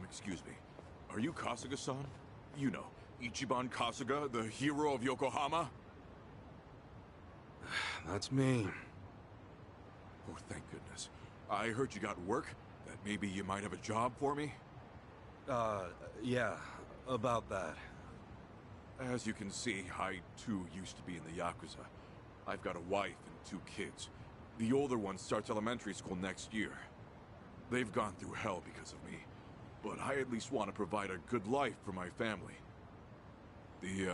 excuse me. Are you Kasuga-san? You know, Ichiban Kasuga, the hero of Yokohama? That's me. Oh, thank goodness. I heard you got work, that maybe you might have a job for me? Yeah, about that. As you can see, I too used to be in the Yakuza. I've got a wife and 2 kids. The older one starts elementary school next year. They've gone through hell because of me, but I at least want to provide a good life for my family. The,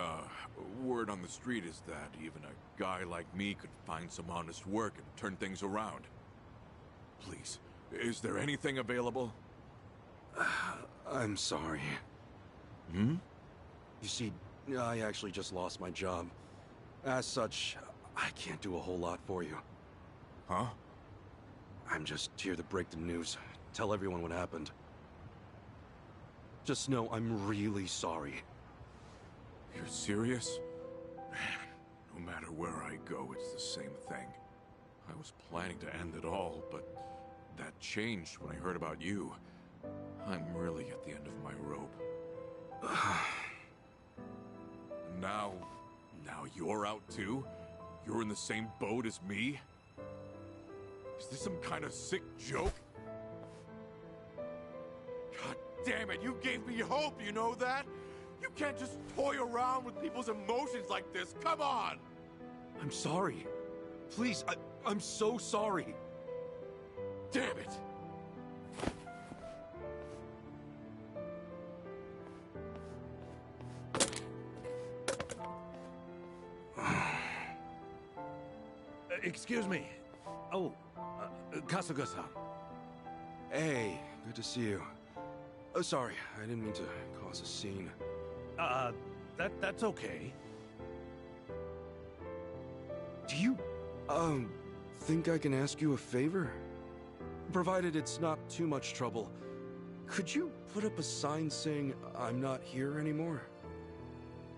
word on the street is that even a guy like me could find some honest work and turn things around. Please, is there anything available? I'm sorry. Hmm? You see, I actually just lost my job. As such, I can't do a whole lot for you. Huh? I'm just here to break the news, tell everyone what happened. Just know I'm really sorry. You're serious? Man, no matter where I go, it's the same thing. I was planning to end it all, but that changed when I heard about you. I'm really at the end of my rope. Now you're out too? You're in the same boat as me? Is this some kind of sick joke? God damn it, you gave me hope, you know that? You can't just toy around with people's emotions like this, come on! I'm sorry. Please, I'm so sorry. Damn it! Excuse me. Oh, Kasuga-san. Hey, good to see you. Oh, sorry, I didn't mean to cause a scene. That's okay. Do you, think I can ask you a favor? Provided it's not too much trouble, could you put up a sign saying I'm not here anymore?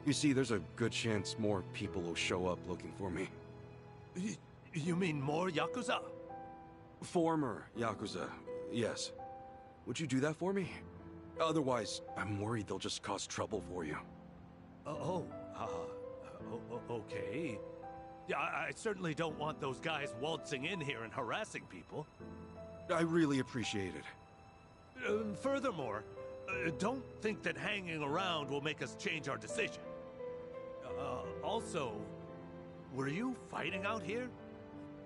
You see, there's a good chance more people will show up looking for me. You mean more Yakuza? Former Yakuza, yes. Would you do that for me? Otherwise, I'm worried they'll just cause trouble for you. Okay. Yeah, I certainly don't want those guys waltzing in here and harassing people. I really appreciate it. Furthermore, don't think that hanging around will make us change our decision. Also, were you fighting out here?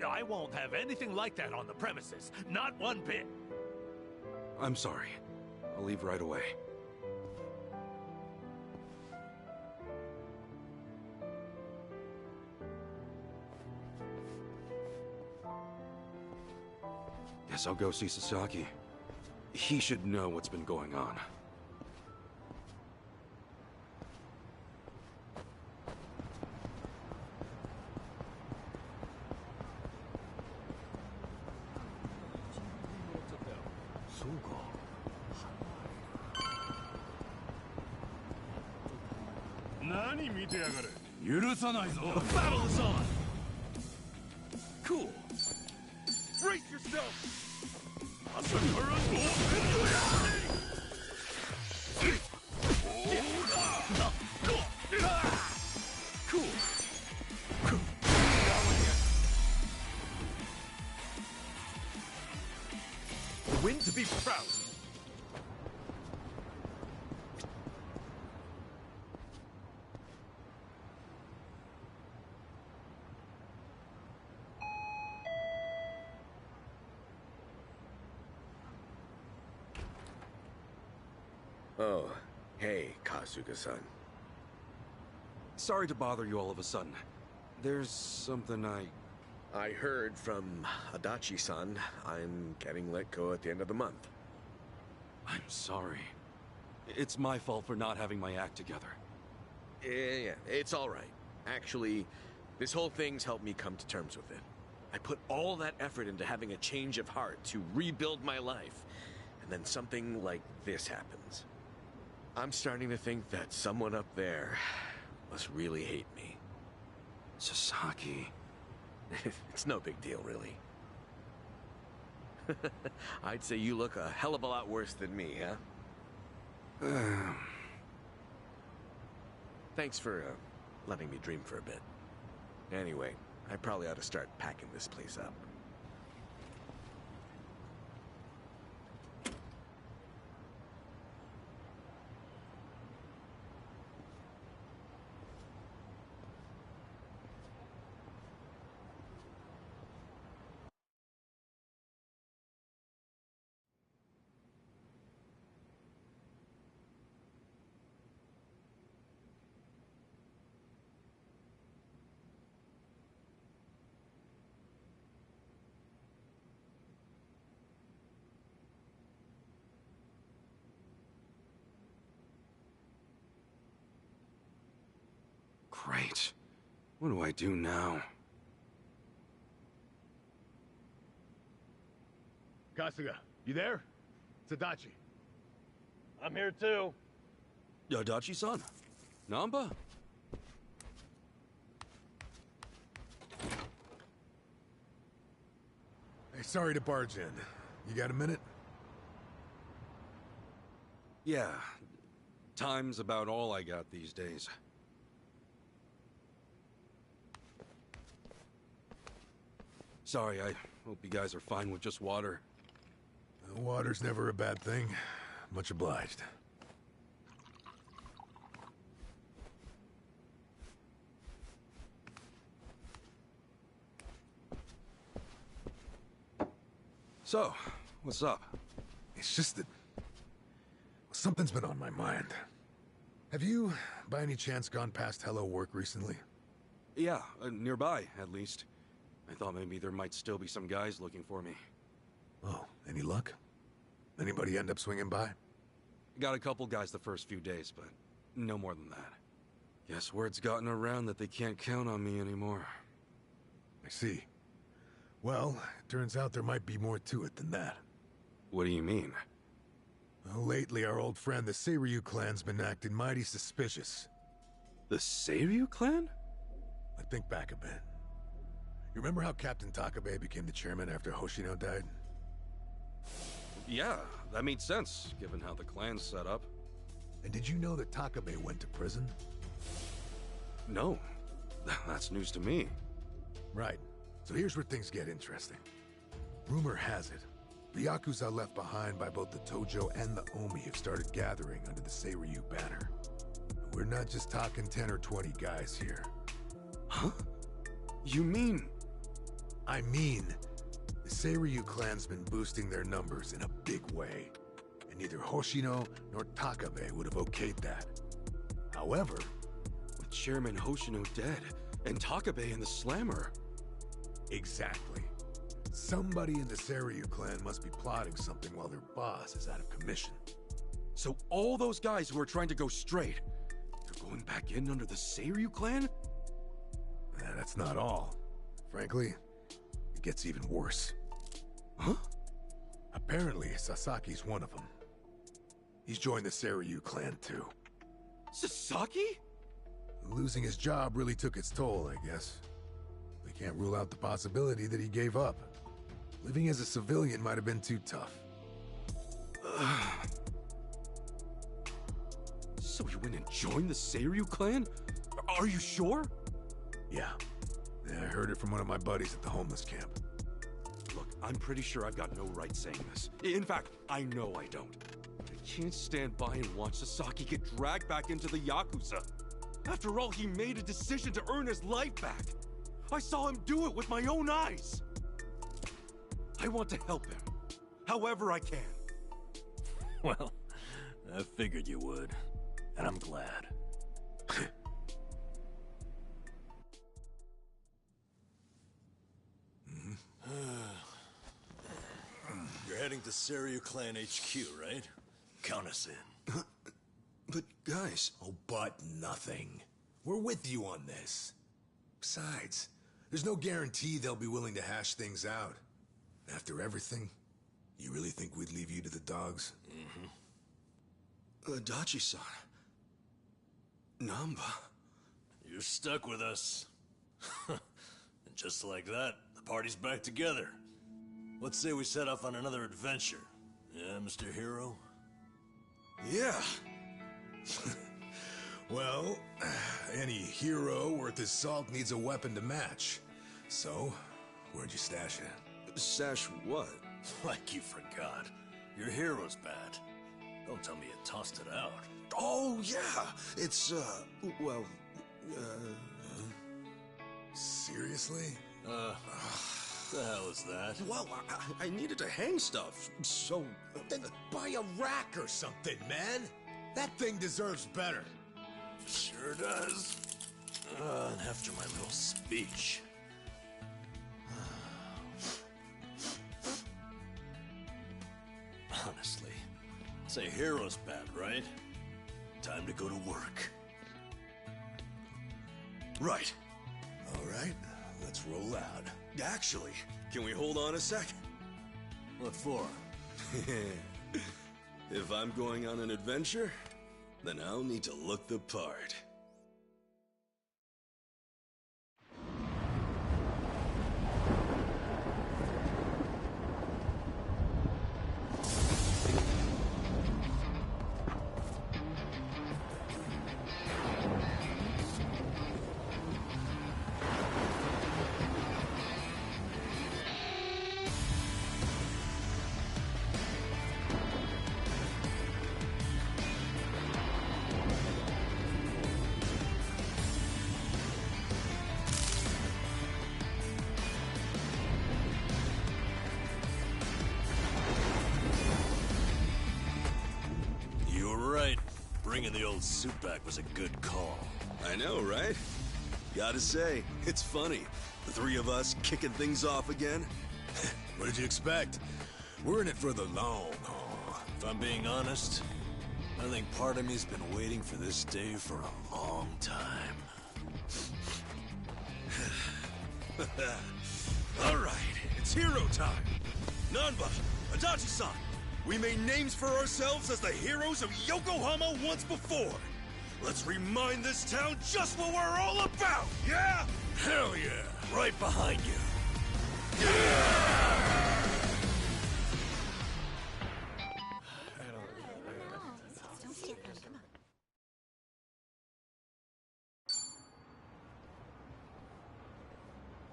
I won't have anything like that on the premises. Not one bit. I'm sorry. I'll leave right away. Guess I'll go see Sasaki. He should know what's been going on. Battle is on! Cool. Brace yourself! Asakura Cool. Win to be proud. Oh, hey, Kasuga-san. Sorry to bother you all of a sudden. There's something I heard from Adachi-san I'm getting let go at the end of the month. I'm sorry. It's my fault for not having my act together. Yeah, it's all right. Actually, this whole thing's helped me come to terms with it. I put all that effort into having a change of heart to rebuild my life, and then something like this happens. I'm starting to think that someone up there must really hate me. Sasaki. It's no big deal, really. I'd say you look a hell of a lot worse than me, huh? Thanks for letting me dream for a bit. Anyway, I probably ought to start packing this place up. Great. What do I do now? Kasuga, you there? It's Adachi. I'm here too. Adachi-san? Namba? Hey, sorry to barge in. You got a minute? Yeah. Time's about all I got these days. Sorry, I hope you guys are fine with just water. Water's never a bad thing. Much obliged. So, what's up? It's just that... something's been on my mind. Have you, by any chance, gone past Hello Work recently? Yeah, nearby, at least. I thought maybe there might still be some guys looking for me. Oh, any luck? Anybody end up swinging by? Got a couple guys the first few days, but no more than that. Guess word's gotten around that they can't count on me anymore. I see. Well, it turns out there might be more to it than that. What do you mean? Well, lately our old friend the Seiryu clan's been acting mighty suspicious. The Seiryu clan? I think back a bit. You remember how Captain Takabe became the chairman after Hoshino died? Yeah, that made sense, given how the clan's set up. And did you know that Takabe went to prison? No, that's news to me. Right. So here's where things get interesting. Rumor has it, the Yakuza left behind by both the Tojo and the Omi have started gathering under the Seiryu banner. We're not just talking 10 or 20 guys here. Huh? You mean... I mean, the Seiryu clan's been boosting their numbers in a big way, and neither Hoshino nor Takabe would have okayed that. However, with Chairman Hoshino dead, and Takabe in the slammer... Exactly. Somebody in the Seiryu clan must be plotting something while their boss is out of commission. So all those guys who are trying to go straight, they're going back in under the Seiryu clan? That's not all. Frankly, it gets even worse. Huh? Apparently, Sasaki's one of them. He's joined the Seiryu clan too. Sasaki? Losing his job really took its toll, I guess. We can't rule out the possibility that he gave up. Living as a civilian might have been too tough. So he went and joined the Seiryu clan? Are you sure? Yeah. I heard it from one of my buddies at the homeless camp. Look, I'm pretty sure I've got no right saying this. In fact, I know I don't. I can't stand by and watch Sasaki get dragged back into the Yakuza. After all, he made a decision to earn his life back. I saw him do it with my own eyes. I want to help him, however I can. Well, I figured you would, and I'm glad. You're heading to Seiryu Clan HQ, right? Count us in. But guys... Oh, but nothing. We're with you on this. Besides, there's no guarantee they'll be willing to hash things out. After everything, you really think we'd leave you to the dogs? Adachi-san... Namba... You're stuck with us. And just like that, the party's back together. Let's say we set off on another adventure. Yeah, Mr. Hero? Yeah, Well, any hero worth his salt needs a weapon to match. So, where'd you stash it? Stash what? Like you forgot. Your hero's bad. Don't tell me you tossed it out. Oh, yeah. It's, well, Seriously? The hell is that? well, I needed to hang stuff, so... Then buy a rack or something, man. That thing deserves better. Sure does. And after my little speech. Honestly, say hero's bad, right? Time to go to work. Right. All right, let's roll out. Actually, can we hold on a sec? What for? If I'm going on an adventure, then I'll need to look the part. You were right. Bringing the old suit back was a good call. I know, right? Gotta say, it's funny. The three of us kicking things off again. What did you expect? We're in it for the long haul. If I'm being honest, I think part of me's been waiting for this day for a long time. All right, it's hero time. Nanba, Adachi-san, we made names for ourselves as the heroes of Yokohama once before. Let's remind this town just what we're all about, yeah? Hell yeah! Right behind you.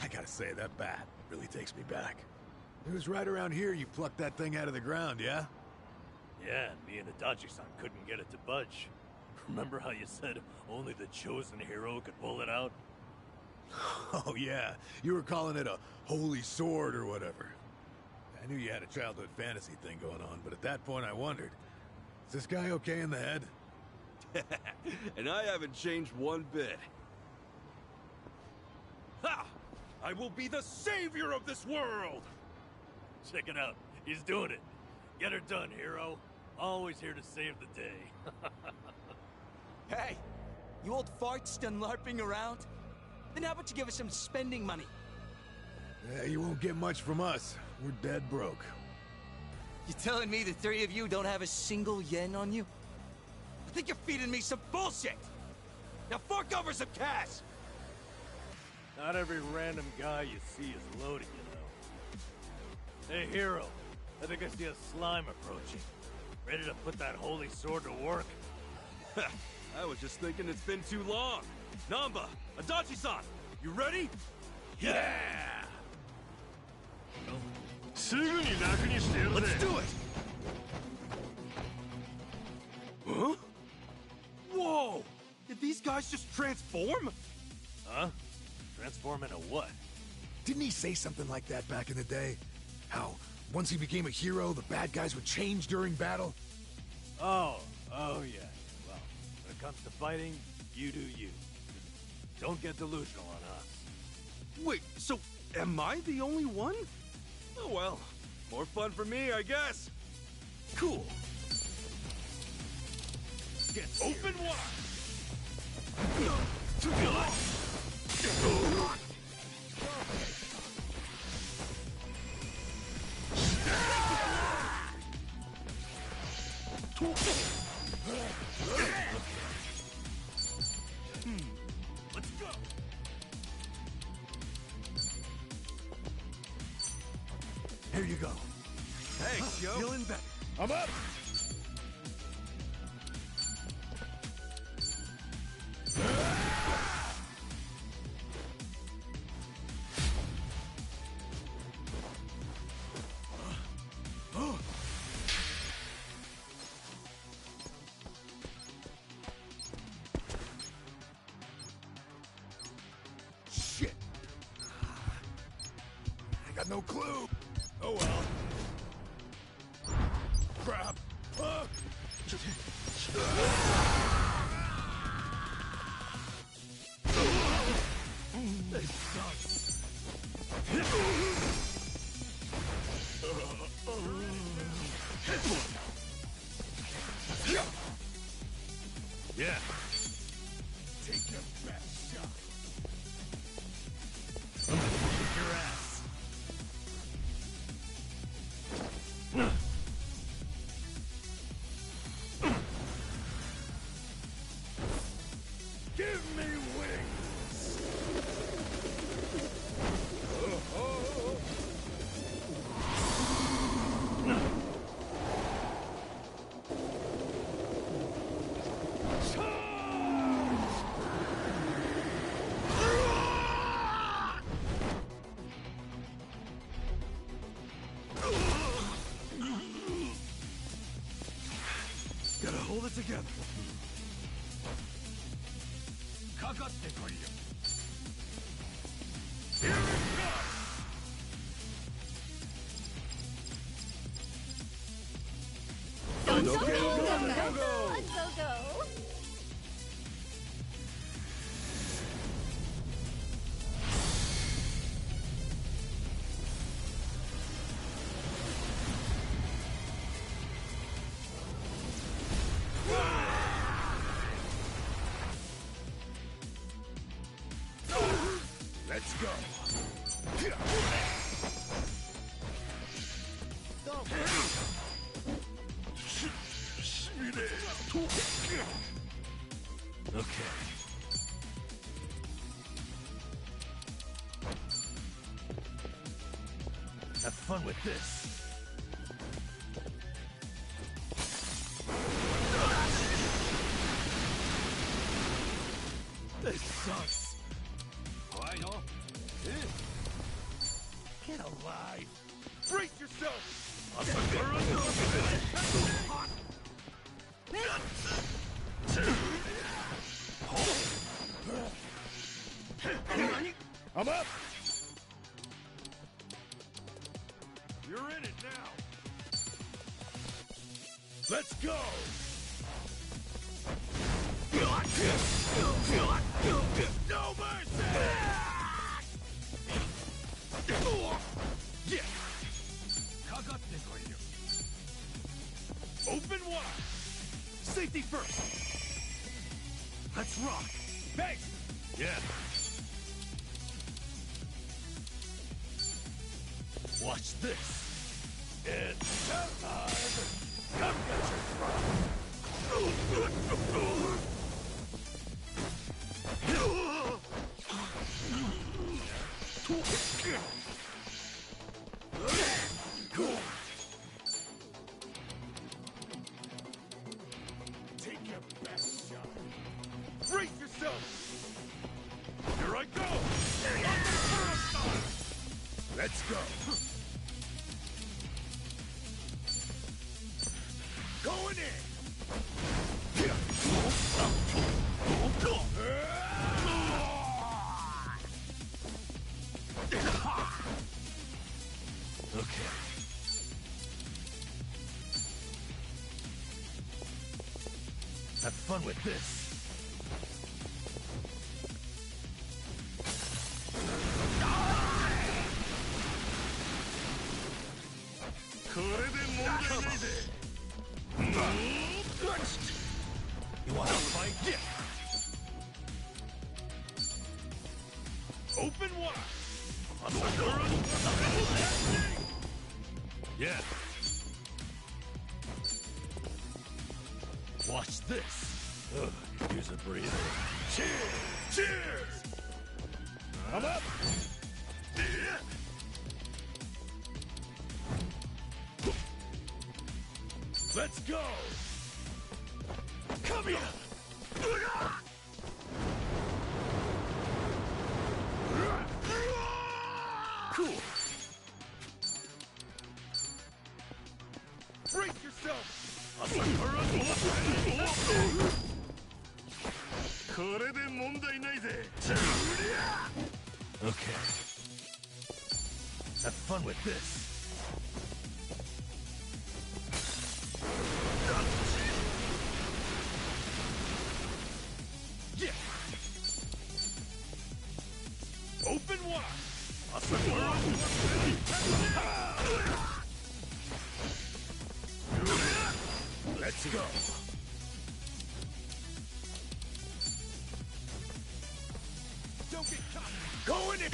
I gotta say, that bat really takes me back. It was right around here you plucked that thing out of the ground, yeah? Yeah, and me and Adachi-san couldn't get it to budge. Remember how you said only the chosen hero could pull it out? Oh yeah, you were calling it a holy sword or whatever. I knew you had a childhood fantasy thing going on, but at that point I wondered, is this guy okay in the head? And I haven't changed one bit. Ha! I will be the savior of this world! Check it out. He's doing it. Get her done, hero. Always here to save the day. Hey, you old farts done LARPing around? Then how about you give us some spending money? Yeah, you won't get much from us. We're dead broke. You telling me the three of you don't have a single yen on you? I think you're feeding me some bullshit! Now fork over some cash! Not every random guy you see is loaded, you know. Hey, hero. I think I see a slime approaching. Ready to put that holy sword to work? I was just thinking it's been too long. Nanba, Adachi-san, you ready? Yeah! Let's do it! Huh? Whoa! Did these guys just transform? Huh? Transform into what? Didn't he say something like that back in the day? How, once he became a hero, the bad guys would change during battle? Oh yeah. Well, when it comes to fighting, you do you. Don't get delusional on us. Wait, so am I the only one? Oh well, more fun for me, I guess. Cool. Get Open wide! Let's go! Here you go. Thanks, yo. Feeling better. I'm up! got no clue. Oh well. Crap. This sucks. Yeah. Take your best shot. I'm gonna kick your ass. Give me wings. Gotta hold it together. かかってこいよ。 Here it comes. Go, go, Okay, go, go, go, go, go, go. go, go. Let's go. Okay. Have fun with this. This sucks. Get alive. Brace yourself. I'm up. You're in it now. Let's go. No mercy. Yeah. Open wide. Safety first. Let's rock. Thanks. Yeah. Watch this. It's showtime. Come get your throne. Take your best shot. Brace yourself. Here I go. Let's go. Going in. Okay. Have fun with this. You want to fight? Yeah. Open wide. Yeah. Watch this. Ugh, use a breather. Cheers! Cheers! I'm up! Let's go! Come here! Cool! Brace yourself! Okay. Have fun with this. Yeah. Open wide. Let's go. Don't get caught. Going in.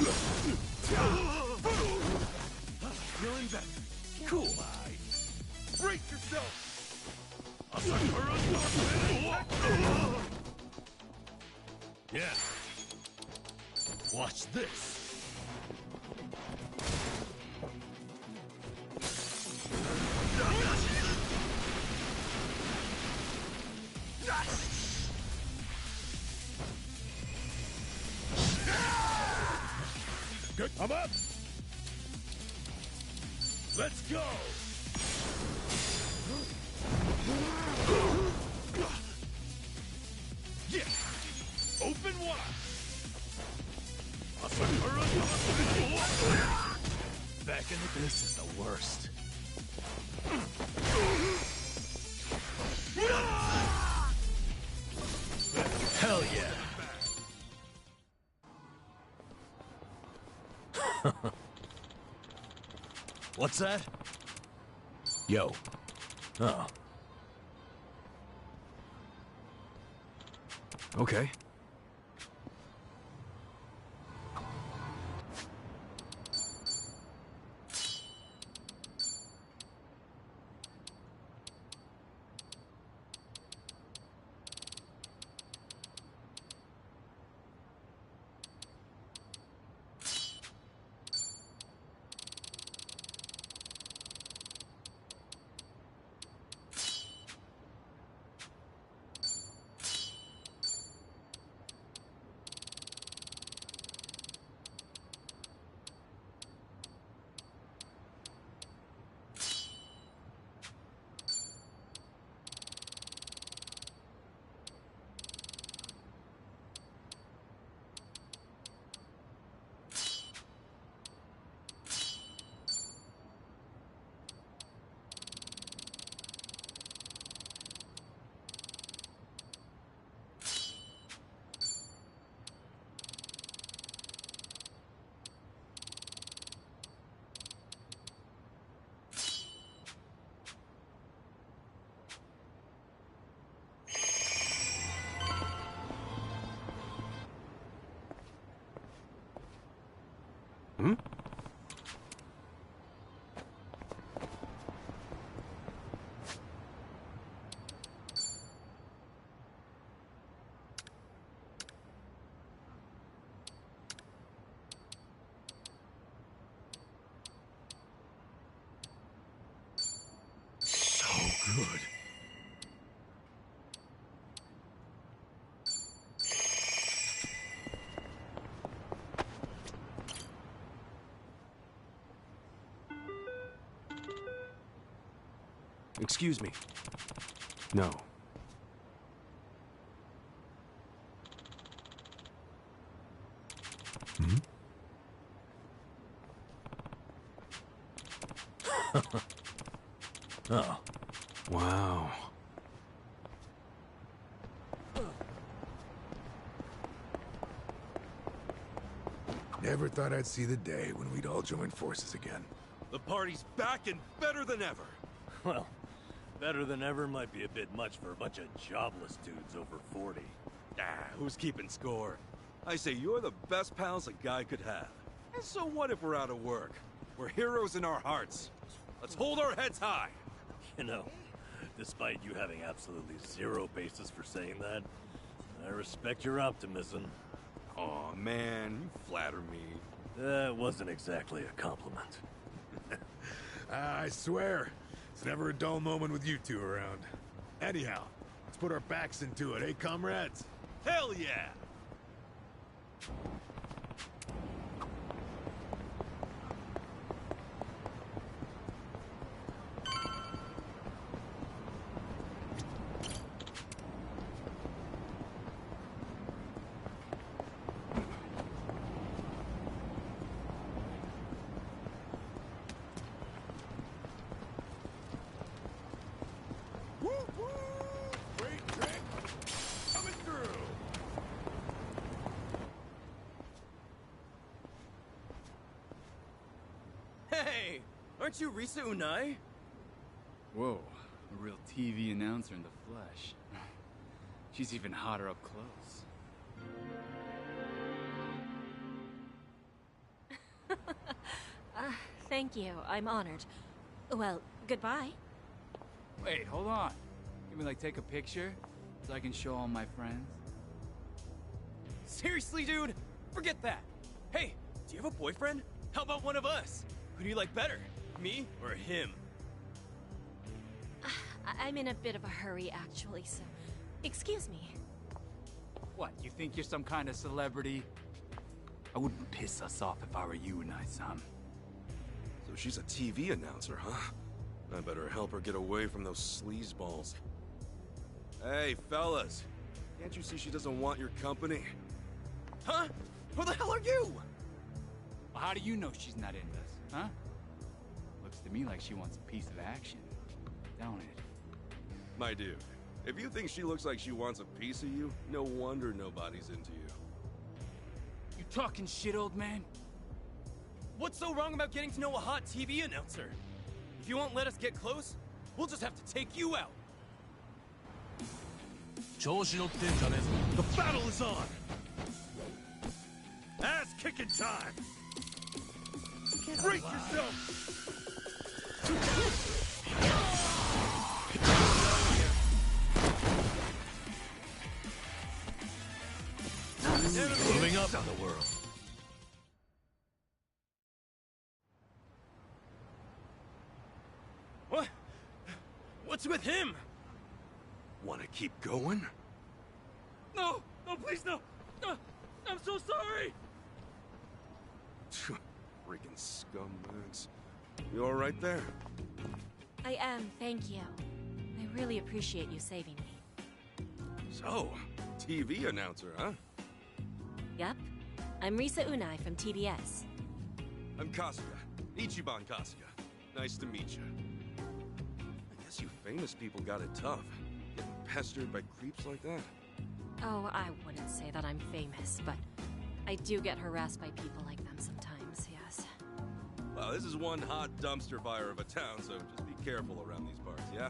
Feeling better. Cool. Brace yourself. Yeah. Watch this. Good. I'm up. Let's go. Yeah. Open wide. Back into this is the worst. Hell yeah. What's that? Yo. Oh. Okay. Hmm? So good. Excuse me. No. Hmm? Oh. Wow. Never thought I'd see the day when we'd all join forces again. The party's back and better than ever. Well, better than ever might be a bit much for a bunch of jobless dudes over 40. Ah, who's keeping score? I say you're the best pals a guy could have. And so what if we're out of work? We're heroes in our hearts. Let's hold our heads high. You know, despite you having absolutely zero basis for saying that, I respect your optimism. Aw, man, you flatter me. That wasn't exactly a compliment. I swear, it's never a dull moment with you two around. Anyhow, let's put our backs into it, eh, comrades? Hell yeah! Aren't you Risa Unai? Whoa, a real TV announcer in the flesh. She's even hotter up close. Thank you. I'm honored. Well, goodbye. Wait, hold on. Can we, like, take a picture? So I can show all my friends? Seriously, dude? Forget that. Hey, do you have a boyfriend? How about one of us? Who do you like better? Me or him? I'm in a bit of a hurry, actually, so... Excuse me. What, you think you're some kind of celebrity? I wouldn't piss us off if I were you, Unai-san. So she's a TV announcer, huh? I better help her get away from those sleazeballs. Hey, fellas. Can't you see she doesn't want your company? Huh? Who the hell are you? Well, how do you know she's not in this, huh? Looks to me like she wants a piece of action, don't it? My dude, if you think she looks like she wants a piece of you, no wonder nobody's into you. You talking shit, old man? What's so wrong about getting to know a hot TV announcer? If you won't let us get close, we'll just have to take you out. 調子乗ってんじゃねえぞ。 The battle is on! Ass kicking time! Brace yourself! Moving up in the world. What? What's with him? Wanna keep going? No! No, please, no! I'm so sorry! Freaking scumbags. You alright there? I am, thank you. I really appreciate you saving me. So, TV announcer, huh? Yep. I'm Risa Unai from TBS. I'm Kasuga. Ichiban Kasuga. Nice to meet you. I guess you famous people got it tough. Getting pestered by creeps like that. Oh, I wouldn't say that I'm famous, but I do get harassed by people like them sometimes, yes. Well, this is one hot dumpster fire of a town, so just be careful around these parts, yeah?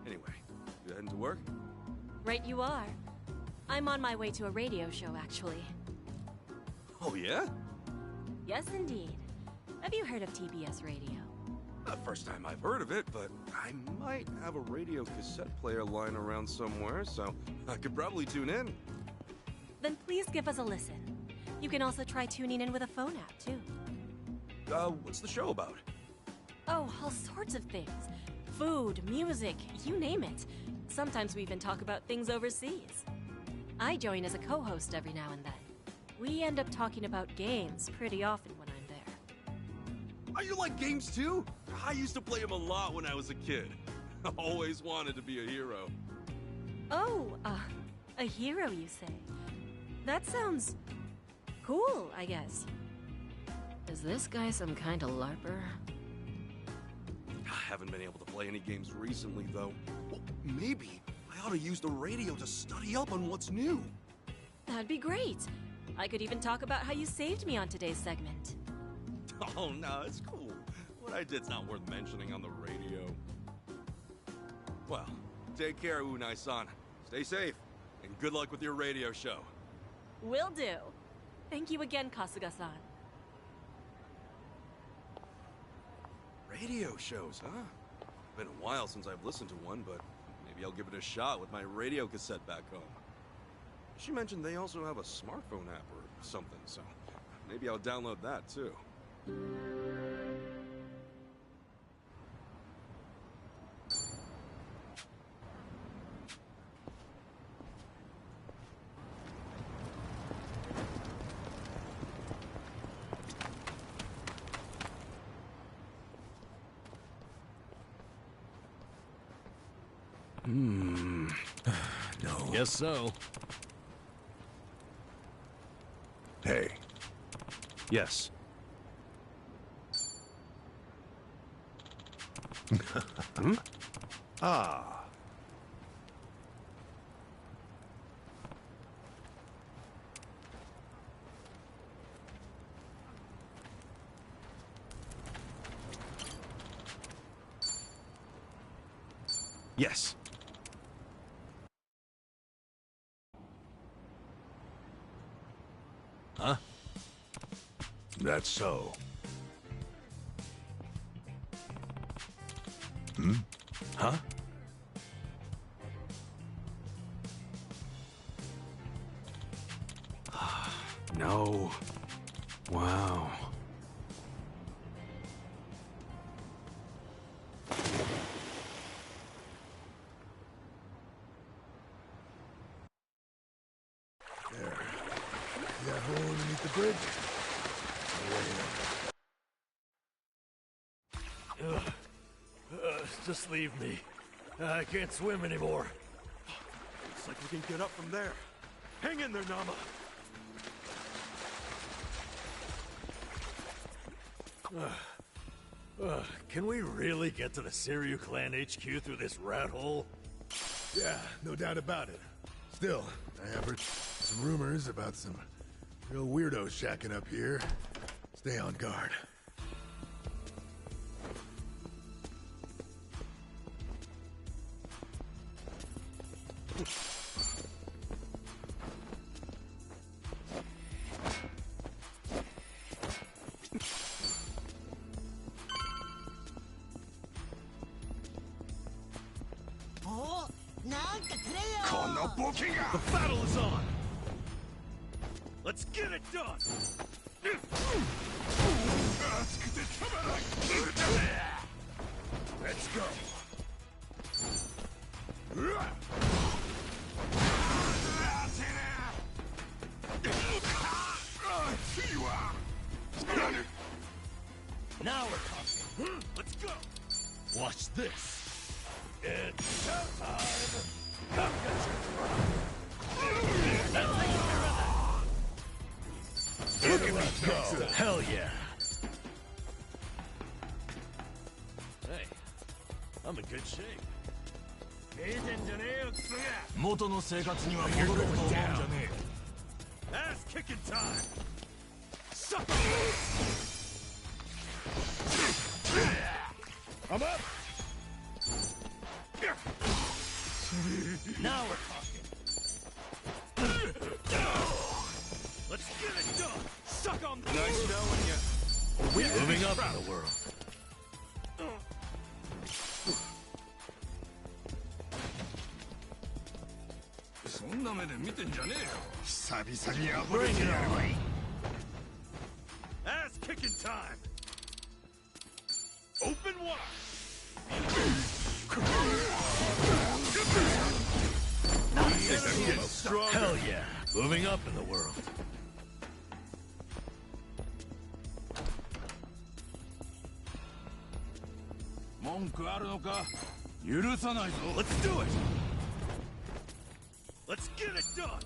Anyway, you heading to work? Right you are. I'm on my way to a radio show, actually. Oh, yeah? Yes, indeed. Have you heard of TBS Radio? First time I've heard of it, but I might have a radio cassette player lying around somewhere, so I could probably tune in. Then please give us a listen. You can also try tuning in with a phone app, too. What's the show about? Oh, all sorts of things. Food, music, you name it. Sometimes we even talk about things overseas. I join as a co-host every now and then. We end up talking about games pretty often when I'm there. Are you like games too? I used to play them a lot when I was a kid. I always wanted to be a hero. Oh, a hero, you say? That sounds cool, I guess. Is this guy some kind of LARPer? I haven't been able to play any games recently, though. Well, maybe I ought to use the radio to study up on what's new. That'd be great. I could even talk about how you saved me on today's segment. Oh, no, it's cool. What I did's not worth mentioning on the radio. Well, take care, Unai-san. Stay safe, and good luck with your radio show. Will do. Thank you again, Kasuga-san. Radio shows, huh? Been a while since I've listened to one, but maybe I'll give it a shot with my radio cassette back home. She mentioned they also have a smartphone app or something, so maybe I'll download that too. No. Guess so. Hey. Yes. Hmm? Ah. Yes. Huh? That's so. Huh? No. Wow. There. See that hole underneath the bridge? Just leave me. I can't swim anymore. Looks like we can get up from there. Hang in there, Nama. Can we really get to the Siryu Clan HQ through this rat hole? Yeah, no doubt about it. Still, I have heard some rumors about some real weirdos shacking up here. Stay on guard. The battle is on! Let's get it done! Let's go. Now we're talking. Let's go! Watch this. It's showtime! Come get your Look at me go! Hell yeah! Hey, I'm in good shape. 元の生活には戻ろうと思うんじゃねえ。 Ass kicking time! Suck I'm up! Now we're talking. Let's get it done. Suck on this. Nice knowing you. We're moving up in the world. Bring it on. Ass kicking time. Open wide. Hell yeah. Moving up in the world. Let's do it. Let's get it done.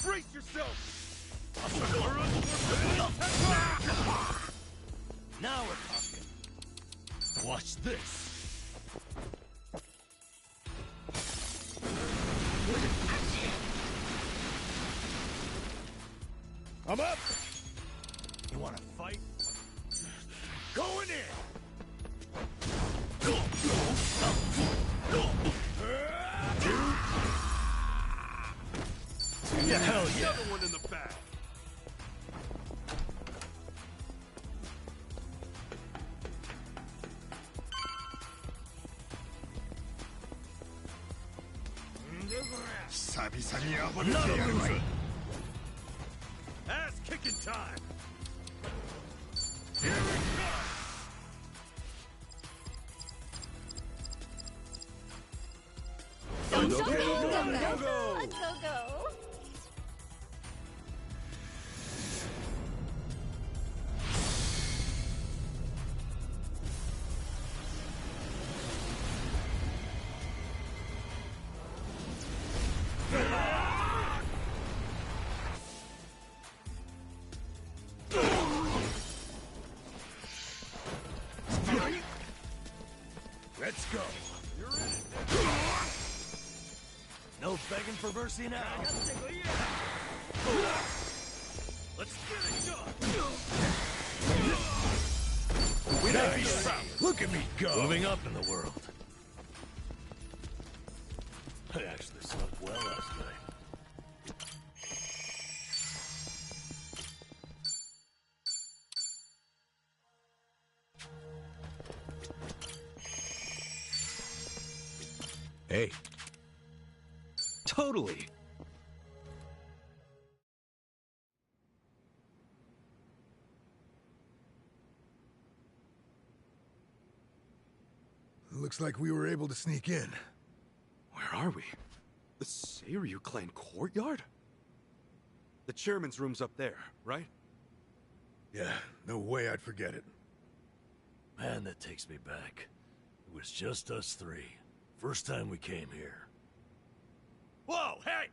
Brace yourself. Now we're talking. Watch this. I'm up! You wanna fight? Going in! Yeah, hell yeah! Another one in the back. Not a loser. Ass kicking time. Here it comes. Go, go, go, go, go, go, go. Let's go. Let's go. You're in it. No begging for mercy now. Let's get it done. Nice. Look at me go. Moving up in the world. I actually slept well last night. Hey. Totally. Looks like we were able to sneak in. Where are we? The Seiryu clan courtyard? The chairman's room's up there, right? Yeah, no way I'd forget it. Man, that takes me back. It was just us three. First time we came here. Whoa, hey!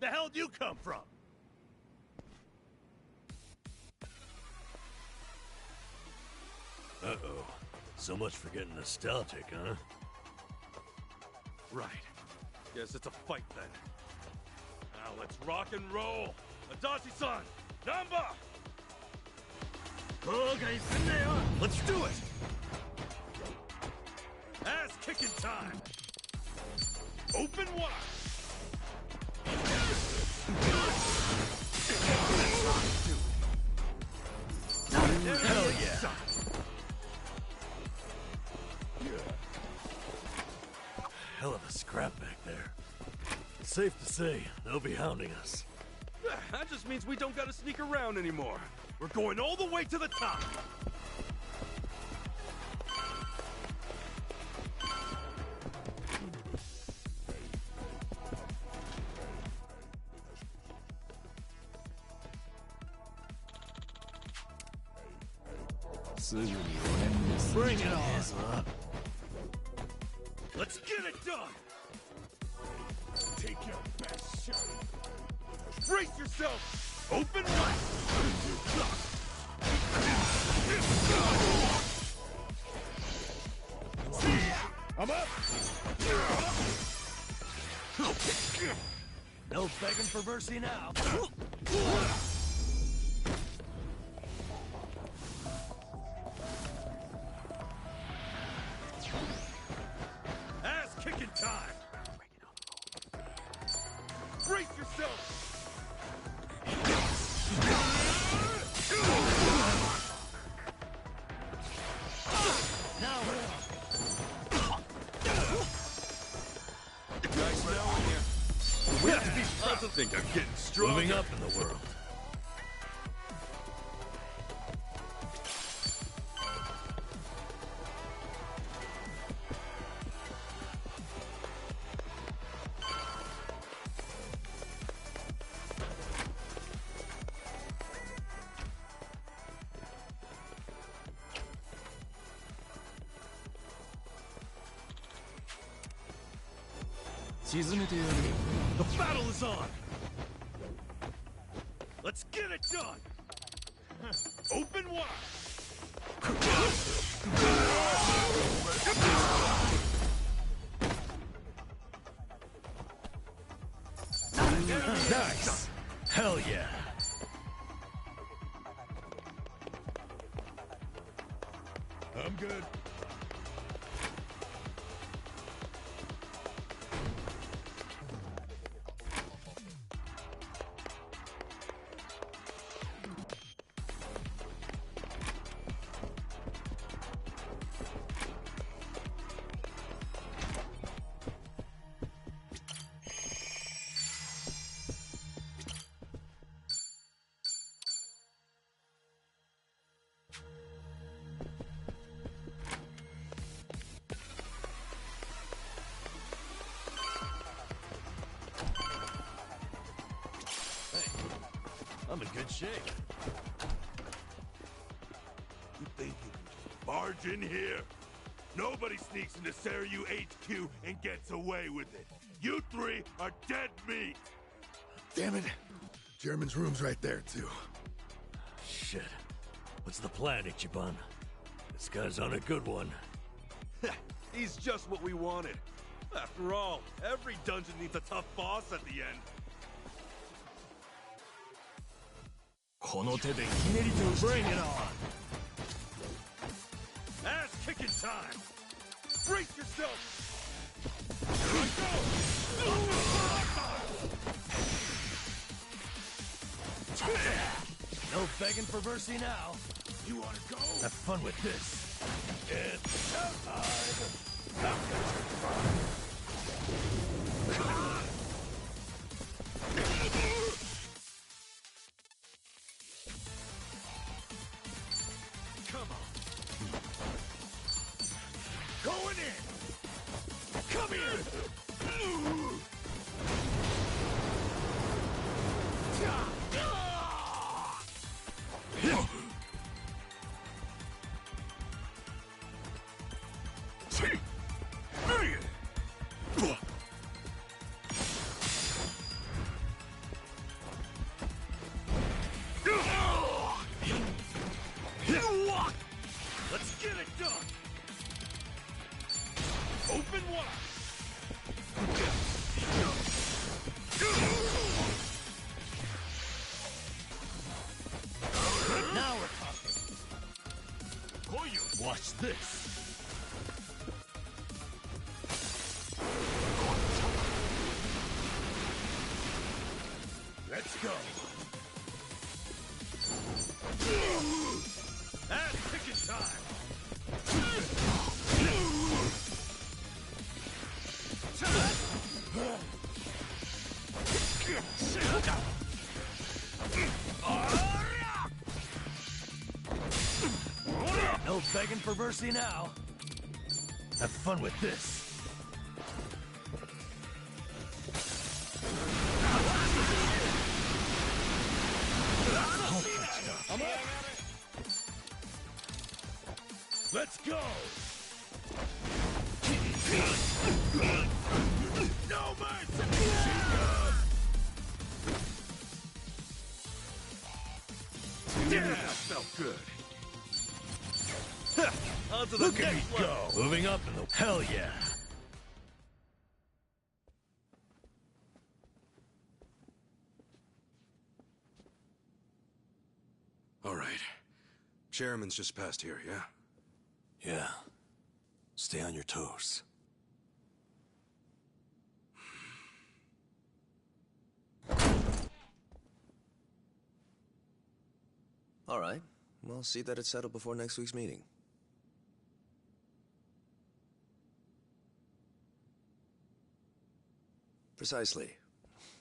The hell'd you come from? Uh-oh. So much for getting nostalgic, huh? Right. Guess it's a fight then. Now let's rock and roll! Adachi-san! Namba! Let's do it! Ass-kicking time! Open wide! Hell yeah! Hell of a scrap back there. It's safe to say, they'll be hounding us. That just means we don't gotta sneak around anymore. We're going all the way to the top. Bring it on! Let's get it done! Take your best shot. Brace yourself! Open wide! I'm up! No begging for mercy now. Ass-kicking time! Brace yourself! Guys, now in here. We have to be proud to think I'm getting stronger. Moving up in the world. The battle is on! Let's get it done! Open wide! Nice! Hell yeah! I'm good. I'm in good shape. You think you can just barge in here? Nobody sneaks into Seiryu HQ and gets away with it. You three are dead meat! Damn it. Chairman's room's right there, too. Shit. What's the plan, Ichiban? This guy's on a good one. He's just what we wanted. After all, every dungeon needs a tough boss at the end. Bring it on! ticking time! Brace yourself! No begging for mercy now. You wanna go? Have fun with this. It's showtime! Now get your fun! Come on. Going in! Come here! Let's get it done! Open wide! Now we're talking! Watch this! Let's go! That's ticking time! No begging for mercy now. Have fun with this. Let's go! No mercy! Yeah, that felt good. On to the next level. Moving up in the... Hell yeah! All right. Chairman's just passed here, yeah? Yeah. Stay on your toes. All right. We'll see that it's settled before next week's meeting. Precisely.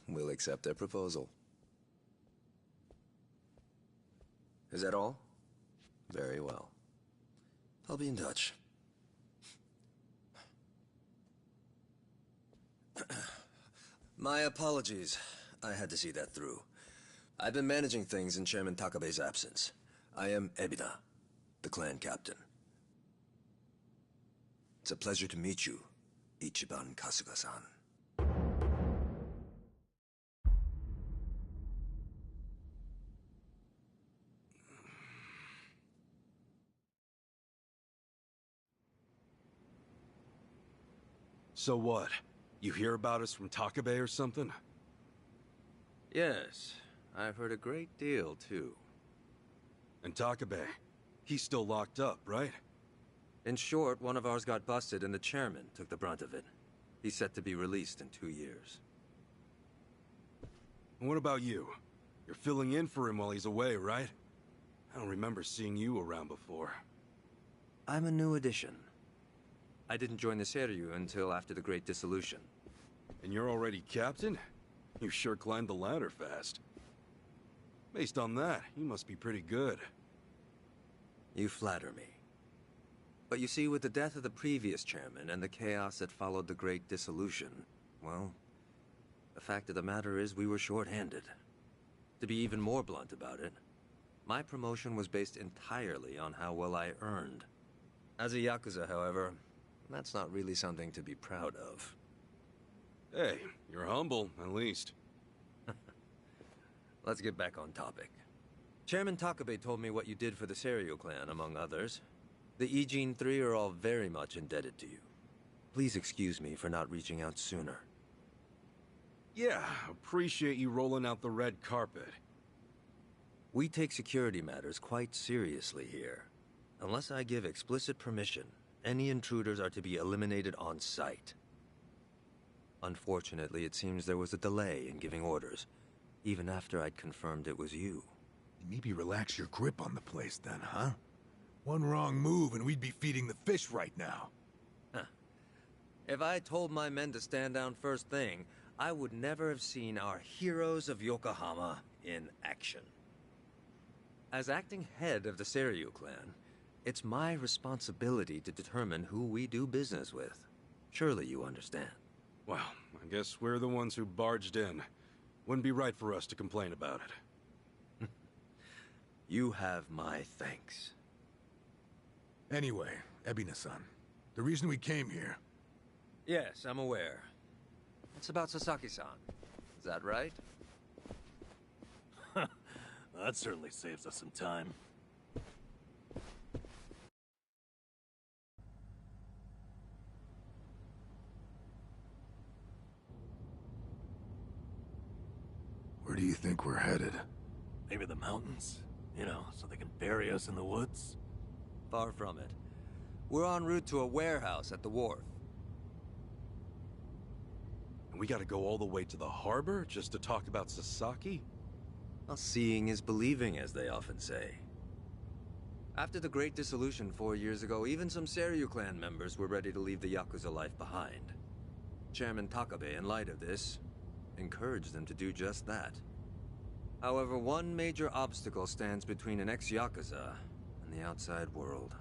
We'll accept their proposal. Is that all? Very well. I'll be in touch. My apologies. I had to see that through. I've been managing things in Chairman Takabe's absence. I am Ebina, the clan captain. It's a pleasure to meet you, Ichiban Kasuga-san. So what? You hear about us from Takabe or something? Yes, I've heard a great deal, too. And Takabe, he's still locked up, right? In short, one of ours got busted and the chairman took the brunt of it. He's set to be released in 2 years. And what about you? You're filling in for him while he's away, right? I don't remember seeing you around before. I'm a new addition. I didn't join the Seiryu until after the Great Dissolution. And you're already captain? You sure climbed the ladder fast. Based on that, you must be pretty good. You flatter me. But you see, with the death of the previous chairman and the chaos that followed the Great Dissolution, well, the fact of the matter is we were short-handed. To be even more blunt about it, my promotion was based entirely on how well I earned. As a Yakuza, however, that's not really something to be proud of. Hey, you're humble, at least. Let's get back on topic. Chairman Takabe told me what you did for the Seiryu clan, among others. The Ijin 3 are all very much indebted to you. Please excuse me for not reaching out sooner. Yeah, appreciate you rolling out the red carpet. We take security matters quite seriously here. Unless I give explicit permission, any intruders are to be eliminated on sight. Unfortunately, it seems there was a delay in giving orders, even after I'd confirmed it was you. Maybe relax your grip on the place then, huh? One wrong move and we'd be feeding the fish right now. Huh. If I told my men to stand down first thing, I would never have seen our heroes of Yokohama in action. As acting head of the Seiryu clan, it's my responsibility to determine who we do business with. Surely you understand. Well, I guess we're the ones who barged in. Wouldn't be right for us to complain about it. You have my thanks. Anyway, Ebina-san, the reason we came here... Yes, I'm aware. It's about Sasaki-san. Is that right? That certainly saves us some time. Where do you think we're headed? Maybe the mountains? You know, so they can bury us in the woods? Far from it. We're en route to a warehouse at the wharf. And we gotta go all the way to the harbor just to talk about Sasaki? Well, seeing is believing, as they often say. After the Great Dissolution 4 years ago, even some Seiryu clan members were ready to leave the Yakuza life behind. Chairman Takabe, in light of this, encouraged them to do just that. However, one major obstacle stands between an ex-Yakuza and the outside world.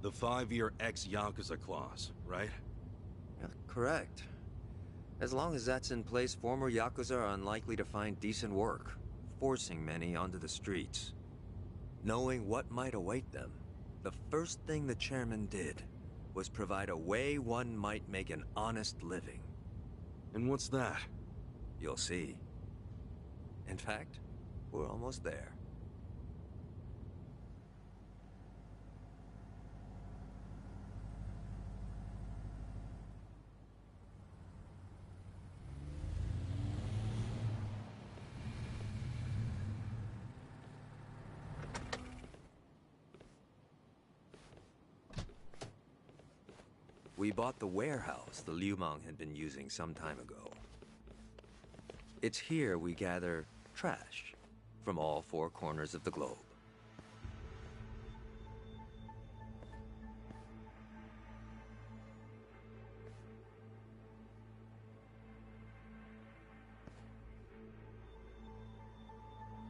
The 5-year ex-Yakuza clause, right? Yeah, correct. As long as that's in place, former Yakuza are unlikely to find decent work, forcing many onto the streets. Knowing what might await them, the first thing the chairman did was provide a way one might make an honest living. And what's that? You'll see. In fact, we're almost there. We bought the warehouse the Liu Meng had been using some time ago. It's here we gather trash from all 4 corners of the globe.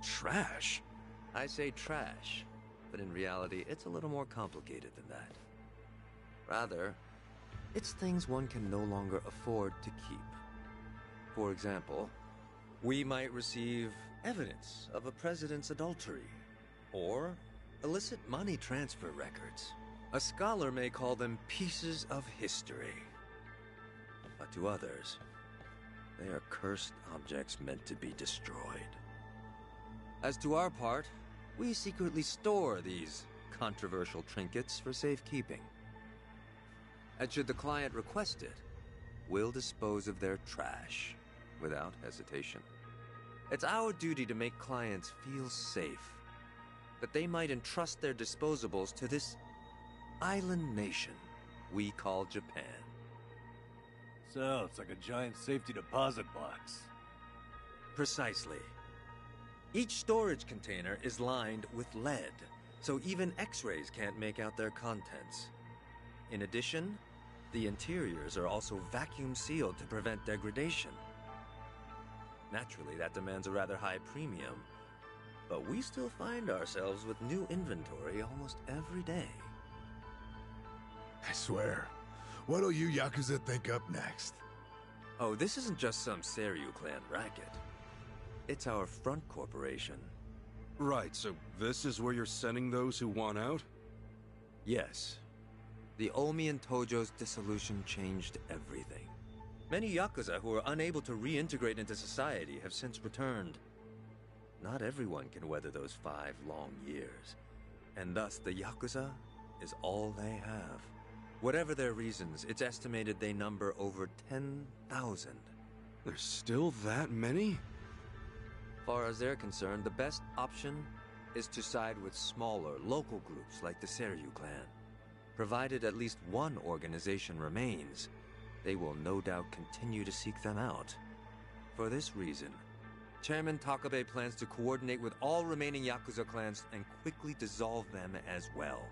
Trash? I say trash, but in reality, it's a little more complicated than that. Rather, it's things one can no longer afford to keep. For example, we might receive evidence of a president's adultery, or illicit money transfer records. A scholar may call them pieces of history. But to others, they are cursed objects meant to be destroyed. As to our part, we secretly store these controversial trinkets for safekeeping. And should the client request it, we'll dispose of their trash without hesitation. It's our duty to make clients feel safe, that they might entrust their disposables to this island nation we call Japan. So, it's like a giant safety deposit box. Precisely. Each storage container is lined with lead, so even X-rays can't make out their contents. In addition, the interiors are also vacuum sealed to prevent degradation. Naturally, that demands a rather high premium, but we still find ourselves with new inventory almost every day. I swear, what'll you Yakuza think up next? Oh, this isn't just some Seiryu clan racket. It's our front corporation. Right, so this is where you're sending those who want out? Yes. The Omi and Tojo's dissolution changed everything. Many Yakuza who were unable to reintegrate into society have since returned. Not everyone can weather those 5 long years, and thus the Yakuza is all they have. Whatever their reasons, it's estimated they number over 10,000. There's still that many? Far as they're concerned, the best option is to side with smaller, local groups like the Seiryu clan. Provided at least one organization remains, they will no doubt continue to seek them out. For this reason, Chairman Takabe plans to coordinate with all remaining Yakuza clans and quickly dissolve them as well.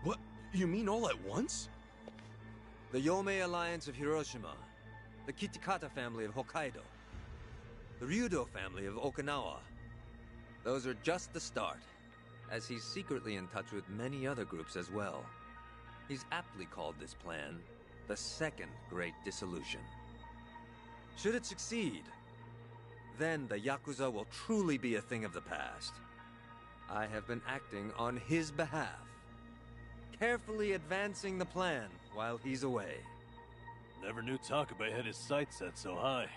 What? You mean all at once? The Yomei Alliance of Hiroshima, the Kitakata family of Hokkaido, the Ryudo family of Okinawa. Those are just the start, as he's secretly in touch with many other groups as well. He's aptly called this plan the Second Great Dissolution. Should it succeed, then the Yakuza will truly be a thing of the past. I have been acting on his behalf, carefully advancing the plan while he's away. Never knew Takabe had his sights set so high.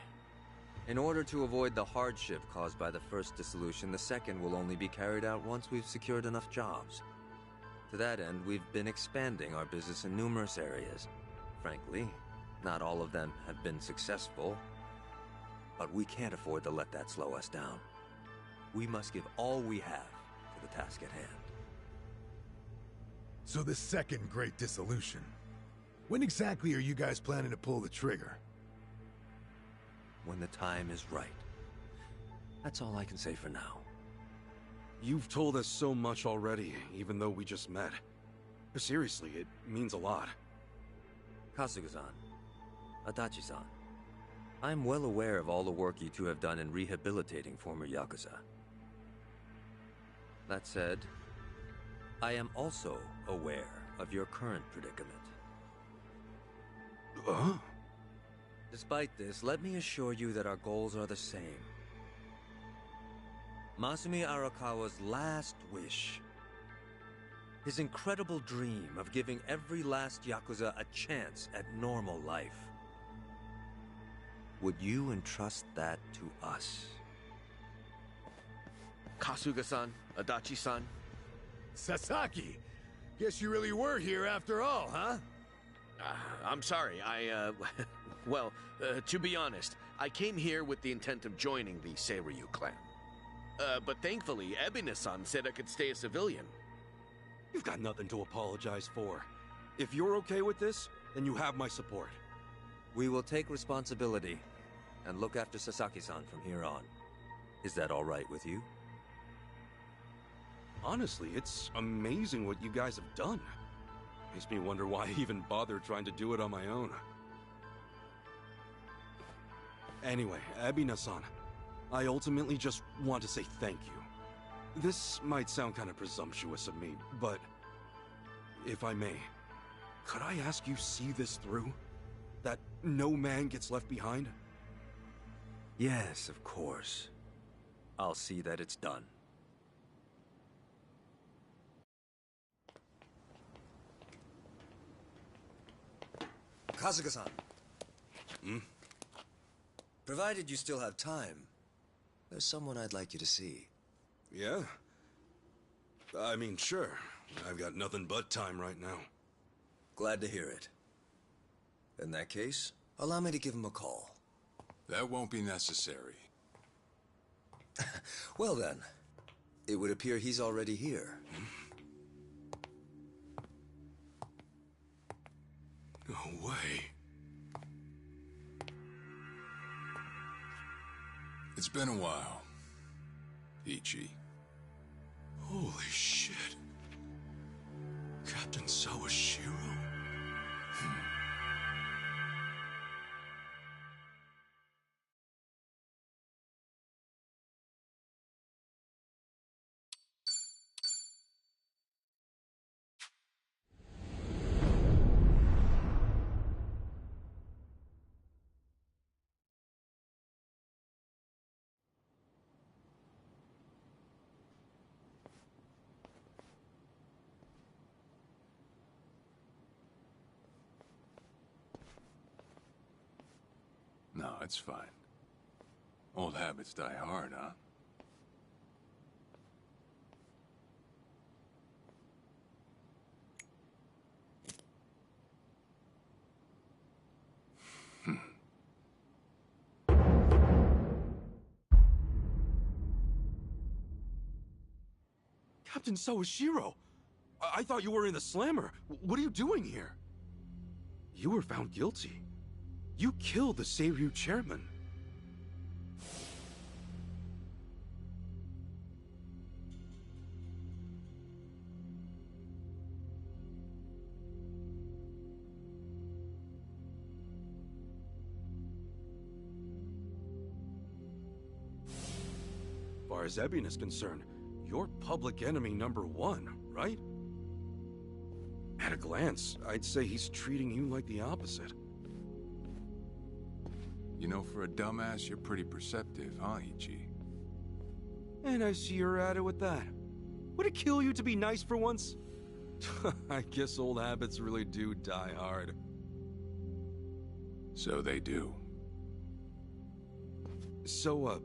In order to avoid the hardship caused by the first dissolution, the second will only be carried out once we've secured enough jobs. To that end, we've been expanding our business in numerous areas. Frankly, not all of them have been successful, but we can't afford to let that slow us down. We must give all we have to the task at hand. So the Second Great Dissolution. When exactly are you guys planning to pull the trigger? When the time is right. That's all I can say for now. You've told us so much already, even though we just met. Seriously, it means a lot. Kasuga-san, Adachi-san, I'm well aware of all the work you two have done in rehabilitating former Yakuza. That said, I am also aware of your current predicament. Despite this, let me assure you that our goals are the same. Masumi Arakawa's last wish, his incredible dream of giving every last Yakuza a chance at normal life. Would you entrust that to us? Kasuga-san, Adachi-san. Sasaki! Guess you really were here after all, huh? I'm sorry, well, to be honest, I came here with the intent of joining the Seiryu clan. But thankfully, Ebina-san said I could stay a civilian. You've got nothing to apologize for. If you're okay with this, then you have my support. We will take responsibility and look after Sasaki-san from here on. Is that all right with you? Honestly, it's amazing what you guys have done. Makes me wonder why I even bothered trying to do it on my own. Anyway, Ebina-san, I ultimately just want to say thank you. This might sound kind of presumptuous of me, but if I may, could I ask you see this through? That no man gets left behind? Yes, of course. I'll see that it's done. Kasuga-san. Provided you still have time, there's someone I'd like you to see. Yeah? I mean, sure. I've got nothing but time right now. Glad to hear it. In that case, allow me to give him a call. That won't be necessary. Well then, it would appear he's already here. No way. It's been a while, Ichi. Holy shit. Captain Sawashiro. No, it's fine. Old habits die hard, huh? Captain Sawashiro! I thought you were in the Slammer. What are you doing here? You were found guilty. You killed the Seiryu chairman. As far as Ebion is concerned, you're public enemy #1, right? At a glance, I'd say he's treating you like the opposite. You know, for a dumbass, you're pretty perceptive, huh, Ichi? And I see you're at it with that. Would it kill you to be nice for once? I guess old habits really do die hard. So they do. So,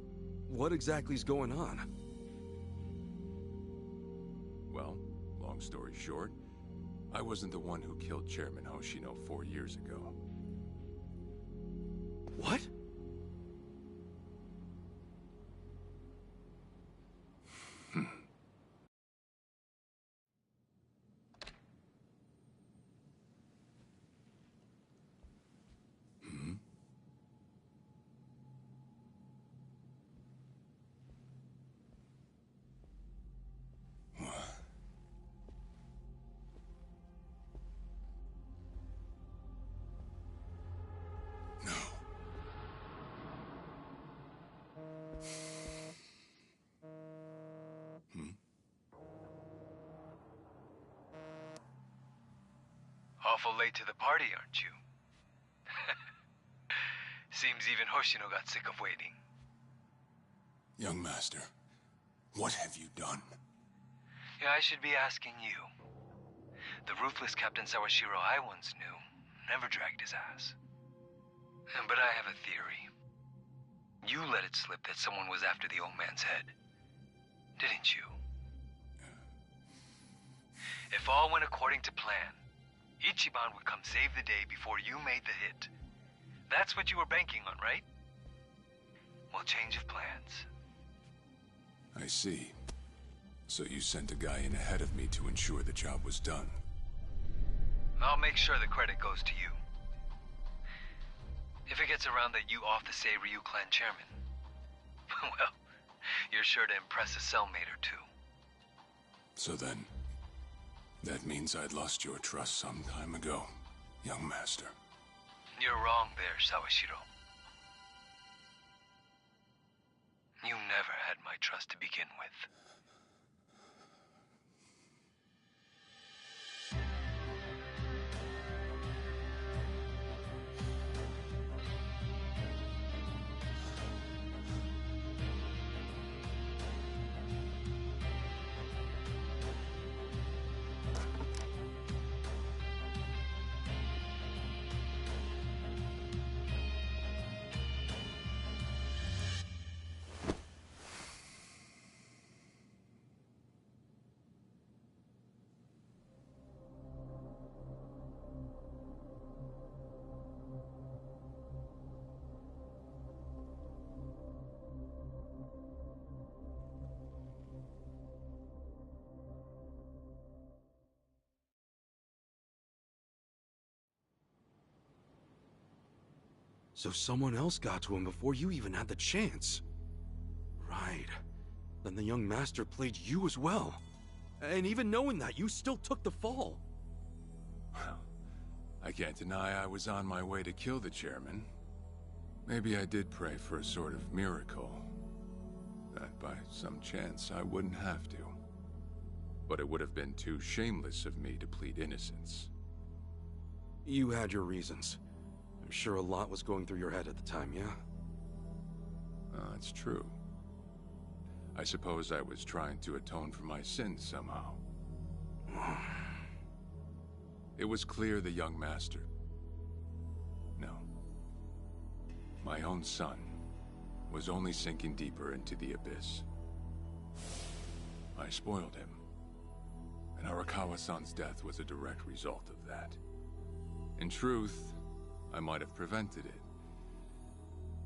what exactly's going on? Well, long story short, I wasn't the one who killed Chairman Hoshino 4 years ago. What? Awful late to the party, aren't you? Seems even Hoshino got sick of waiting. Young master, what have you done? Yeah, I should be asking you. The ruthless Captain Sawashiro I once knew never dragged his ass. But I have a theory. You let it slip that someone was after the old man's head. Didn't you? If all went according to plan, Ichiban would come save the day before you made the hit. That's what you were banking on, right? Well, change of plans. I see. So you sent a guy in ahead of me to ensure the job was done. I'll make sure the credit goes to you. If it gets around that you off the Seiryu clan chairman, well, you're sure to impress a cellmate or two. So then, that means I'd lost your trust some time ago, young master. You're wrong there, Sawashiro. You never had my trust to begin with. So someone else got to him before you even had the chance. Right. Then the young master played you as well. And even knowing that, you still took the fall. Well, I can't deny I was on my way to kill the chairman. Maybe I did pray for a sort of miracle. That by some chance I wouldn't have to. But it would have been too shameless of me to plead innocence. You had your reasons. I'm sure a lot was going through your head at the time, yeah? That's true. I suppose I was trying to atone for my sins somehow. It was clear the young master... No. My own son was only sinking deeper into the abyss. I spoiled him. And Arakawa-san's death was a direct result of that. In truth, I might have prevented it.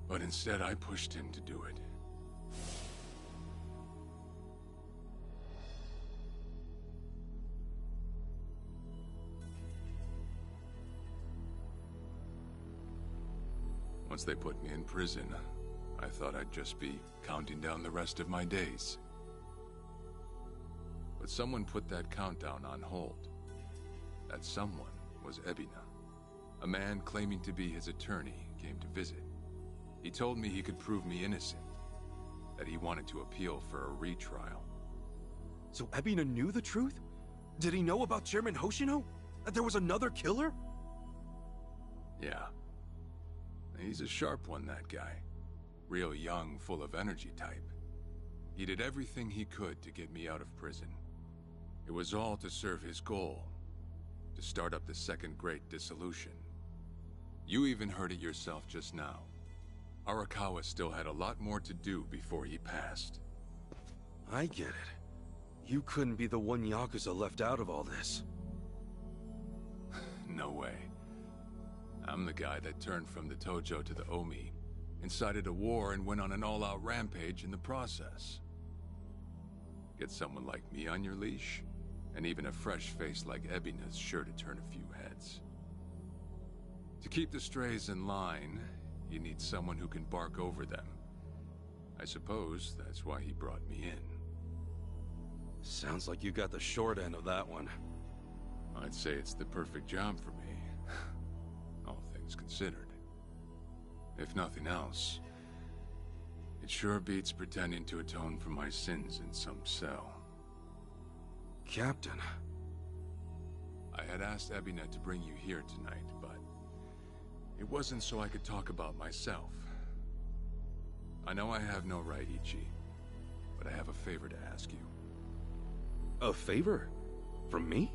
But instead, I pushed him to do it. Once they put me in prison, I thought I'd just be counting down the rest of my days. But someone put that countdown on hold. That someone was Ebina. A man claiming to be his attorney came to visit. He told me he could prove me innocent, that he wanted to appeal for a retrial. So Ebina knew the truth? Did he know about Chairman Hoshino? That there was another killer? Yeah. He's a sharp one, that guy. Real young, full of energy type. He did everything he could to get me out of prison. It was all to serve his goal, to start up the Second Great Dissolution. You even heard it yourself just now. Arakawa still had a lot more to do before he passed. I get it. You couldn't be the one Yakuza left out of all this. No way. I'm the guy that turned from the Tojo to the Omi, incited a war and went on an all-out rampage in the process. Get someone like me on your leash, and even a fresh face like Ebina's sure to turn a few heads. To keep the strays in line, you need someone who can bark over them. I suppose that's why he brought me in. Sounds like you got the short end of that one. I'd say it's the perfect job for me, all things considered. If nothing else, it sure beats pretending to atone for my sins in some cell. Captain. I had asked Ebina to bring you here tonight, but it wasn't so I could talk about myself. I know I have no right, Ichi, but I have a favor to ask you. A favor? From me?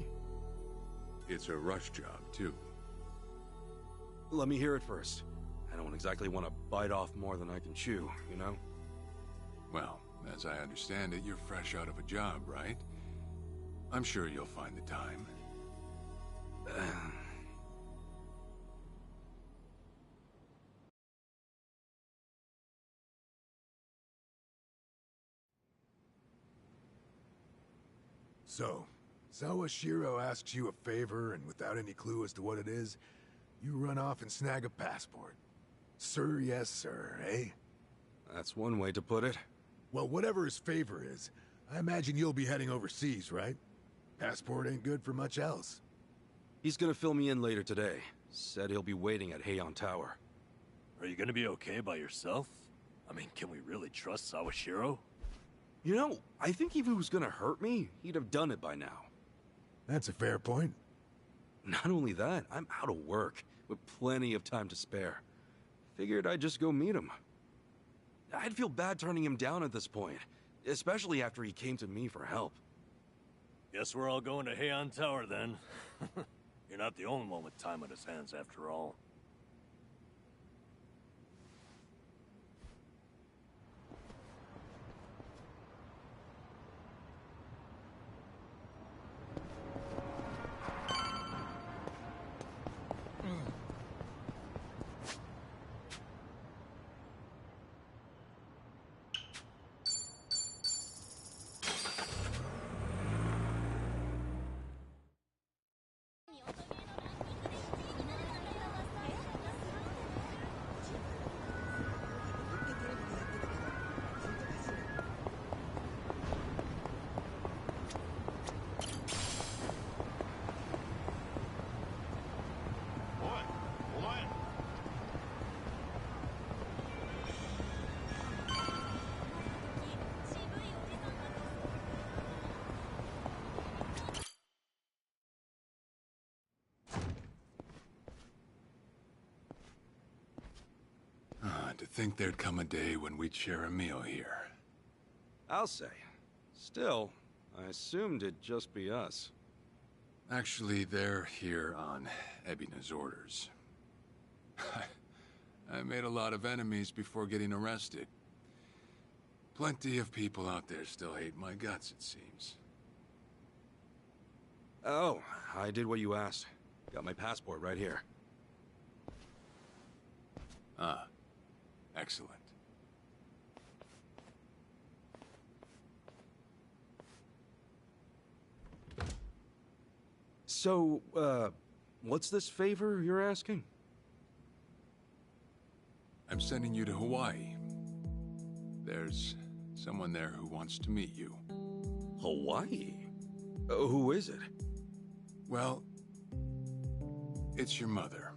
It's a rush job, too. Let me hear it first. I don't exactly want to bite off more than I can chew, you know? Well, as I understand it, you're fresh out of a job, right? I'm sure you'll find the time. So, Sawashiro asks you a favor, and without any clue as to what it is, you run off and snag a passport. Sir, yes, sir, eh? That's one way to put it. Well, whatever his favor is, I imagine you'll be heading overseas, right? Passport ain't good for much else. He's gonna fill me in later today. Said he'll be waiting at Heian Tower. Are you gonna be okay by yourself? I mean, can we really trust Sawashiro? You know, I think if he was gonna hurt me, he'd have done it by now. That's a fair point. Not only that, I'm out of work, with plenty of time to spare. Figured I'd just go meet him. I'd feel bad turning him down at this point, especially after he came to me for help. Guess we're all going to Heian Tower then. You're not the only one with time on his hands after all. To think there'd come a day when we'd share a meal here. I'll say. Still, I assumed it'd just be us. Actually, they're here on Ebina's orders. I made a lot of enemies before getting arrested. Plenty of people out there still hate my guts, it seems. Oh, I did what you asked. Got my passport right here. Ah. Excellent. So, what's this favor you're asking? I'm sending you to Hawaii. There's someone there who wants to meet you. Hawaii? Who is it? Well, it's your mother.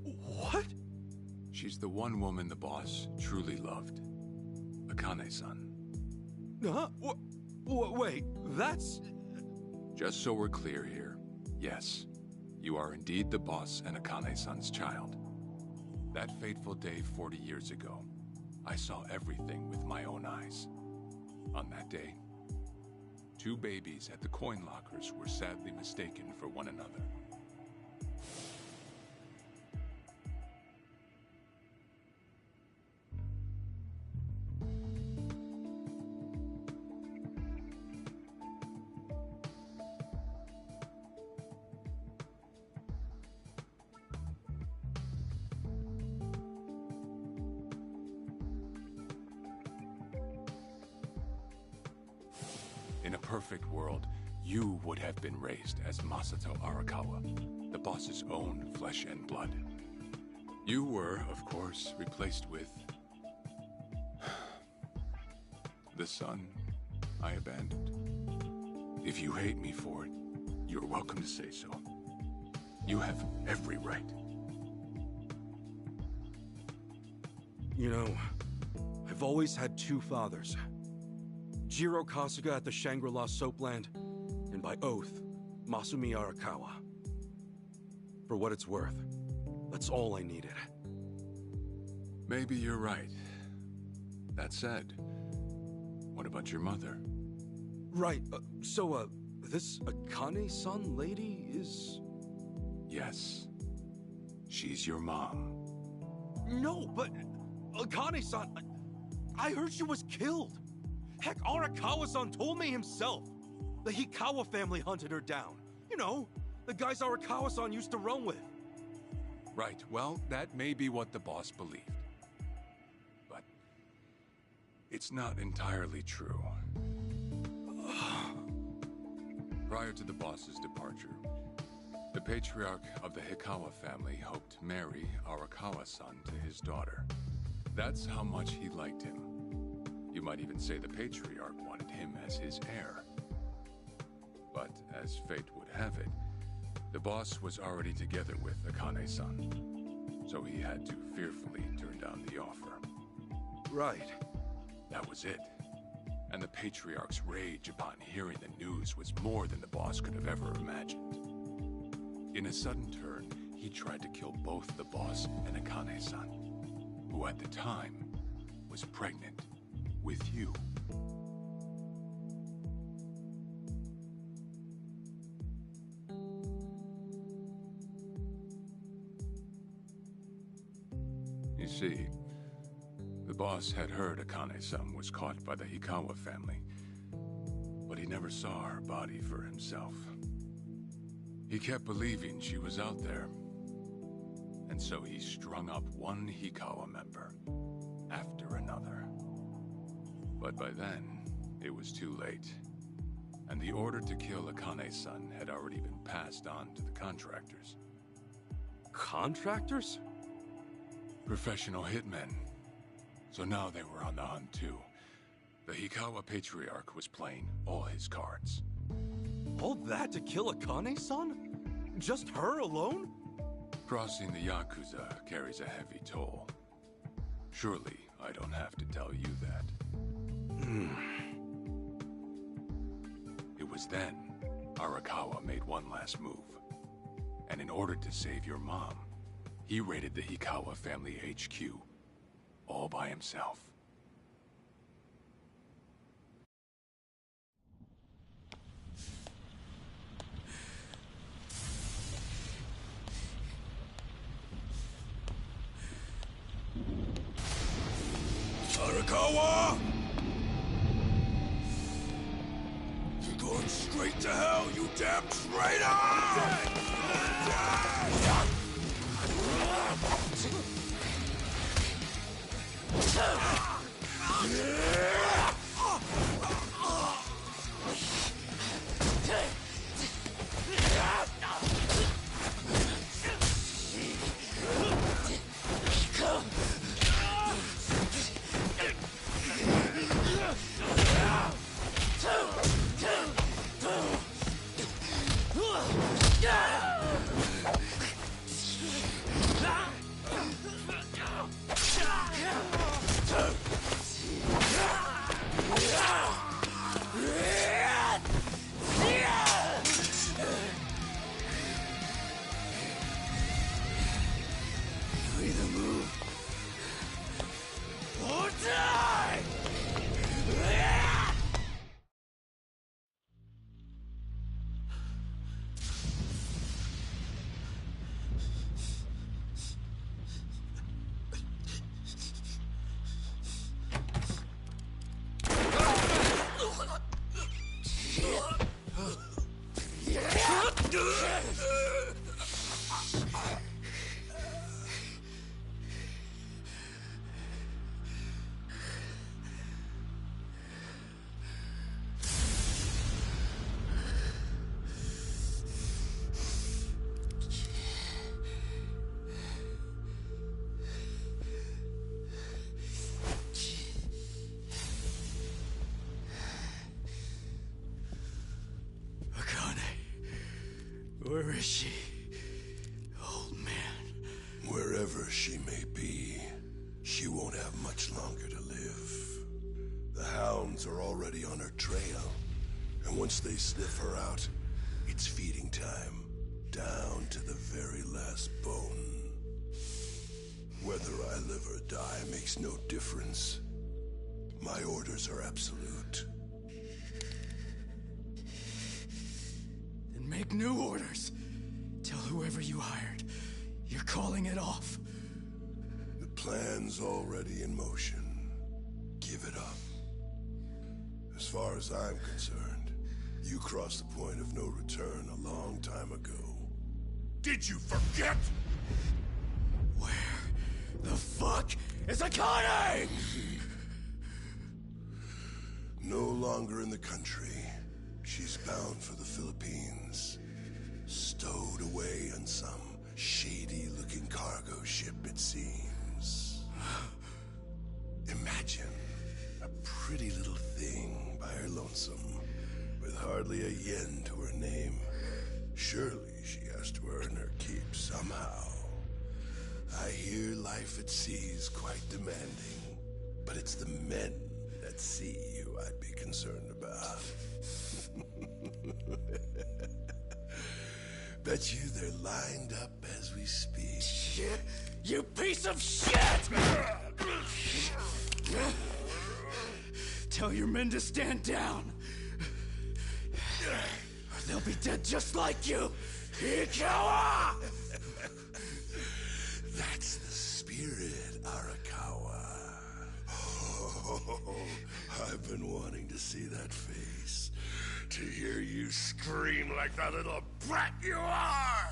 What? She's the one woman the boss truly loved. Akane-san. Huh? Wait, that's... Just so we're clear here, yes, you are indeed the boss and Akane-san's child. That fateful day 40 years ago, I saw everything with my own eyes. On that day, 2 babies at the coin lockers were sadly mistaken for one another. In a perfect world, you would have been raised as Masato Arakawa, the boss's own flesh and blood. You were, of course, replaced with... the son I abandoned. If you hate me for it, you're welcome to say so. You have every right. You know, I've always had 2 fathers. Jiro Kasuga at the Shangri-La Soapland, and by oath, Masumi Arakawa. For what it's worth, that's all I needed. Maybe you're right. That said, what about your mother? Right, this Akane-san lady is... Yes. She's your mom. No, but Akane-san... I heard she was killed. Heck, Arakawa-san told me himself. The Hikawa family hunted her down. You know, the guys Arakawa-san used to run with. Right, well, that may be what the boss believed. But it's not entirely true. Prior to the boss's departure, the patriarch of the Hikawa family hoped to marry Arakawa-san to his daughter. That's how much he liked him. You might even say the patriarch wanted him as his heir. But as fate would have it, the boss was already together with Akane-san, so he had to fearfully turn down the offer. Right. That was it. And the patriarch's rage upon hearing the news was more than the boss could have ever imagined. In a sudden turn, he tried to kill both the boss and Akane-san, who at the time was pregnant with you. You see, the boss had heard Akane-san was caught by the Hikawa family, but he never saw her body for himself. He kept believing she was out there, and so he strung up one Hikawa member after another. But by then, it was too late, and the order to kill Akane-san had already been passed on to the contractors. Contractors? Professional hitmen. So now they were on the hunt too. The Hikawa Patriarch was playing all his cards. All that to kill Akane-san? Just her alone? Crossing the Yakuza carries a heavy toll. Surely I don't have to tell you that. It was then Arakawa made one last move. And in order to save your mom, he raided the Hikawa family HQ, all by himself. Arakawa! You're going straight to hell, you damn traitor! Where is she? Old man. Wherever she may be, she won't have much longer to live. The hounds are already on her trail, and once they sniff her out, it's feeding time, down to the very last bone. Whether I live or die makes no difference. My orders are absolute. Then make new orders. Tell whoever you hired, you're calling it off. The plan's already in motion. Give it up. As far as I'm concerned, you crossed the point of no return a long time ago. Did you forget? Where the fuck is Akane? No longer in the country. She's bound for the Philippines. Stowed away on some shady-looking cargo ship, it seems. Imagine a pretty little thing by her lonesome, with hardly a yen to her name. Surely she has to earn her keep somehow. I hear life at sea is quite demanding, but it's the men at sea who I'd be concerned about. Bet you they're lined up as we speak. Shit! You piece of shit! Tell your men to stand down, or they'll be dead just like you, Ikawa! That's the spirit, Arakawa. Oh, I've been wanting to see that face. To hear you scream like the little brat you are!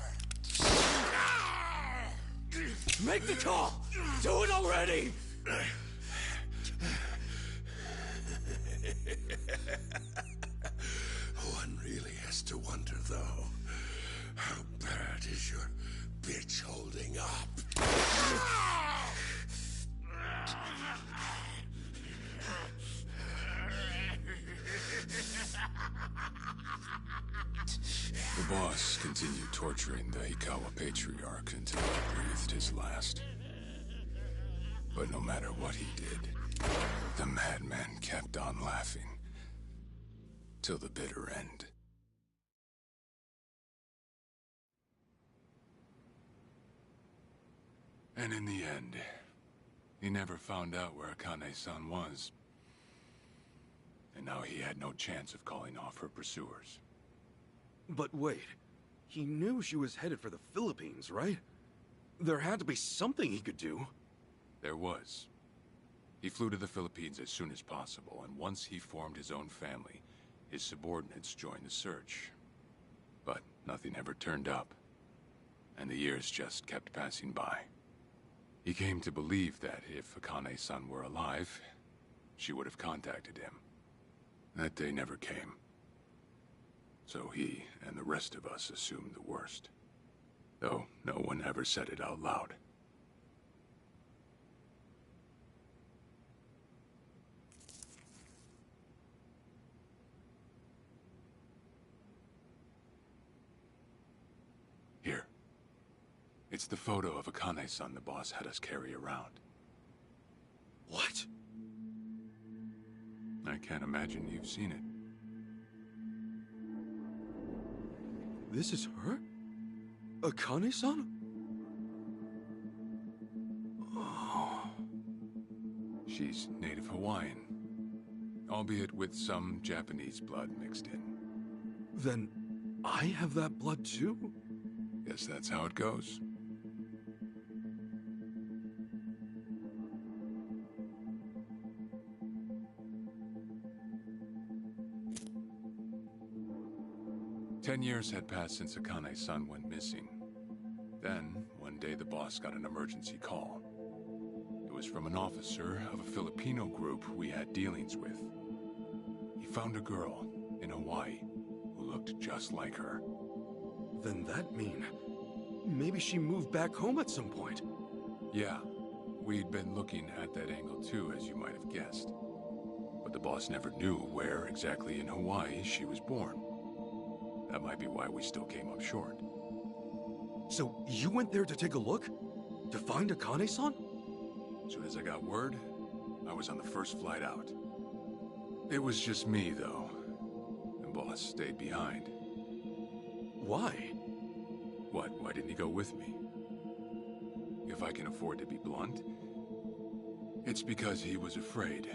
Make the call! Do it already! One really has to wonder, though, how bad is your bitch holding up? The boss continued torturing the Hikawa patriarch until he breathed his last. But no matter what he did, the madman kept on laughing. Till the bitter end. And in the end, he never found out where Akane-san was. And now he had no chance of calling off her pursuers. But wait, he knew she was headed for the Philippines, right? There had to be something he could do. There was. He flew to the Philippines as soon as possible, and once he formed his own family, his subordinates joined the search. But nothing ever turned up, and the years just kept passing by. He came to believe that if Akane-san were alive, she would have contacted him. That day never came. So he and the rest of us assumed the worst. Though no one ever said it out loud. Here. It's the photo of Akane-san the boss had us carry around. What? I can't imagine you've seen it. This is her? Akane-san? Oh. She's native Hawaiian, albeit with some Japanese blood mixed in. Then I have that blood too? Guess that's how it goes. Ten years had passed since Akane-san went missing. Then, one day the boss got an emergency call. It was from an officer of a Filipino group we had dealings with. He found a girl in Hawaii who looked just like her. Then that mean maybe she moved back home at some point. Yeah, we'd been looking at that angle too, as you might have guessed. But the boss never knew where exactly in Hawaii she was born. That might be why we still came up short. So you went there to take a look? To find Akane-san? As soon as I got word, I was on the first flight out. It was just me, though. The boss stayed behind. Why? What? Why didn't he go with me? If I can afford to be blunt, it's because he was afraid.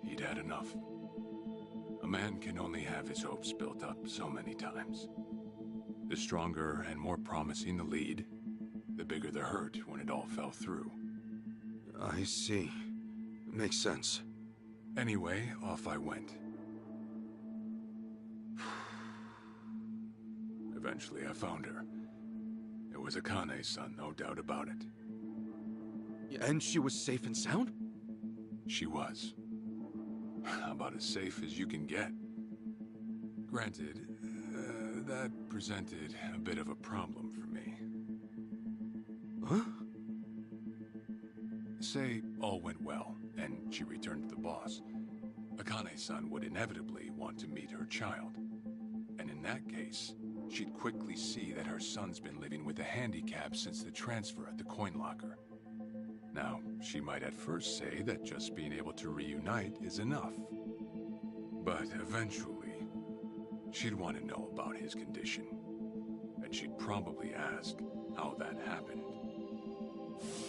He'd had enough. A man can only have his hopes built up so many times. The stronger and more promising the lead, the bigger the hurt when it all fell through. I see. Makes sense. Anyway, off I went. Eventually, I found her. It was Akane's son, no doubt about it. And she was safe and sound? She was. About as safe as you can get. Granted, that presented a bit of a problem for me. Huh? Say all went well, and she returned to the boss. Akane-san would inevitably want to meet her child. And in that case, she'd quickly see that her son's been living with a handicap since the transfer at the coin locker. Now, she might at first say that just being able to reunite is enough. But eventually, she'd want to know about his condition. And she'd probably ask how that happened.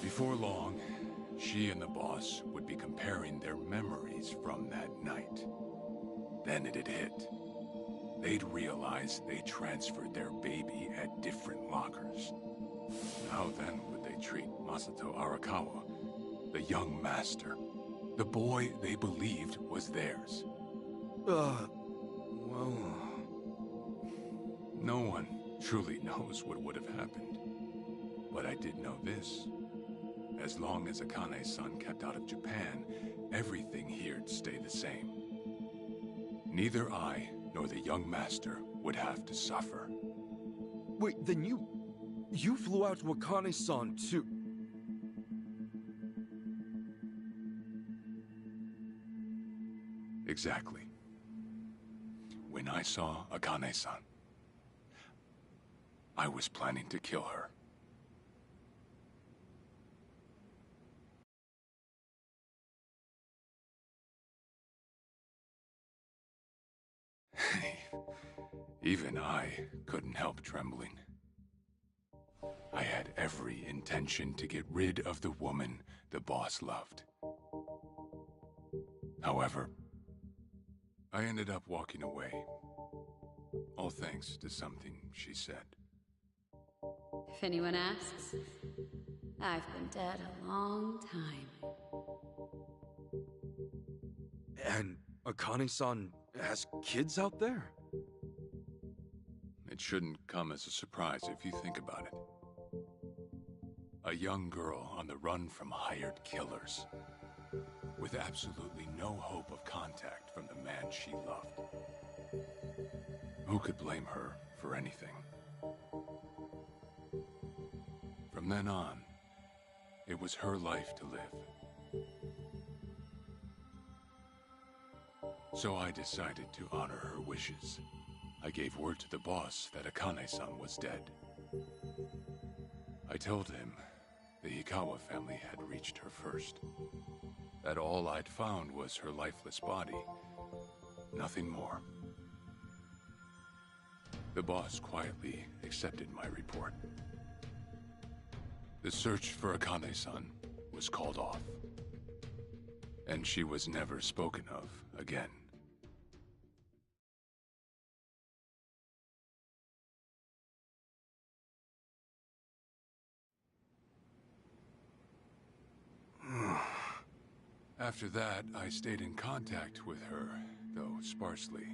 Before long, she and the boss would be comparing their memories from that night. Then it'd hit. They'd realize they transferred their baby at different lockers. How then would they treat Masato Arakawa, the young master, the boy they believed was theirs? Well... No one truly knows what would have happened. But I did know this. As long as Akane's son kept out of Japan, everything here'd stay the same. Neither I nor the young master would have to suffer. Wait, then you flew out to Akane-san too? Exactly. When I saw Akane-san, I was planning to kill her. Even I couldn't help trembling. I had every intention to get rid of the woman the boss loved. However, I ended up walking away, all thanks to something she said. If anyone asks, I've been dead a long time. And Akane-san has kids out there? It shouldn't come as a surprise if you think about it. A young girl on the run from hired killers, with absolutely no hope of contact from the man she loved. Who could blame her for anything? From then on, it was her life to live. So I decided to honor her wishes. I gave word to the boss that Akane-san was dead. I told him the Hikawa family had reached her first. That all I'd found was her lifeless body. Nothing more. The boss quietly accepted my report. The search for Akane-san was called off. And she was never spoken of again. After that, I stayed in contact with her, though sparsely.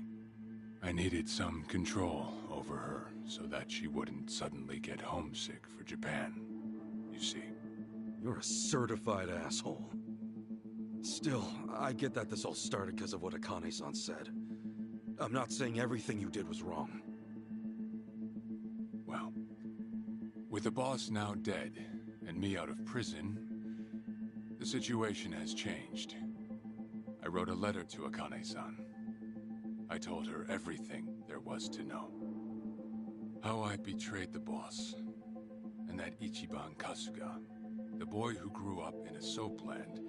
I needed some control over her so that she wouldn't suddenly get homesick for Japan, you see. You're a certified asshole. Still, I get that this all started because of what Akane-san said. I'm not saying everything you did was wrong. Well, with the boss now dead and me out of prison, the situation has changed. I wrote a letter to Akane-san. I told her everything there was to know. How I betrayed the boss, And that Ichiban Kasuga, the boy who grew up in a soapland,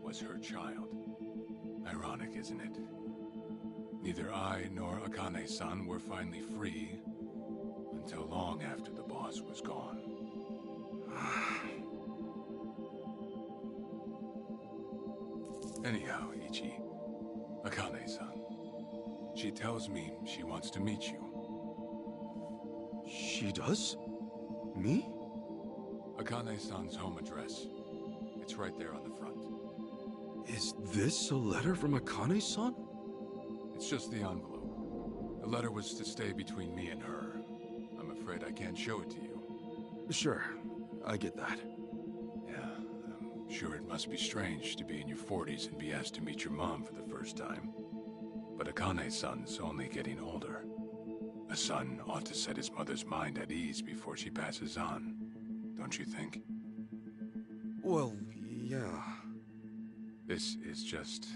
was her child. Ironic, isn't it? Neither I nor Akane-san were finally free until long after the boss was gone. Anyhow, Ichi, Akane-san, she tells me she wants to meet you. She does? Me? Akane-san's home address. It's right there on the front. Is this a letter from Akane-san? It's just the envelope. The letter was to stay between me and her. I'm afraid I can't show it to you. Sure, I get that. Yeah, I'm sure it must be strange to be in your 40s and be asked to meet your mom for the first time. But Akane-san's only getting older. A son ought to set his mother's mind at ease before she passes on, don't you think? Well, yeah. This is just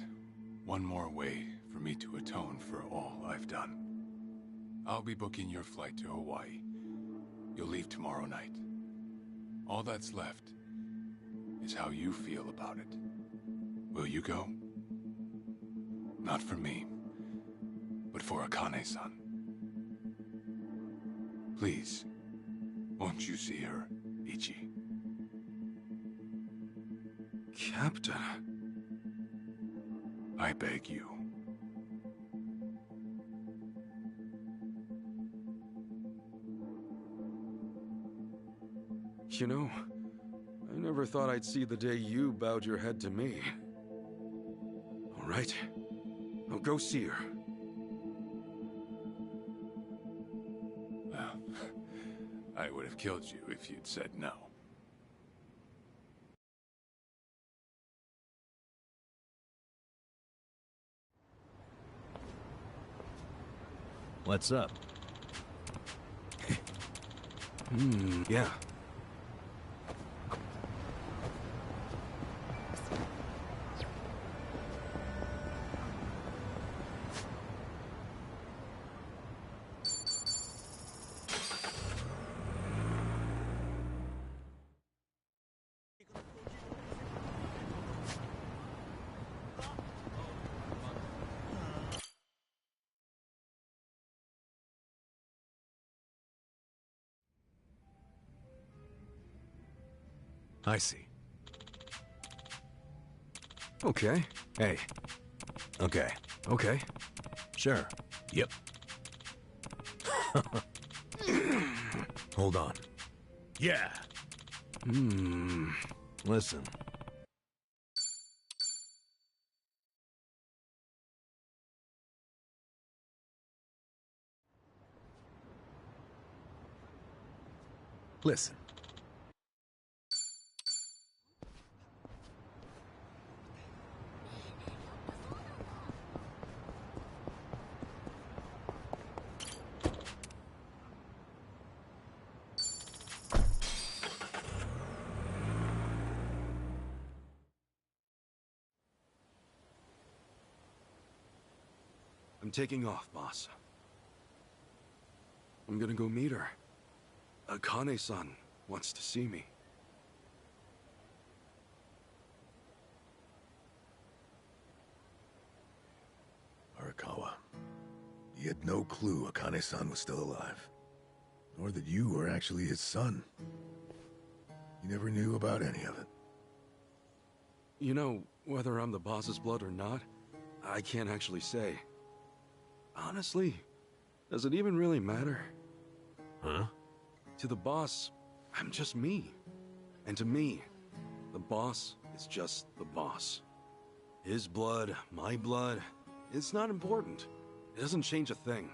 one more way for me to atone for all I've done. I'll be booking your flight to Hawaii. You'll leave tomorrow night. All that's left is how you feel about it. Will you go? Not for me, but for Akane-san. Please, won't you see her, Ichi? Captain... I beg you. You know, I never thought I'd see the day you bowed your head to me. All right, I'll go see her. Well, I would have killed you if you'd said no. What's up? Yeah. I see. Okay. Hey. Okay. Okay. Sure. Yep. Hold on. Yeah. Listen. Listen. I'm taking off, boss. I'm gonna go meet her. Akane-san wants to see me. Arakawa, you had no clue Akane-san was still alive. Nor that you were actually his son. You never knew about any of it. You know, whether I'm the boss's blood or not, I can't actually say. Honestly, does it even really matter? Huh? To the boss, I'm just me. And to me, the boss is just the boss. His blood, my blood, it's not important. It doesn't change a thing.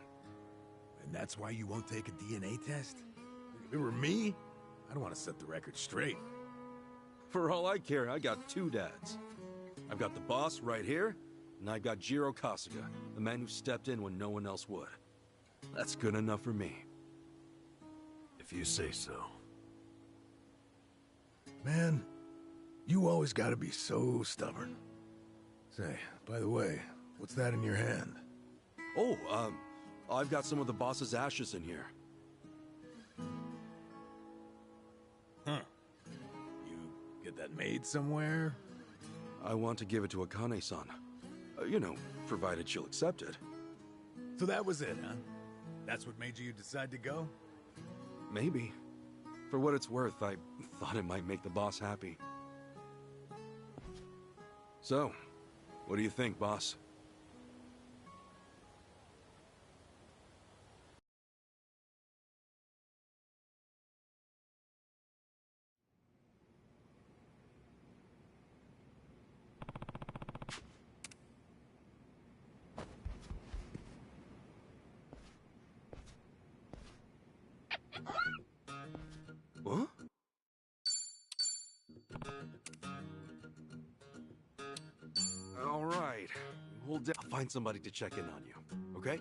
And that's why you won't take a DNA test? If it were me, I'd want to set the record straight. For all I care, I got two dads. I've got the boss right here, and I've got Jiro Kasuga, the man who stepped in when no one else would. That's good enough for me. If you say so. Man, you always gotta be so stubborn. Say, by the way, what's that in your hand? Oh, I've got some of the boss's ashes in here. Huh. You get that made somewhere? I want to give it to Akane-san. You know, provided she'll accept it. So that was it, huh? That's what made you decide to go? Maybe. For what it's worth, I thought it might make the boss happy. So, what do you think, boss? Huh? All right. I'll find somebody to check in on you, okay?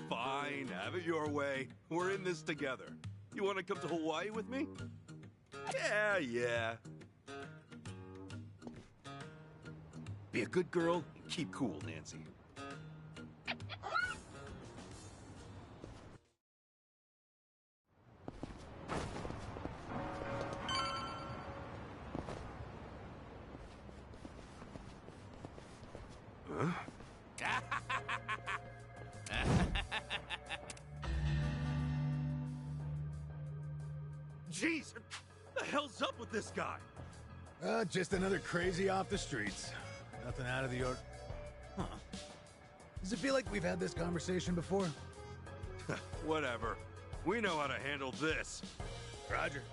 Fine, have it your way. We're in this together. You want to come to Hawaii with me? Yeah. Be a good girl and keep cool, Nancy. Jeez, what the hell's up with this guy? Just another crazy off the streets. Nothing out of the ordinary. Huh. Does it feel like we've had this conversation before? Whatever. We know how to handle this. Roger.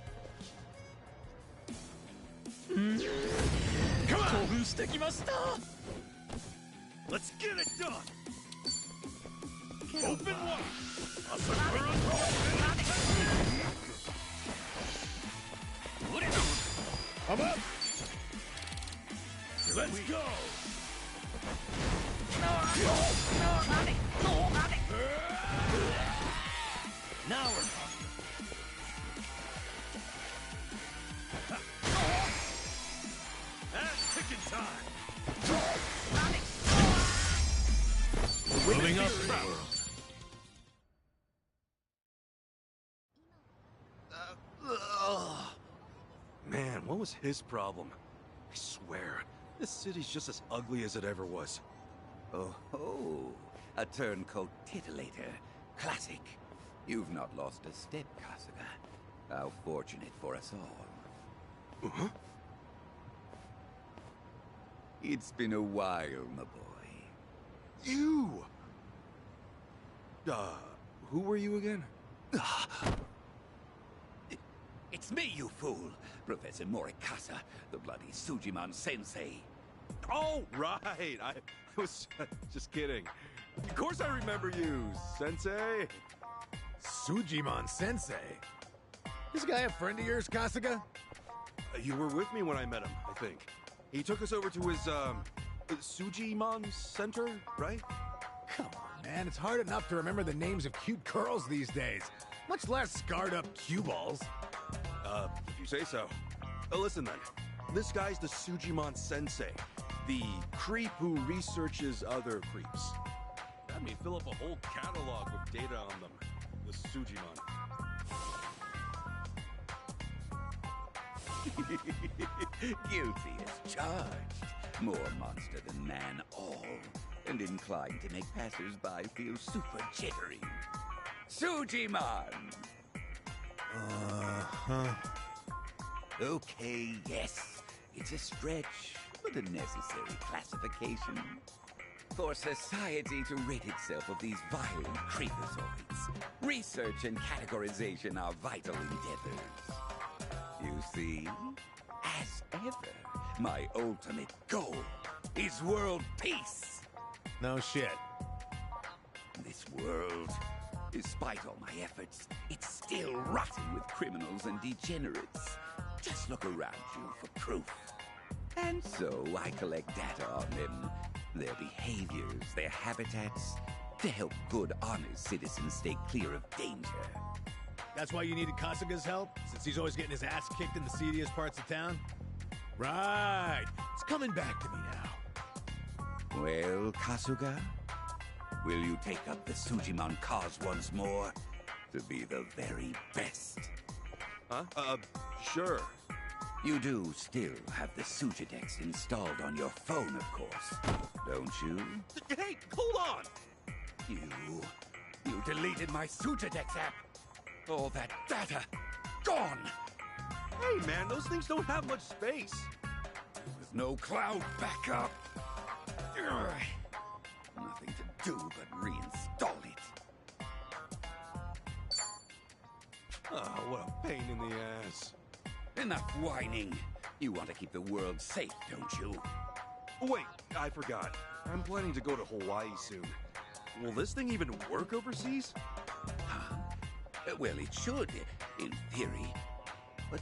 Come on! Let's get it done! Open wide! I'm up! Let's go! Now we're talking. That's ticking time! Moving up. Man, what was his problem? I swear, this city's just as ugly as it ever was. Oh ho! A turncoat titillator. Classic. You've not lost a step, Kasuga. How fortunate for us all. Uh-huh. It's been a while, my boy. You! Who were you again? It's me, you fool! Professor Morikasa, the bloody Sujiman Sensei. Oh, right! I was just kidding. Of course I remember you, Sensei! Sujiman Sensei? This guy a friend of yours, Kasuga? You were with me when I met him, I think. He took us over to his, Sujimon Center, right? Come on, man. It's hard enough to remember the names of cute girls these days. Much less scarred-up cue balls. If you say so. Listen then. This guy's the Sujimon Sensei. The creep who researches other creeps. That mean fill up a whole catalog with data on them. The Sujimon. Guilty as charged. More monster than man all. And inclined to make passers-by feel super jittery. Sujiman! Uh-huh. Okay, yes. It's a stretch, but a necessary classification. For society to rid itself of these violent creepazoids, research and categorization are vital endeavors. You see, as ever, my ultimate goal is world peace. No shit. This world, despite all my efforts, it's still rotten with criminals and degenerates. Just look around you for proof. And so I collect data on them, their behaviors, their habitats, to help good, honest citizens stay clear of danger. That's why you needed Kasuga's help? Since he's always getting his ass kicked in the seediest parts of town? Right. It's coming back to me now. Well, Kasuga, Will you take up the Sujimon cause once more? To be the very best? Huh? Sure. You do still have the Sujidex installed on your phone, of course, don't you? Hey, hold on! You deleted my Sujidex app. All that data, gone! Hey, man, those things don't have much space. With no cloud backup. Ugh. Nothing to do but reinstall it. Oh, what a pain in the ass. Enough whining. You want to keep the world safe, don't you? Wait, I forgot. I'm planning to go to Hawaii soon. Will this thing even work overseas? Well, it should, in theory. But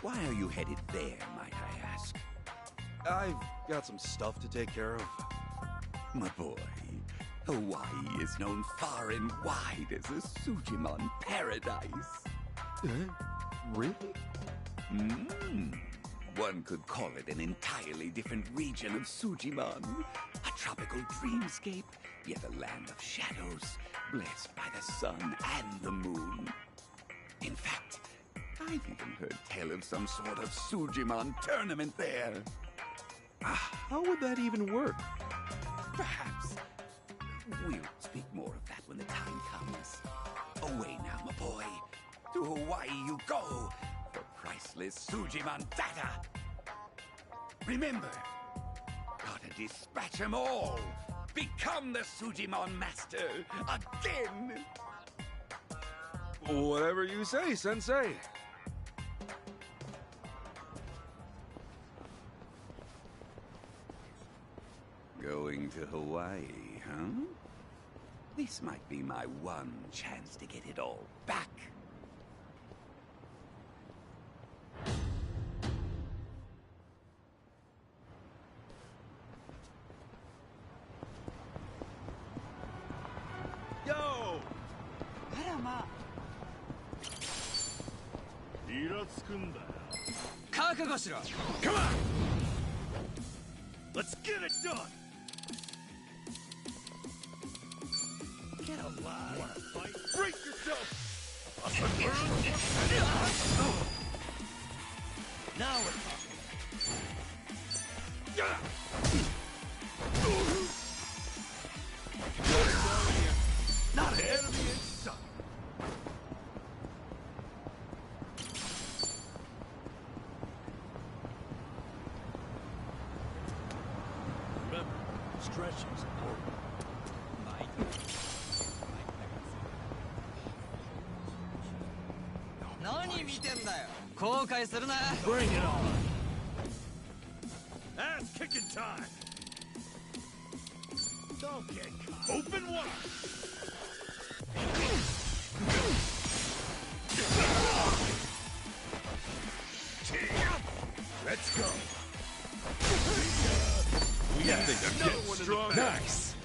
why are you headed there, might I ask? I've got some stuff to take care of. My boy, Hawaii is known far and wide as a Sujimon paradise. Really? One could call it an entirely different region of Sujimon. A tropical dreamscape, yet a land of shadows, blessed by the sun and the moon. In fact, I've even heard tell of some sort of Sujimon tournament there. How would that even work? Perhaps. We'll speak more of that when the time comes. Away now, my boy. To Hawaii you go for priceless Sujimon data. Remember, gotta dispatch them all. Become the Sujimon master again. Whatever you say, Sensei. Going to Hawaii, huh? This might be my one chance to get it all back. Yo! Come on! Let's get it done! Get alive! Wanna fight? Brace yourself! Now we're talking. Not an enemy in sight. Remember, stretching's important. Bring it on! Ass kicking time! Don't get caught. Open wide! Let's go! We got another one strong. Nice!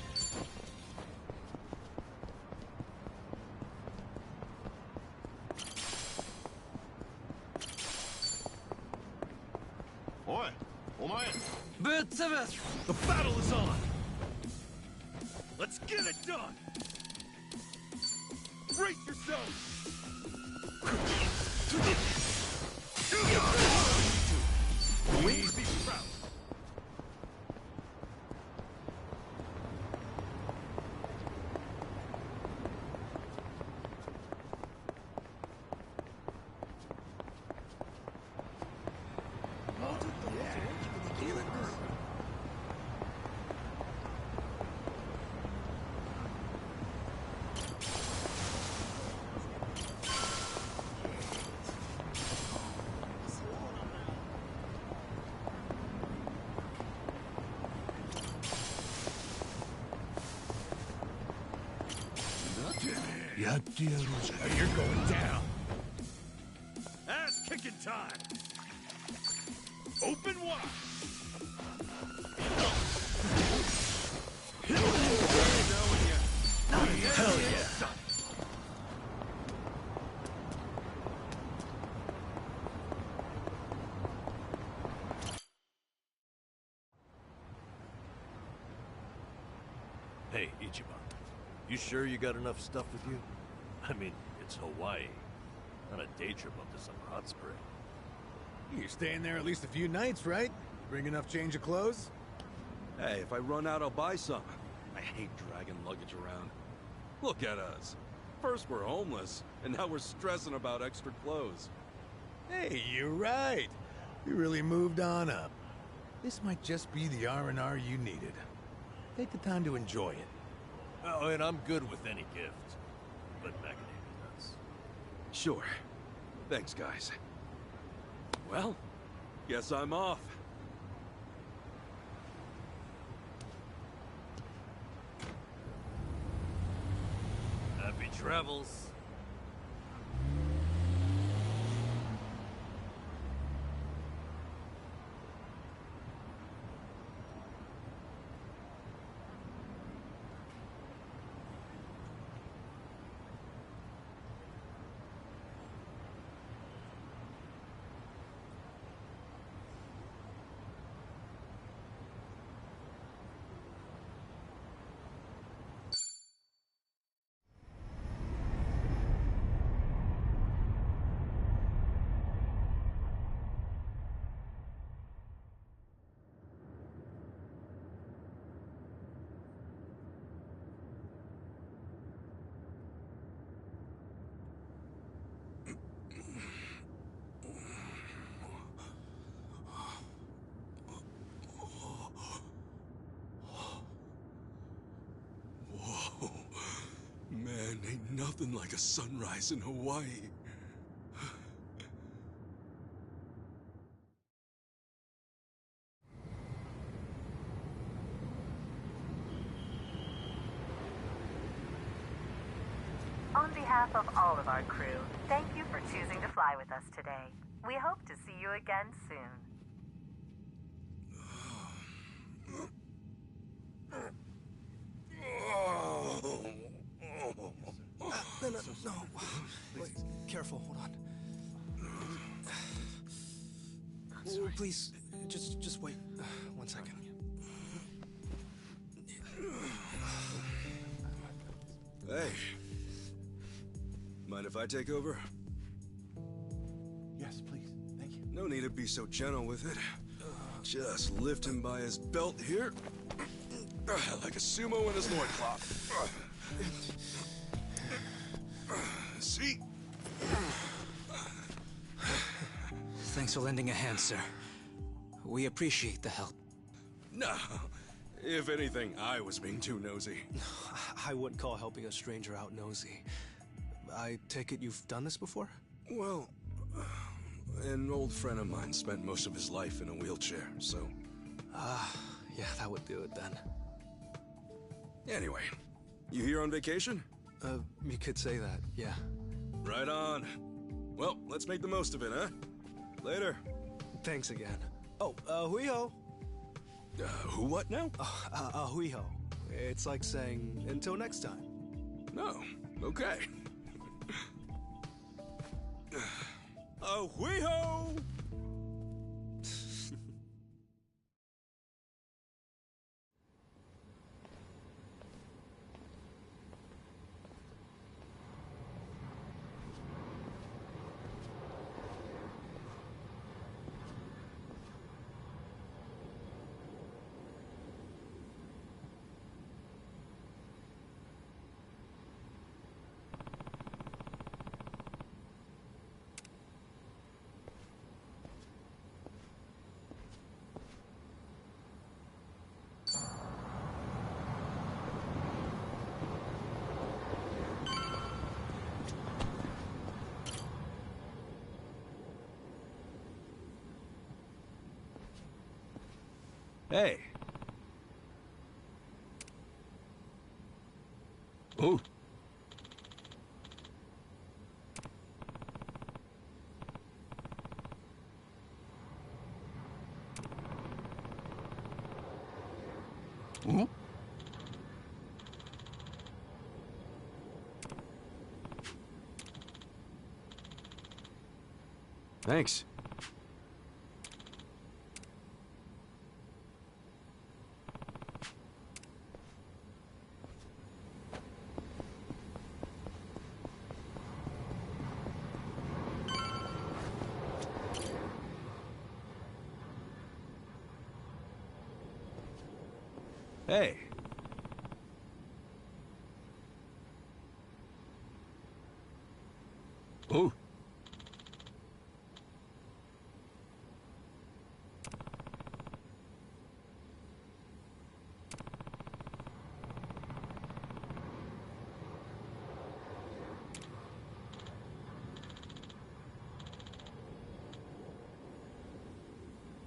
Oi! The battle is on! Let's get it done! Brace yourself! Please be proud! You're going down. Ass kicking time. Open wide. Hell yeah. Hey, Ichiban. You sure you got enough stuff with you? I mean, it's Hawaii. Not a day trip up to some hot spring. You're staying there at least a few nights, right? Bring enough change of clothes? Hey, if I run out, I'll buy some. I hate dragging luggage around. Look at us. First we're homeless, and now we're stressing about extra clothes. Hey, you're right. We really moved on up. This might just be the R&R you needed. Take the time to enjoy it. Oh, and I'm good with any gift. But macadamia nuts. Sure. Thanks, guys. Well, guess I'm off. Happy travels. Whoa. Man, ain't nothing like a sunrise in Hawaii. On behalf of all of our crew, thank you for choosing to fly with us today. We hope to see you again soon. No. Wait, careful, hold on. Oh, please, just wait 1 second. Hey. Mind if I take over? Yes, please. Thank you. No need to be so gentle with it. Just lift him by his belt here. Like a sumo in his loincloth. See? Thanks for lending a hand, sir. We appreciate the help. No. If anything, I was being too nosy. I wouldn't call helping a stranger out nosy. I take it you've done this before? Well, an old friend of mine spent most of his life in a wheelchair, so... yeah, that would do it then. Anyway, you here on vacation? You could say that, yeah. Right on. Well, let's make the most of it, huh? Later. Thanks again. Oh, hui-ho. Who what now? Hui-ho. It's like saying, until next time. No, okay. Hui-ho! Hey. Oh. Oh. Thanks. Hey. Oh.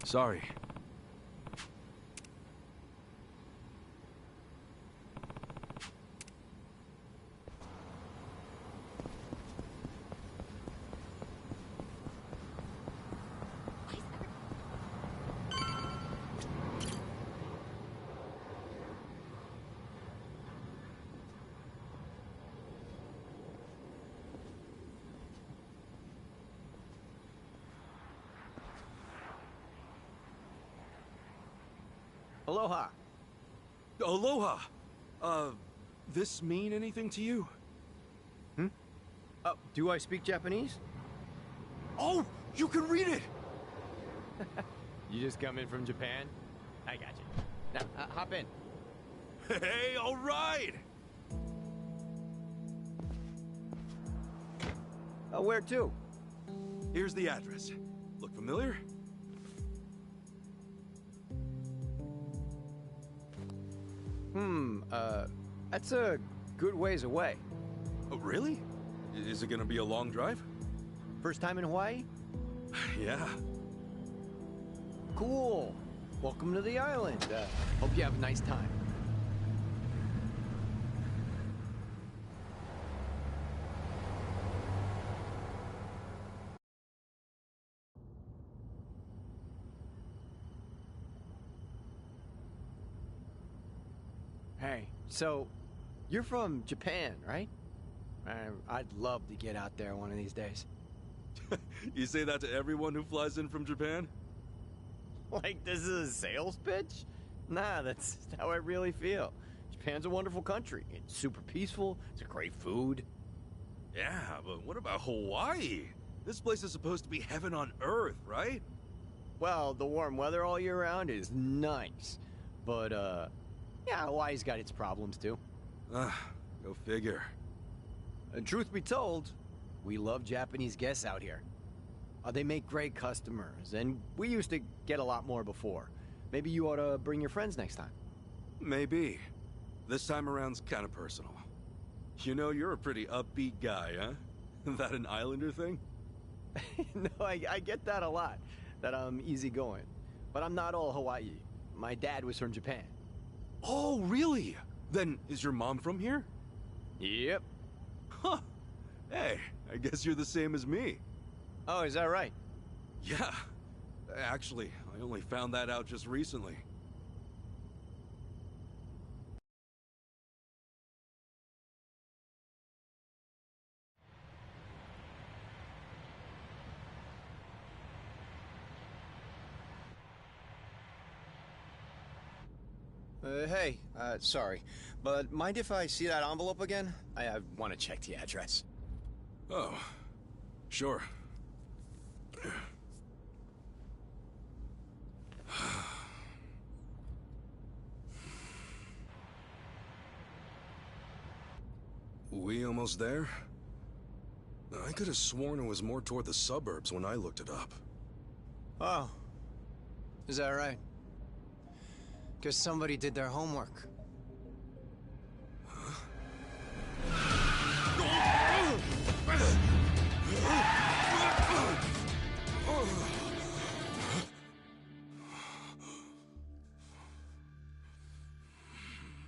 Sorry. Aloha. Aloha! This mean anything to you? Do I speak Japanese? Oh, you can read it! You just come in from Japan? I got you. Now, hop in. Hey, all right! Where to? Here's the address. Look familiar? That's a good ways away. Oh, really? Is it gonna be a long drive? First time in Hawaii? Yeah. Cool. Welcome to the island. Hope you have a nice time. Hey, so you're from Japan, right? I'd love to get out there one of these days. You say that to everyone who flies in from Japan? Like this is a sales pitch? Nah, that's how I really feel. Japan's a wonderful country. It's super peaceful. It's a great food. Yeah, but what about Hawaii? This place is supposed to be heaven on earth, right? Well, the warm weather all year round is nice. But, yeah, Hawaii's got its problems, too. Go figure. And truth be told, we love Japanese guests out here. They make great customers, and we used to get a lot more before. Maybe you ought to bring your friends next time. Maybe. This time around's kind of personal. You know, you're a pretty upbeat guy, huh? That an Islander thing? No, I get that a lot, that I'm easygoing. But I'm not all Hawaii. My dad was from Japan. Oh, really? Then is your mom from here? Yep. Huh. Hey, I guess you're the same as me. Oh, is that right? Yeah. Actually, I only found that out just recently. Hey, sorry, but mind if I see that envelope again? I want to check the address. Oh, sure. We almost there? I could have sworn it was more toward the suburbs when I looked it up. Oh. Is that right? Because somebody did their homework.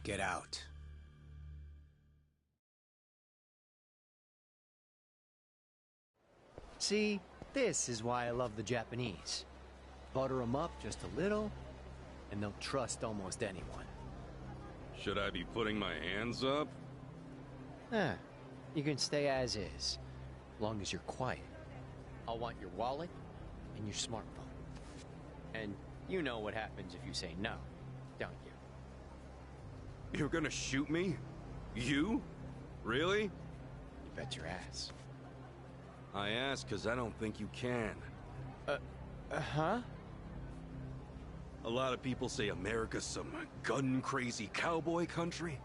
Get out. See, this is why I love the Japanese. Butter them up just a little, and they'll trust almost anyone. Should I be putting my hands up? You can stay as is, long as you're quiet. I'll want your wallet and your smartphone. And you know what happens if you say no, don't you? You're gonna shoot me? You? Really? You bet your ass. I ask because I don't think you can. Huh? A lot of people say America's some gun-crazy cowboy country.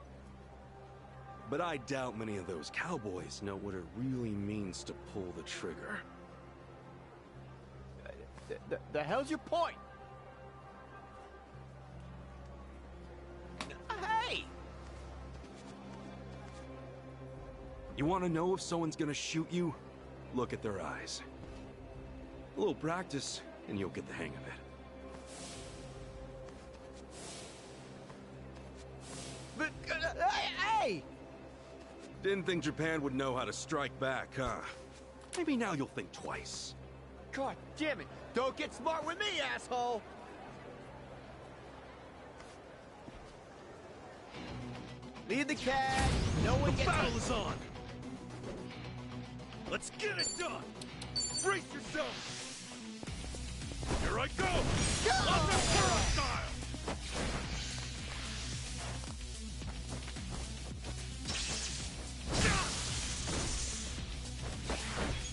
But I doubt many of those cowboys know what it really means to pull the trigger. The hell's your point? Hey! You want to know if someone's gonna shoot you? Look at their eyes. A little practice, and you'll get the hang of it. But, hey! Didn't think Japan would know how to strike back, huh? Maybe now you'll think twice. God damn it! Don't get smart with me, asshole! Lead the cat. No one gets. The battle is on. Let's get it done. Brace yourself. Here I go. On the Kuro style.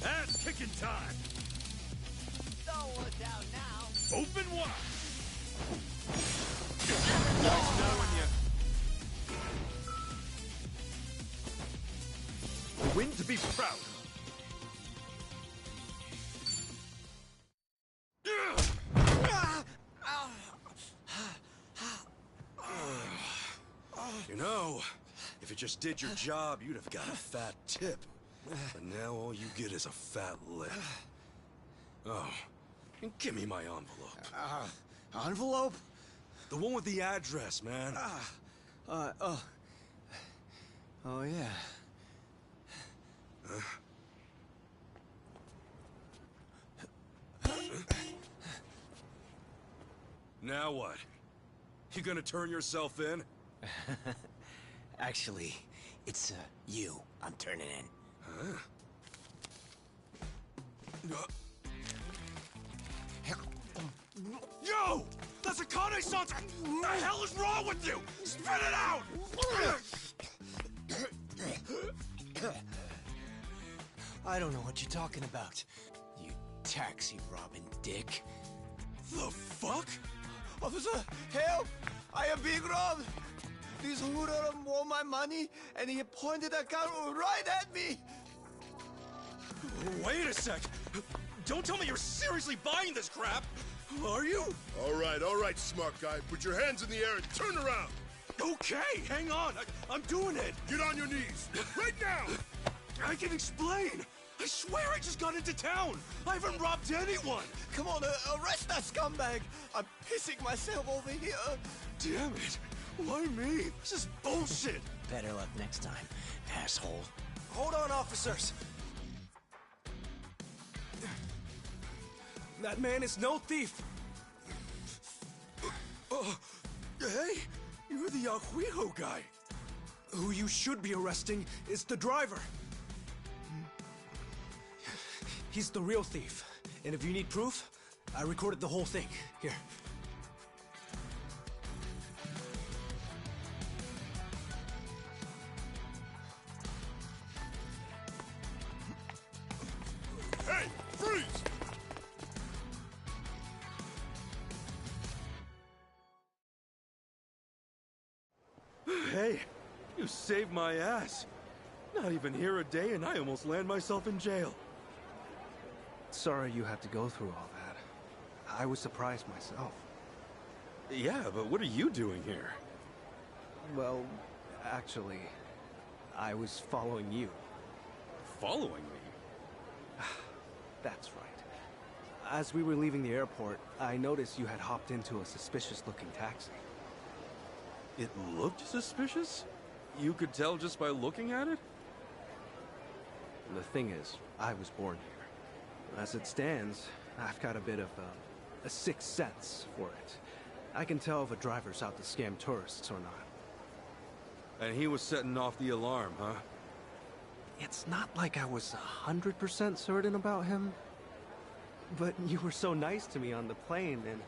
Ass kicking time. Throw it down now. Open wide. Nice knowing you. A win to be proud of. You know, if you just did your job, you'd have got a fat tip. But now all you get is a fat lip. Oh, and give me my envelope. Envelope? The one with the address, man. Oh, yeah. Now what? You gonna turn yourself in? Actually, it's, you I'm turning in. Huh? Yo! That's a connaissance! What the hell is wrong with you? Spit it out! I don't know what you're talking about, you taxi-robbing dick. The fuck? Officer, help! I am being robbed! This hoodlum want my money, and he pointed a gun right at me! Wait a sec! Don't tell me you're seriously buying this crap! Are you? All right, smart guy. Put your hands in the air and turn around. Okay, hang on. I'm doing it. Get on your knees. Right now. I can explain. I swear I just got into town. I haven't robbed anyone. Come on, arrest that scumbag! I'm pissing myself over here! Damn it! Why me? This is bullshit! Better luck next time, asshole. Hold on, officers! That man is no thief! Hey, you're the Ajuijo guy. Who you should be arresting is the driver. He's the real thief. And if you need proof, I recorded the whole thing. Here. Hey, freeze! Hey, you saved my ass. Not even here a day and I almost land myself in jail. Sorry you had to go through all that. I was surprised myself. Yeah, but what are you doing here? Well, actually, I was following you. Following me? That's right. As we were leaving the airport, I noticed you had hopped into a suspicious-looking taxi. It looked suspicious? You could tell just by looking at it? The thing is, I was born here. As it stands, I've got a bit of a sixth sense for it. I can tell if a driver's out to scam tourists or not. And he was setting off the alarm, huh? It's not like I was 100% certain about him. But you were so nice to me on the plane, and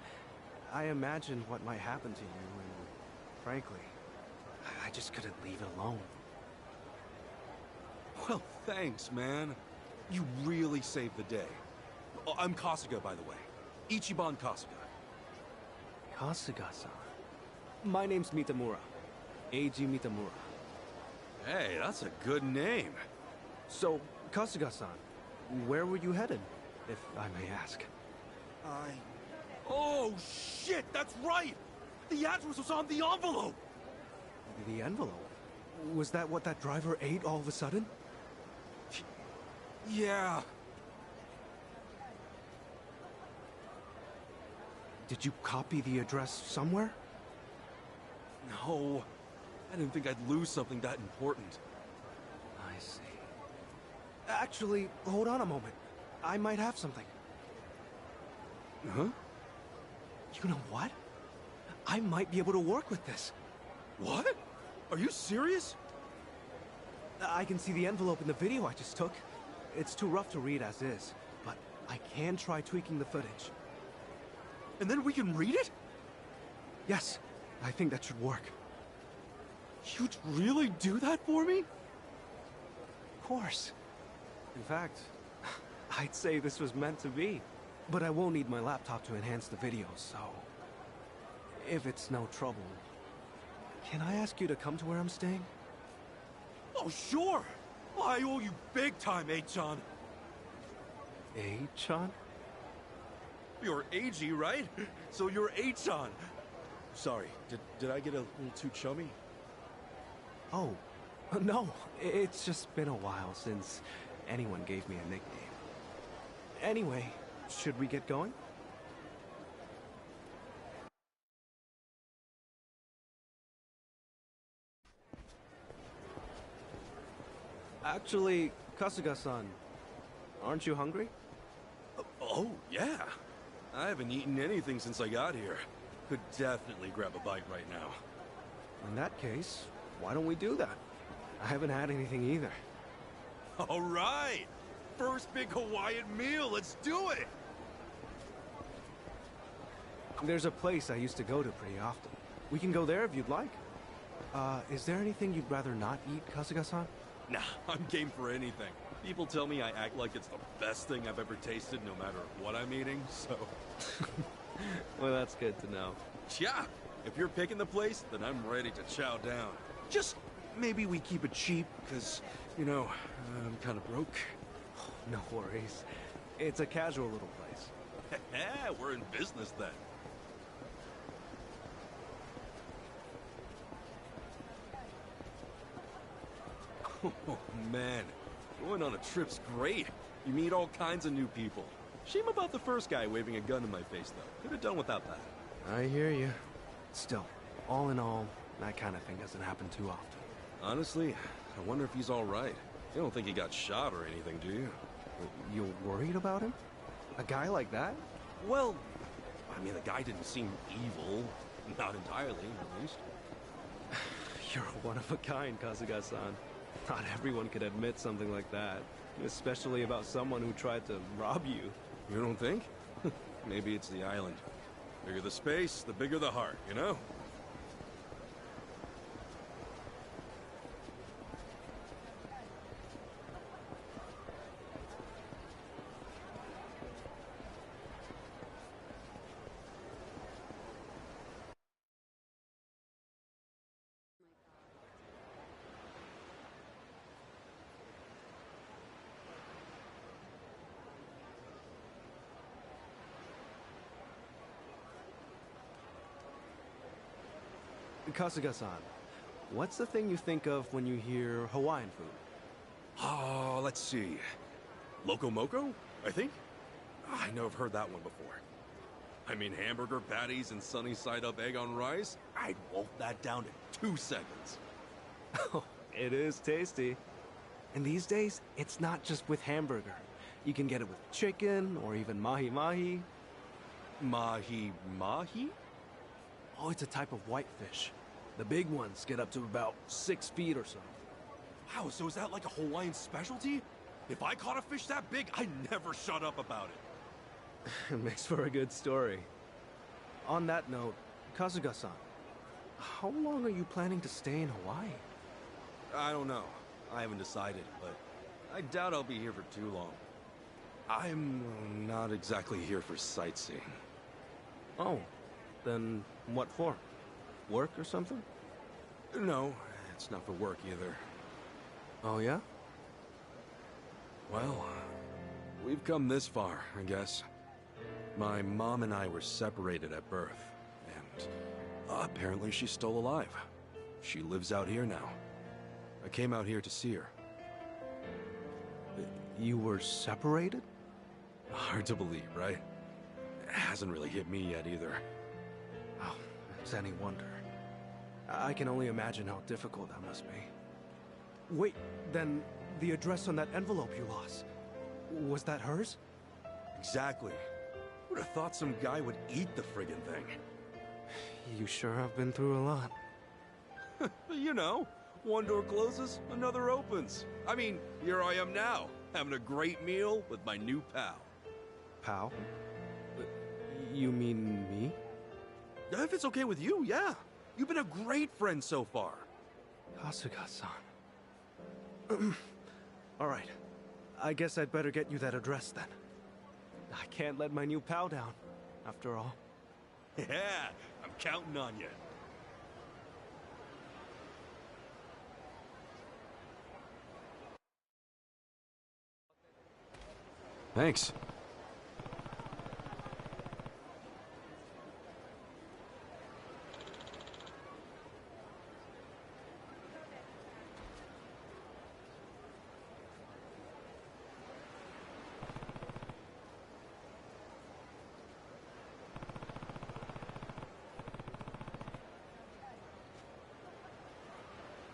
I imagined what might happen to you, and frankly, I just couldn't leave it alone. Well, thanks, man. You really saved the day. Oh, I'm Kasuga, by the way. Ichiban Kasuga. Kasuga-san. My name's Mitamura. Eiji Mitamura. Hey, that's a good name. So, Kasuga-san, where were you headed, if I may ask? Oh, shit, that's right! The address was on the envelope! The envelope? Was that what that driver ate all of a sudden? Yeah. Did you copy the address somewhere? No. I didn't think I'd lose something that important. I see. Actually, hold on a moment. I might have something. Huh? You know what? I might be able to work with this. What? Are you serious? I can see the envelope in the video I just took. It's too rough to read as is, but I can try tweaking the footage. And then we can read it? Yes, I think that should work. You'd really do that for me? Of course. In fact, I'd say this was meant to be. But I will need my laptop to enhance the video, so... if it's no trouble, can I ask you to come to where I'm staying? Oh, sure! I owe you big time, Achan. Achan? You're Eiji, right? So you're Achan. Sorry, did I get a little too chummy? Oh, no. It's just been a while since anyone gave me a nickname. Anyway, should we get going? Actually, Kasuga-san, aren't you hungry? Oh, yeah. I haven't eaten anything since I got here. Could definitely grab a bite right now. In that case, why don't we do that? I haven't had anything either. All right! First big Hawaiian meal, let's do it! There's a place I used to go to pretty often. We can go there if you'd like. Is there anything you'd rather not eat, Kasuga-san? Nah, I'm game for anything. People tell me I act like it's the best thing I've ever tasted, no matter what I'm eating, so... Well, that's good to know. Yeah, if you're picking the place, then I'm ready to chow down. Just maybe we keep it cheap, because, you know, I'm kind of broke. No worries. It's a casual little place. Yeah, we're in business then. Oh, man. Going on a trip's great. You meet all kinds of new people. Shame about the first guy waving a gun in my face, though. Could have done without that. I hear you. Still, all in all, that kind of thing doesn't happen too often. Honestly, I wonder if he's all right. You don't think he got shot or anything, do you? You're worried about him? A guy like that? Well, I mean, the guy didn't seem evil. Not entirely, at least. You're one of a kind, Kasuga-san. Not everyone could admit something like that. Especially about someone who tried to rob you. You don't think? Maybe it's the island. Bigger the space, the bigger the heart, you know? Kasuga-san, what's the thing you think of when you hear Hawaiian food? Oh, let's see. Loco Moco, I think? I know I've heard that one before. I mean, hamburger patties and sunny side up egg on rice? I'd wolf that down to 2 seconds. Oh, it is tasty. And these days, it's not just with hamburger. You can get it with chicken or even mahi-mahi. Mahi-mahi? Oh, it's a type of whitefish. The big ones get up to about 6 feet or so. Wow, so is that like a Hawaiian specialty? If I caught a fish that big, I'd never shut up about it. It makes for a good story. On that note, Kasuga-san, how long are you planning to stay in Hawaii? I don't know. I haven't decided, but I doubt I'll be here for too long. I'm not exactly here for sightseeing. Oh, Then what for? Work or something? No, it's not for work either. Oh, yeah? Well, we've come this far, I guess. My mom and I were separated at birth, and apparently she's still alive. She lives out here now. I came out here to see her. You were separated? Hard to believe, right? It hasn't really hit me yet either. Oh, it's any wonder. I can only imagine how difficult that must be. Wait, then the address on that envelope you lost, was that hers? Exactly. Would have thought some guy would eat the friggin' thing. You sure have been through a lot. You know, one door closes, another opens. I mean, here I am now, having a great meal with my new pal. Pal? You mean me? If it's okay with you, yeah. You've been a great friend so far. Kasuga-san. All right. I guess I'd better get you that address then. I can't let my new pal down, after all. Yeah, I'm counting on you. Thanks.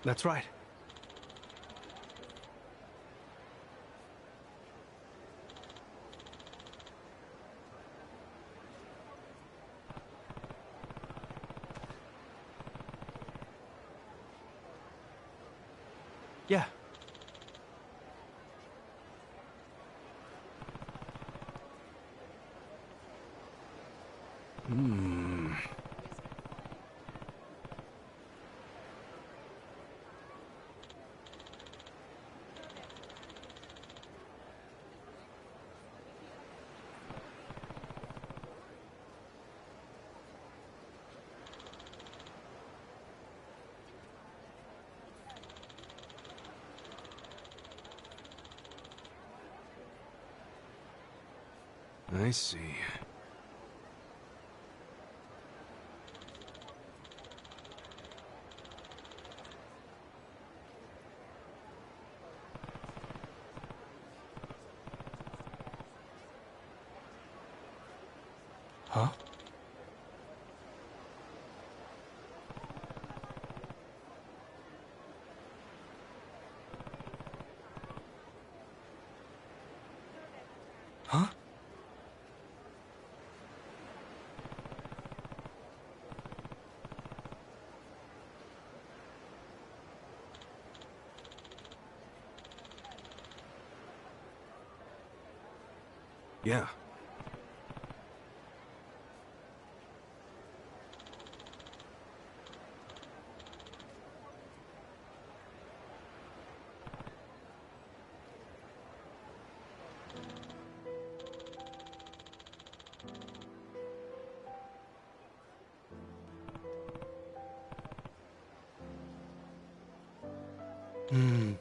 That's right. Yeah. I see. Huh? Huh? Yeah. Hmm.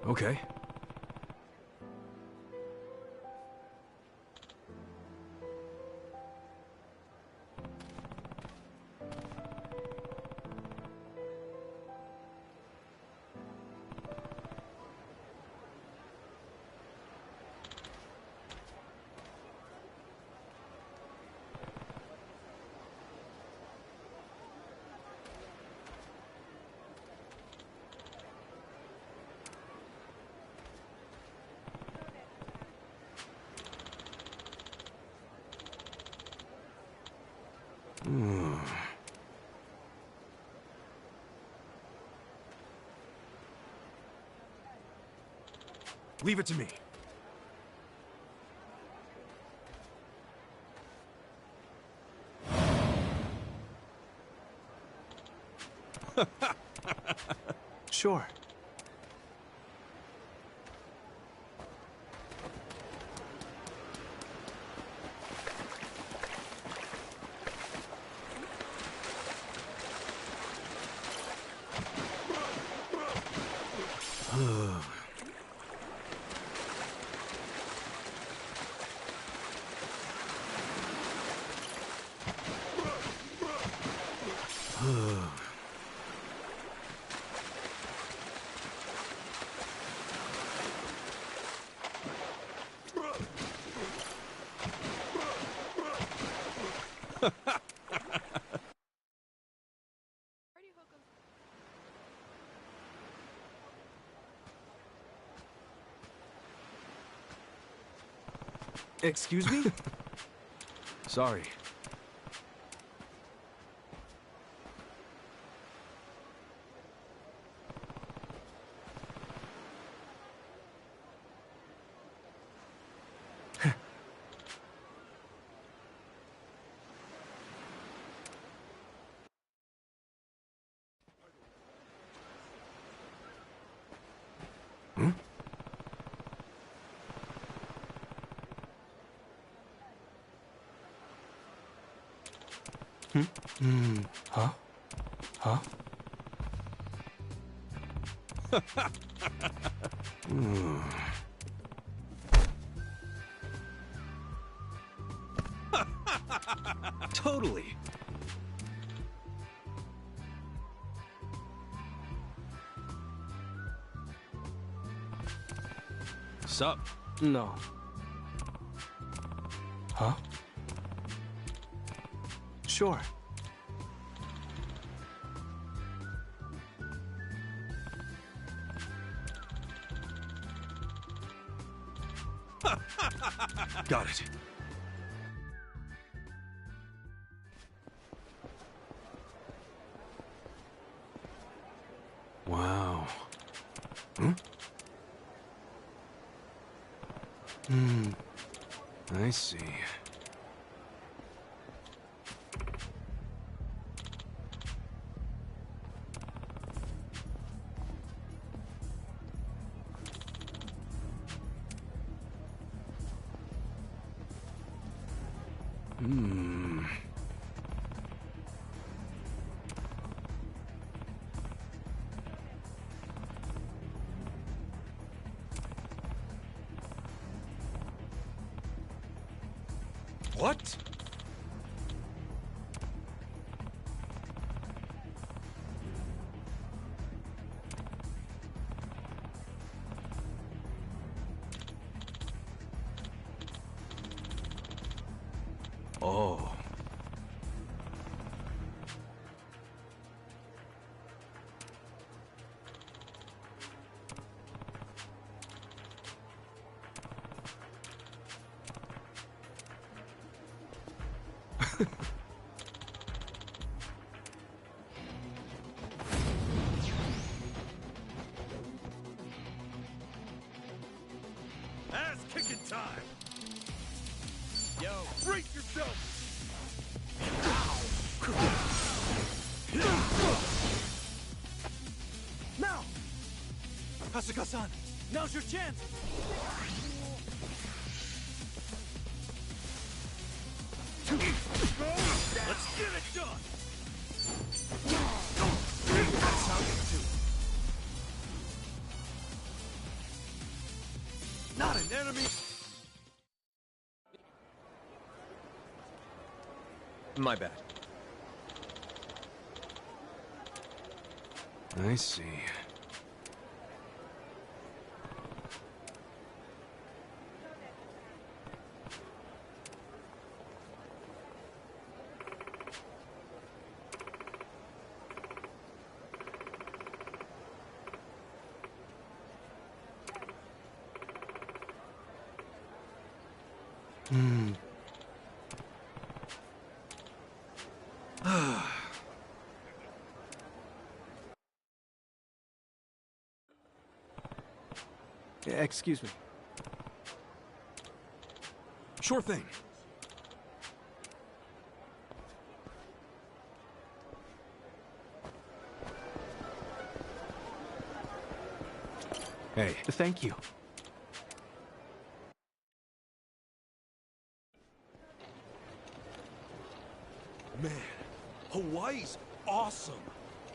Okay. Leave it to me. Sure. Excuse me? Sorry. Huh? Huh? Totally. Sup? No. Huh? Sure. Got it. Wow. I see. What? Oh. Ass kicking time! Yo, Brace yourself! now! Kasuga-san, now's your chance! Let's get it done! That's how you do. enemy! My bad. I see. Excuse me. Sure thing. Hey. Thank you. Man, Hawaii's awesome.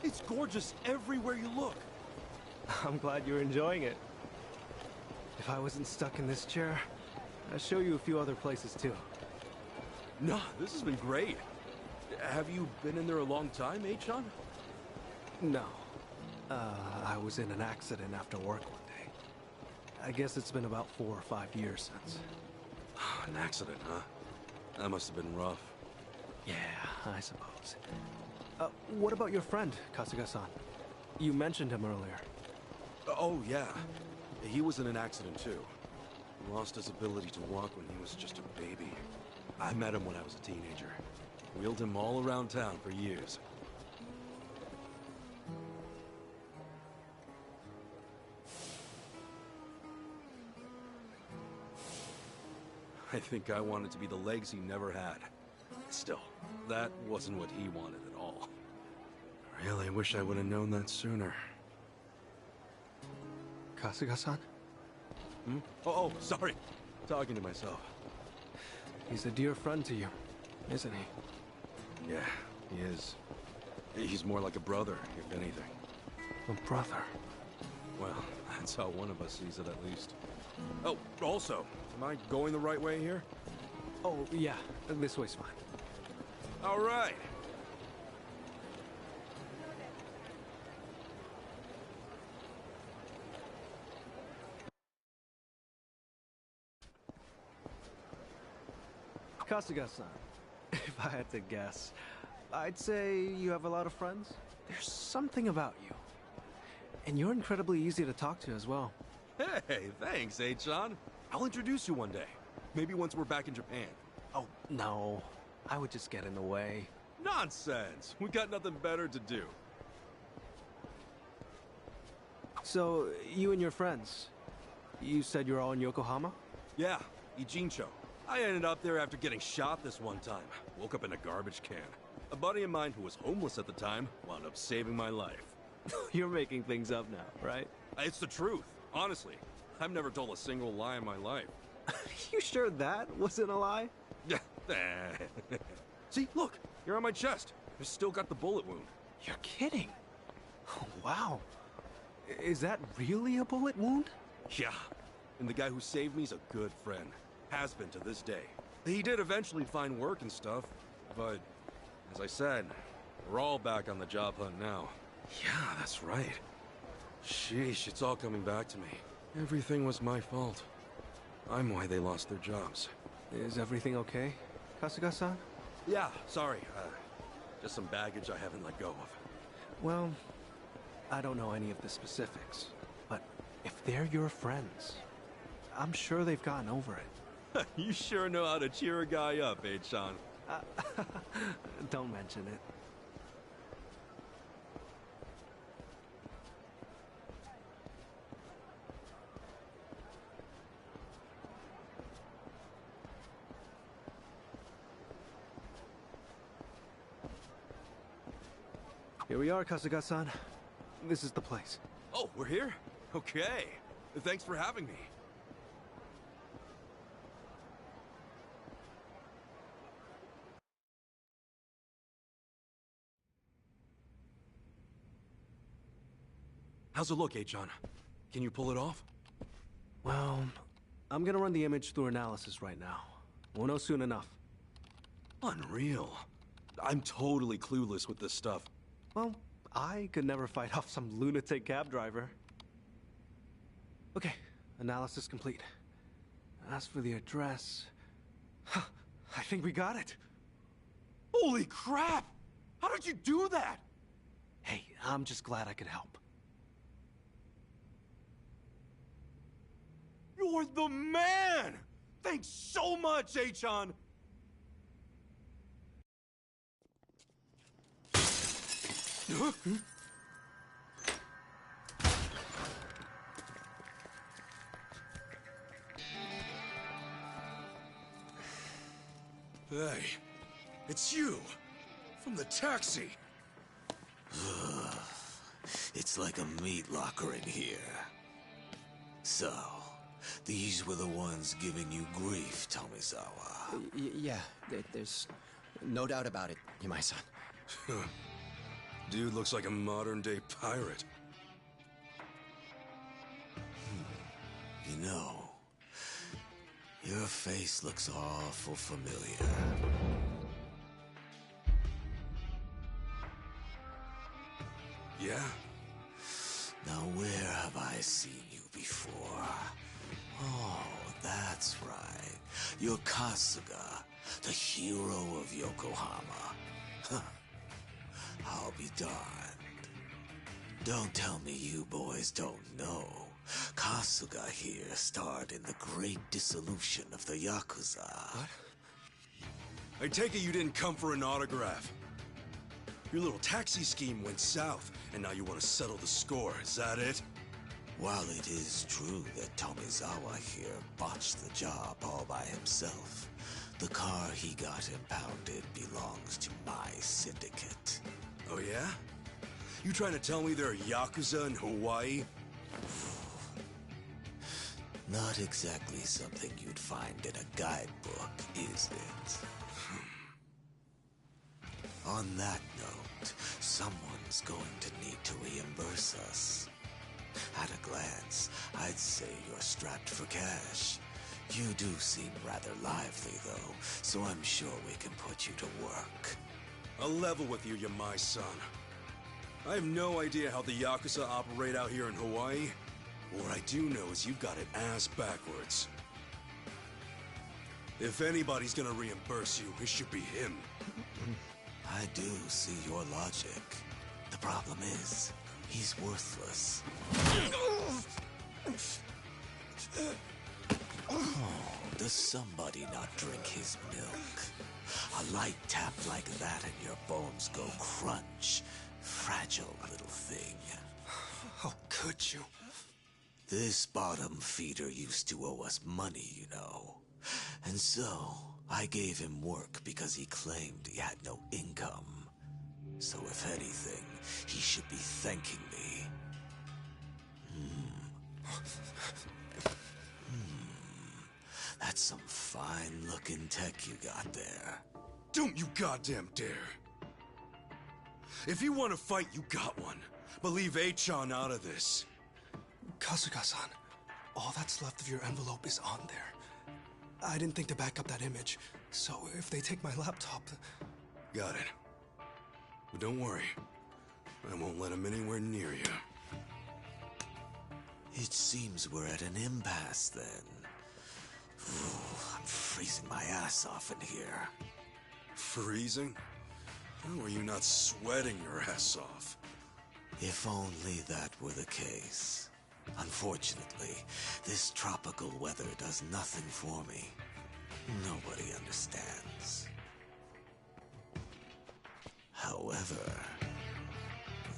It's gorgeous everywhere you look. I'm glad you're enjoying it. If I wasn't stuck in this chair, I'd show you a few other places too. Nah, this has been great. Have you been in there a long time, H-John? No. I was in an accident after work one day. I guess it's been about 4 or 5 years since. An accident, huh? That must have been rough. Yeah, I suppose. What about your friend, Kasuga-san? You mentioned him earlier. Oh, yeah. He was in an accident, too. He lost his ability to walk when he was just a baby. I met him when I was a teenager. Wheeled him all around town for years. I think I wanted to be the legs he never had. Still, that wasn't what he wanted at all. I really wish I would have known that sooner. Kasuga-san? Hmm? Oh, sorry. Talking to myself. He's a dear friend to you, isn't he? Yeah, he is. He's more like a brother, if anything. A brother? Well, that's how one of us sees it, at least. Oh, also, am I going the right way here? Oh, yeah. This way's fine. All right. Kasuga-san, if I had to guess, I'd say you have a lot of friends. There's something about you. And you're incredibly easy to talk to as well. Hey, thanks, H-John. I'll introduce you one day. Maybe once we're back in Japan. Oh, no. I would just get in the way. Nonsense! We got nothing better to do. So, you and your friends, you said you're all in Yokohama? Yeah, Ijincho. I ended up there after getting shot this one time. Woke up in a garbage can. A buddy of mine who was homeless at the time wound up saving my life. You're making things up now, right? It's the truth, honestly. I've never told a single lie in my life. You sure that wasn't a lie? See, look, you're on my chest. I've still got the bullet wound. You're kidding. Oh, wow. Is that really a bullet wound? Yeah, and the guy who saved me is a good friend. Has been to this day. He did eventually find work and stuff, but as I said, we're all back on the job hunt now. Yeah, that's right. Sheesh, it's all coming back to me. Everything was my fault. I'm why they lost their jobs. Is everything okay, Kasuga-san? Yeah, sorry. Just some baggage I haven't let go of. Well, I don't know any of the specifics, but if they're your friends, I'm sure they've gotten over it. You sure know how to cheer a guy up, H-John. Don't mention it. Here we are, Kasuga-san. This is the place. Oh, we're here? Okay. Thanks for having me. How's it look, H-John? Can you pull it off? Well, I'm gonna run the image through analysis right now. We'll know soon enough. Unreal. I'm totally clueless with this stuff. Well, I could never fight off some lunatic cab driver. Okay, analysis complete. As for the address... I think we got it. Holy crap! How did you do that? Hey, I'm just glad I could help. You're the man! Thanks so much, Achan! Hey, it's you! From the taxi! It's like a meat locker in here. So, these were the ones giving you grief, Tomizawa. Yeah, there's no doubt about it, Yamai-san. Dude looks like a modern-day pirate. You know, your face looks awful familiar. Yeah? Now where have I seen you before? Oh, that's right. You're Kasuga, the hero of Yokohama. Huh. I'll be darned. Don't tell me you boys don't know. Kasuga here starred in the great dissolution of the Yakuza. What? I take it you didn't come for an autograph. Your little taxi scheme went south, and now you want to settle the score, is that it? While it is true that Tomizawa here botched the job all by himself, the car he got impounded belongs to my syndicate. Oh yeah? You trying to tell me there are Yakuza in Hawaii? Not exactly something you'd find in a guidebook, is it? On that note, someone's going to need to reimburse us. At a glance, I'd say you're strapped for cash. You do seem rather lively, though, so I'm sure we can put you to work. I'll level with you, Yamai-san. I have no idea how the Yakuza operate out here in Hawaii. What I do know is you've got it ass backwards. If anybody's gonna reimburse you, it should be him. I do see your logic. The problem is, he's worthless. Oh, does somebody not drink his milk? A light tap like that and your bones go crunch. Fragile little thing. How could you? This bottom feeder used to owe us money, you know. And so, I gave him work because he claimed he had no income. So if anything, he should be thanking me. That's some fine-looking tech you got there. Don't you goddamn dare! If you want to fight, you got one. But leave Achan out of this. Kasuga-san, all that's left of your envelope is on there. I didn't think to back up that image, so if they take my laptop... Got it. But don't worry. I won't let him anywhere near you. It seems we're at an impasse, then. I'm freezing my ass off in here. Freezing? How are you not sweating your ass off? If only that were the case. Unfortunately, this tropical weather does nothing for me. Nobody understands. However,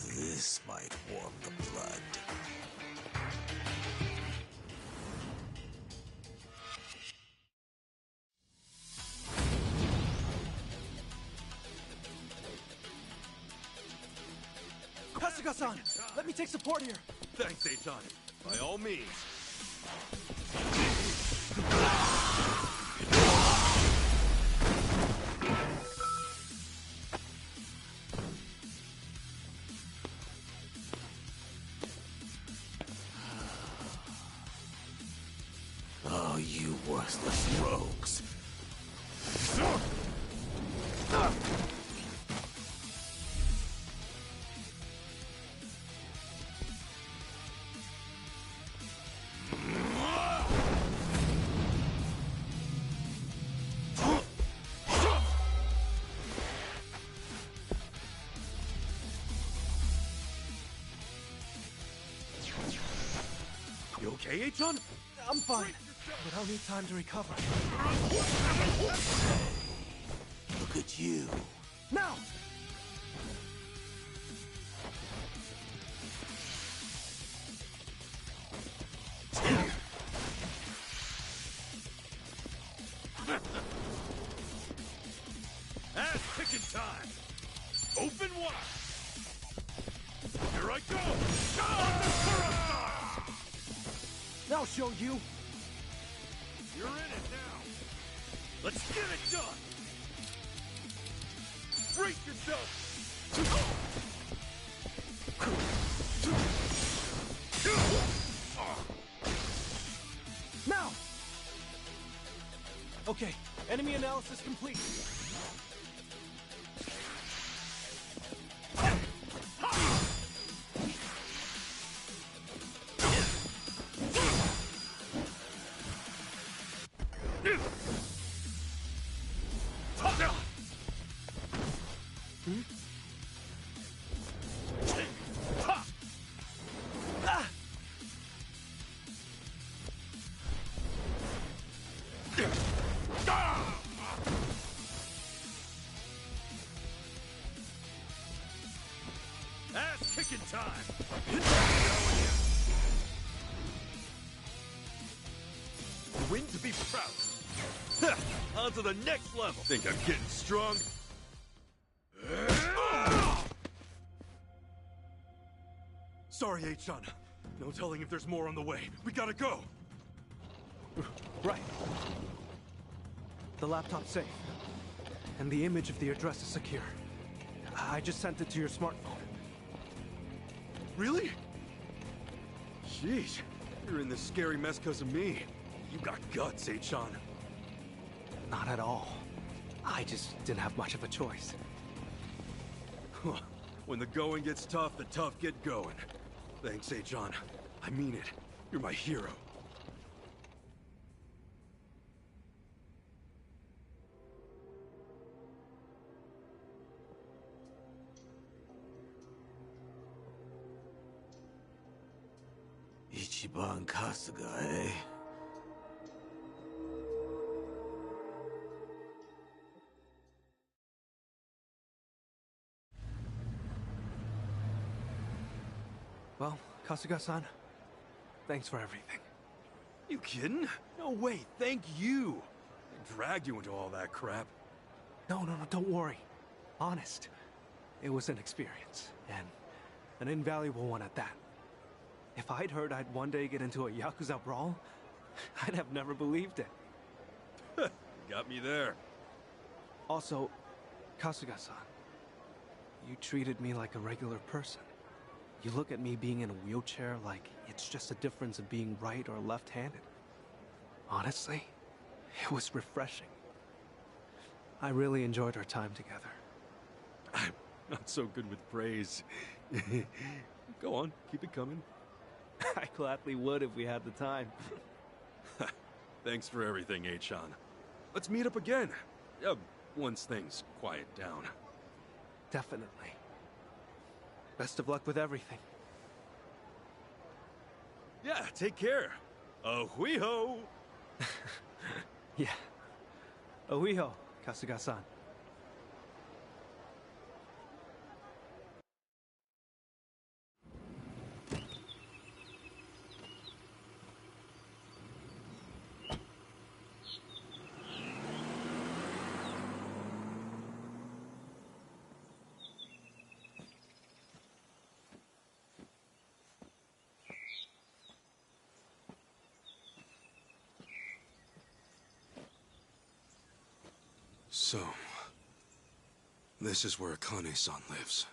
this might warm the blood. Kasuga-san, let me take support here. Thanks, Achan. By all means. Oh, Worthless rogues. You okay, H-On? I'm fine, but I'll need time to recover. Look at you. Now! Ass kicking time! Open wide! Here I go! I'll show you! You're in it now! Let's get it done! Brace yourself! Now! Okay, enemy analysis complete. Ass kicking time! Win to be proud. On to the next level. Think I'm getting strong? Sorry, H-On. No telling if there's more on the way. We gotta go! Right. The laptop's safe. And the image of the address is secure. I just sent it to your smartphone. Really? Jeez, you're in this scary mess because of me. You got guts, H-On. Not at all. I just didn't have much of a choice. When the going gets tough, the tough get going. Thanks, H-On. I mean it. You're my hero. Ichiban Kasuga, eh? Well, Kasuga-san, thanks for everything. You kidding? No way, thank you! I dragged you into all that crap. No, don't worry. Honest. It was an experience, and an invaluable one at that. If I'd heard I'd one day get into a Yakuza brawl, I'd have never believed it. Got me there. Also, Kasuga-san, you treated me like a regular person. You look at me being in a wheelchair like it's just a difference of being right or left-handed. Honestly, it was refreshing. I really enjoyed our time together. I'm not so good with praise. Go on, keep it coming. I gladly would if we had the time. Thanks for everything, H-On. Let's meet up again. Once things quiet down. Definitely. Best of luck with everything. Yeah, take care. Ahuiho! Yeah. Ahuiho, Kasuga-san. So, this is where Akane-san lives.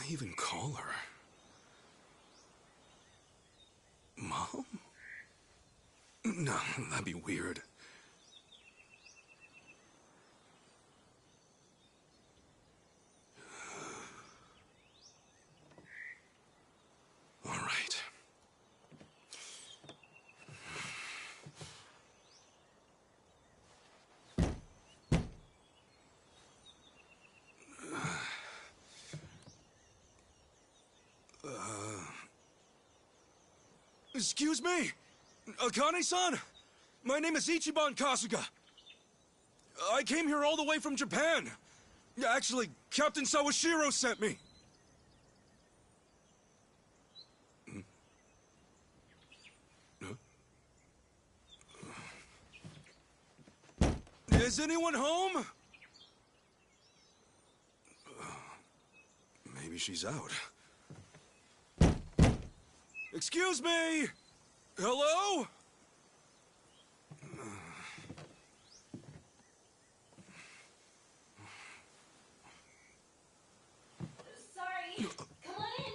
even call her? Mom? No, that'd be weird. All right. Excuse me? Akane-san? My name is Ichiban Kasuga. I came here all the way from Japan. Actually, Captain Sawashiro sent me. Is anyone home? Maybe she's out. Excuse me! Hello? Sorry. Come on in.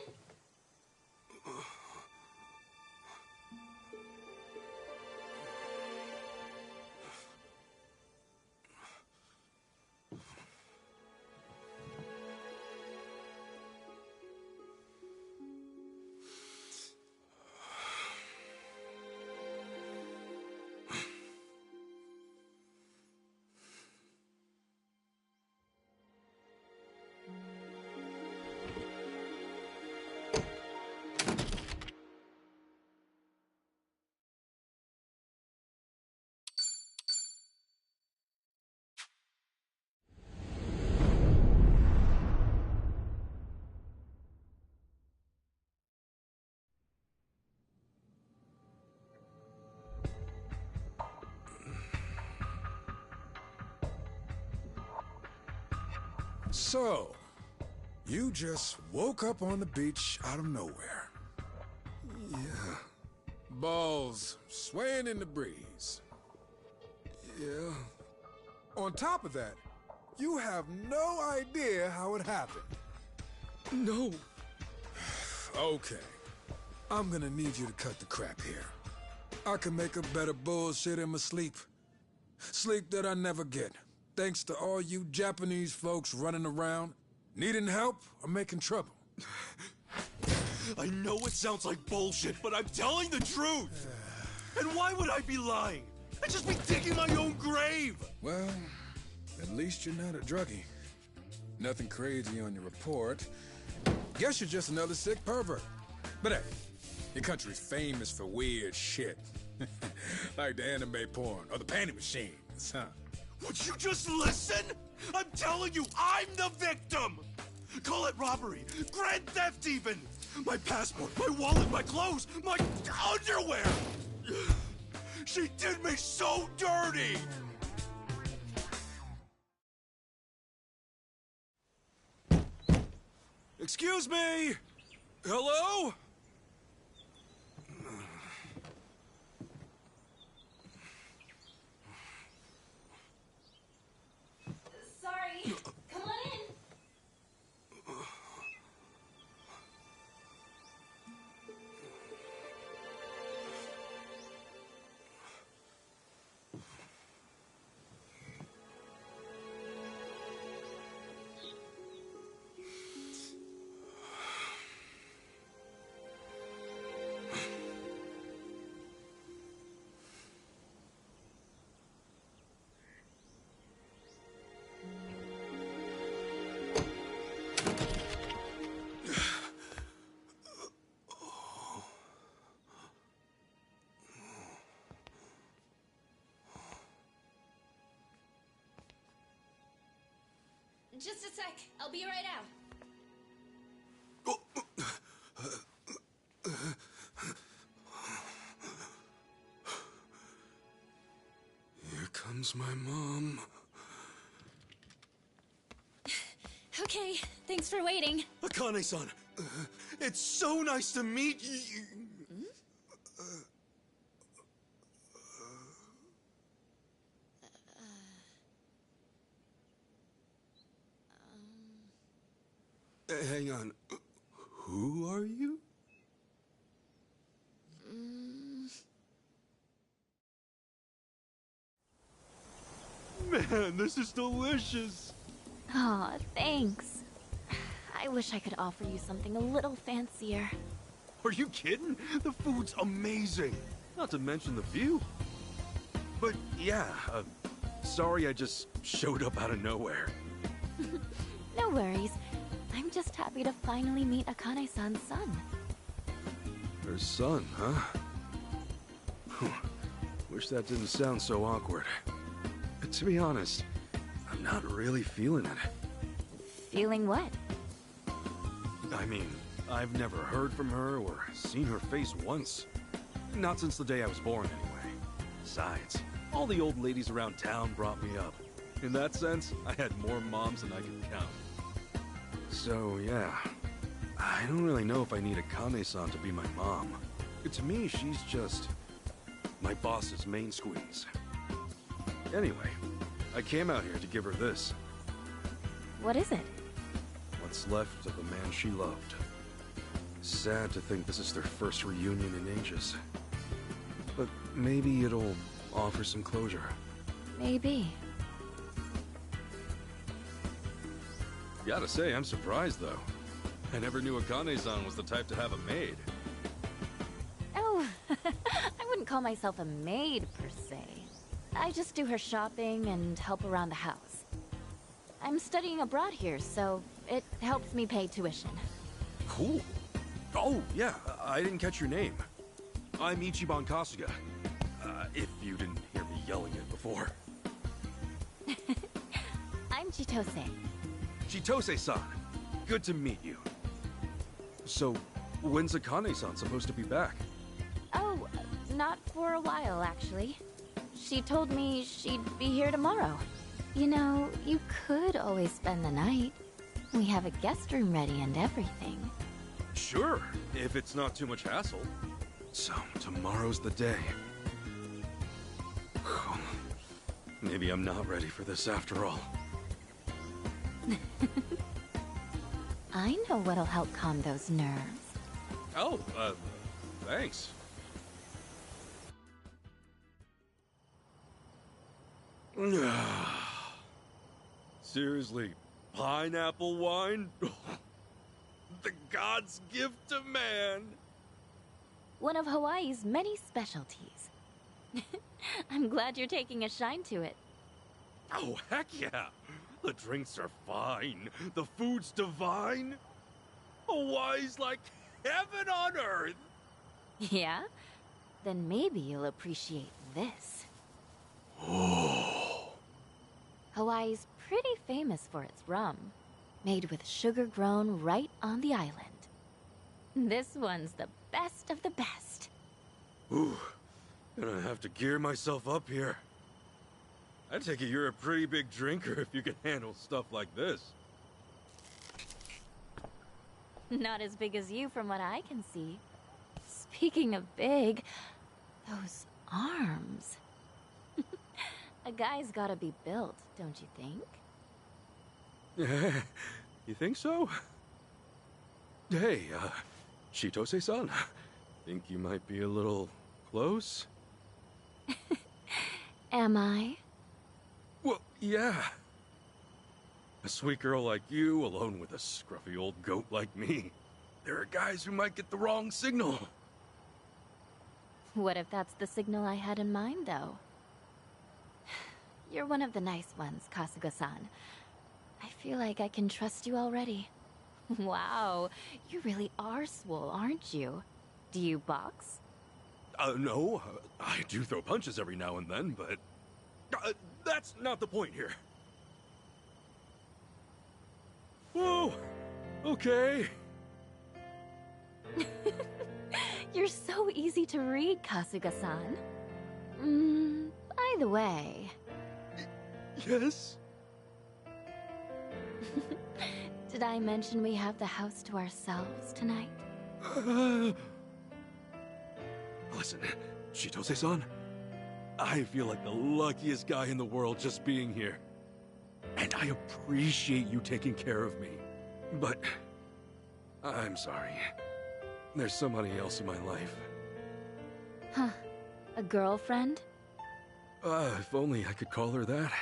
So, you just woke up on the beach out of nowhere. Yeah. Balls swaying in the breeze. Yeah. On top of that, you have no idea how it happened. No. Okay. I'm gonna need you to cut the crap here. I can make up better bullshit in my sleep. Sleep that I never get. Thanks to all you Japanese folks running around, needing help or making trouble. I know it sounds like bullshit, but I'm telling the truth! And why would I be lying? I'd just be digging my own grave! Well, at least you're not a druggie. Nothing crazy on your report. Guess you're just another sick pervert. But hey, your country's famous for weird shit. Like the anime porn or the panty machines, huh? Would you just listen? I'm telling you, I'm the victim! Call it robbery, grand theft even! My passport, my wallet, my clothes, my underwear! She did me so dirty! Excuse me? Hello? Sorry. Come on in. Just a sec. I'll be right out. Here comes my mom. Okay, thanks for waiting. Akane-san, it's so nice to meet you. Hang on. Who are you? Man, this is delicious! Aw, thanks. I wish I could offer you something a little fancier. Are you kidding? The food's amazing. Not to mention the view. But yeah, sorry I just showed up out of nowhere. No worries. I'm just happy to finally meet Akane-san's son. Her son, huh? Wish that didn't sound so awkward. To be honest, I'm not really feeling it. Feeling what? I mean, I've never heard from her or seen her face once. Not since the day I was born, anyway. Besides, all the old ladies around town brought me up. In that sense, I had more moms than I could count. So, yeah. I don't really know if I need Akane-san to be my mom. To me, she's just my boss's main squeeze. Anyway, I came out here to give her this. What is it? What's left of the man she loved. Sad to think this is their first reunion in ages. But maybe it'll offer some closure. Maybe. Gotta say, I'm surprised though. I never knew Akane-san was the type to have a maid. Oh, I wouldn't call myself a maid per se. I just do her shopping and help around the house. I'm studying abroad here, so it helps me pay tuition. Cool. Oh, yeah, I didn't catch your name. I'm Ichiban Kasuga. If you didn't hear me yelling it before. I'm Chitose. Chitose-san, good to meet you. So, when's Akane-san supposed to be back? Oh, not for a while, actually. She told me she'd be here tomorrow. You know, you could always spend the night. We have a guest room ready and everything. Sure, if it's not too much hassle. So, tomorrow's the day. Maybe I'm not ready for this after all. I know what'll help calm those nerves. Oh, thanks. Seriously, pineapple wine? The god's gift to man! One of Hawaii's many specialties. I'm glad you're taking a shine to it. Oh, heck yeah! The drinks are fine, the food's divine. Hawaii's like heaven on earth! Yeah? Then maybe you'll appreciate this. Hawaii's pretty famous for its rum, made with sugar grown right on the island. This one's the best of the best. Ooh, gonna have to gear myself up here. I take it you're a pretty big drinker if you can handle stuff like this. Not as big as you from what I can see. Speaking of big, those arms. A guy's gotta be built, don't you think? You think so? Hey, Chitose-san, think you might be a little close? Am I? Well, yeah. A sweet girl like you, alone with a scruffy old goat like me. There are guys who might get the wrong signal. What if that's the signal I had in mind, though? You're one of the nice ones, Kasuga-san. I feel like I can trust you already. Wow, you really are swole, aren't you? Do you box? No. I do throw punches every now and then, but... that's not the point here. Whoa! Okay. You're so easy to read, Kasuga-san. By the way... Yes? Did I mention we have the house to ourselves tonight? Listen, Chitose-san, I feel like the luckiest guy in the world just being here. And I appreciate you taking care of me. But I'm sorry. There's somebody else in my life. Huh. A girlfriend? If only I could call her that.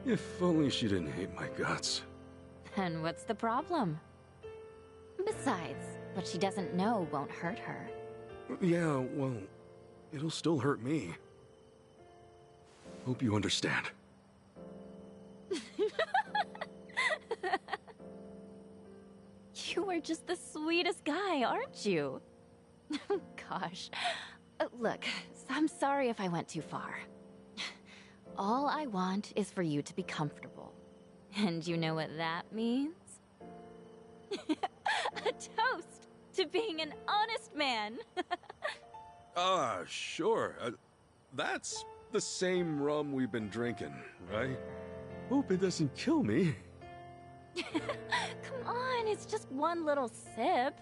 If only she didn't hate my guts. And what's the problem? Besides, what she doesn't know won't hurt her. Yeah, well, it'll still hurt me. Hope you understand. You are just the sweetest guy, aren't you? Gosh. Look, I'm sorry if I went too far. All I want is for you to be comfortable. And you know what that means? A toast to being an honest man. Sure. That's the same rum we've been drinking, right? Hope it doesn't kill me. Come on, it's just one little sip.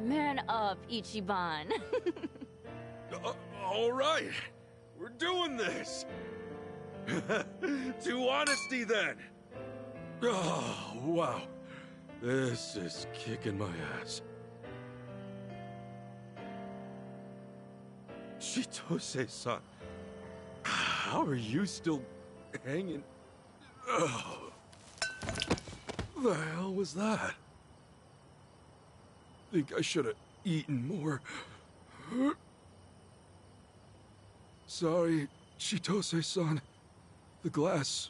Man up, Ichiban. All right. We're doing this. To honesty, then. Oh, wow. This is kicking my ass. Chitose-san, how are you still hanging? Oh. The hell was that? Think I should have eaten more. Sorry, Chitose-san. The glass